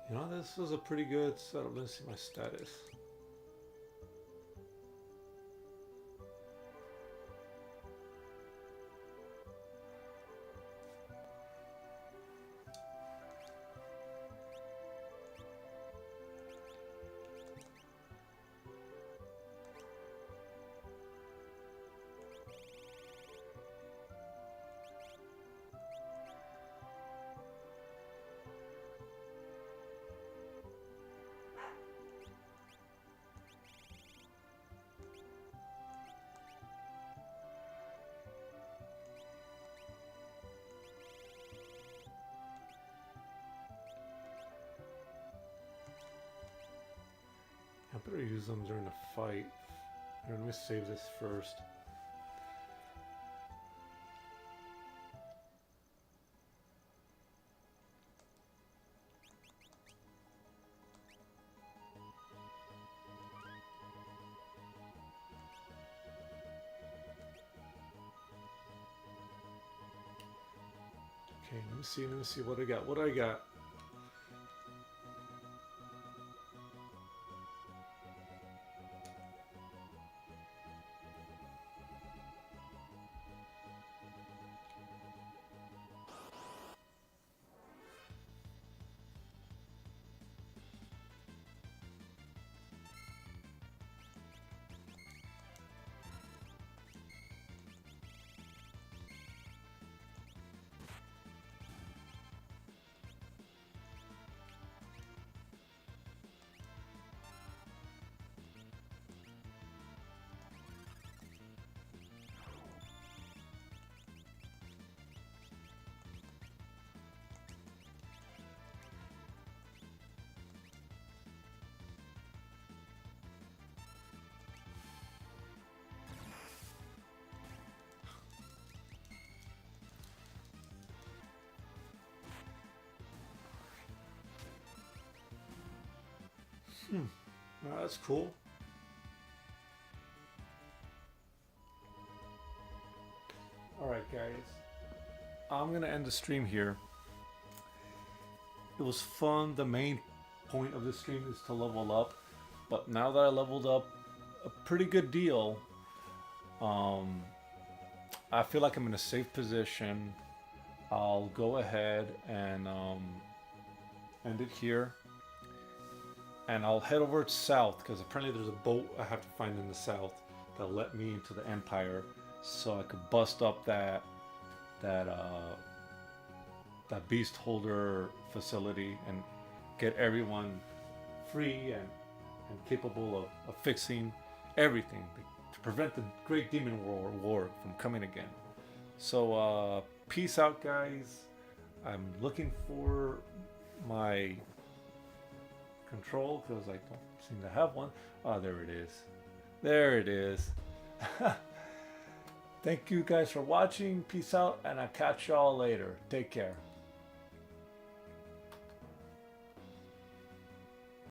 You know, this was a pretty good setup. Let's see my status. I better use them during the fight. Here, let me save this first. Okay, let me see what I got. What do I got? That's cool. Alright guys, I'm gonna end the stream here. It was fun. The main point of this stream is to level up, but now that I leveled up a pretty good deal, I feel like I'm in a safe position. I'll go ahead and end it here. And I'll head over south because apparently there's a boat I have to find in the south that'll let me into the Empire, so I could bust up that beast holder facility and get everyone free and capable of fixing everything to prevent the Great Demon War from coming again. So peace out, guys. I'm looking for my control because I don't seem to have one. Oh, there it is. There it is. Thank you guys for watching. Peace out, and I'll catch y'all later. Take care.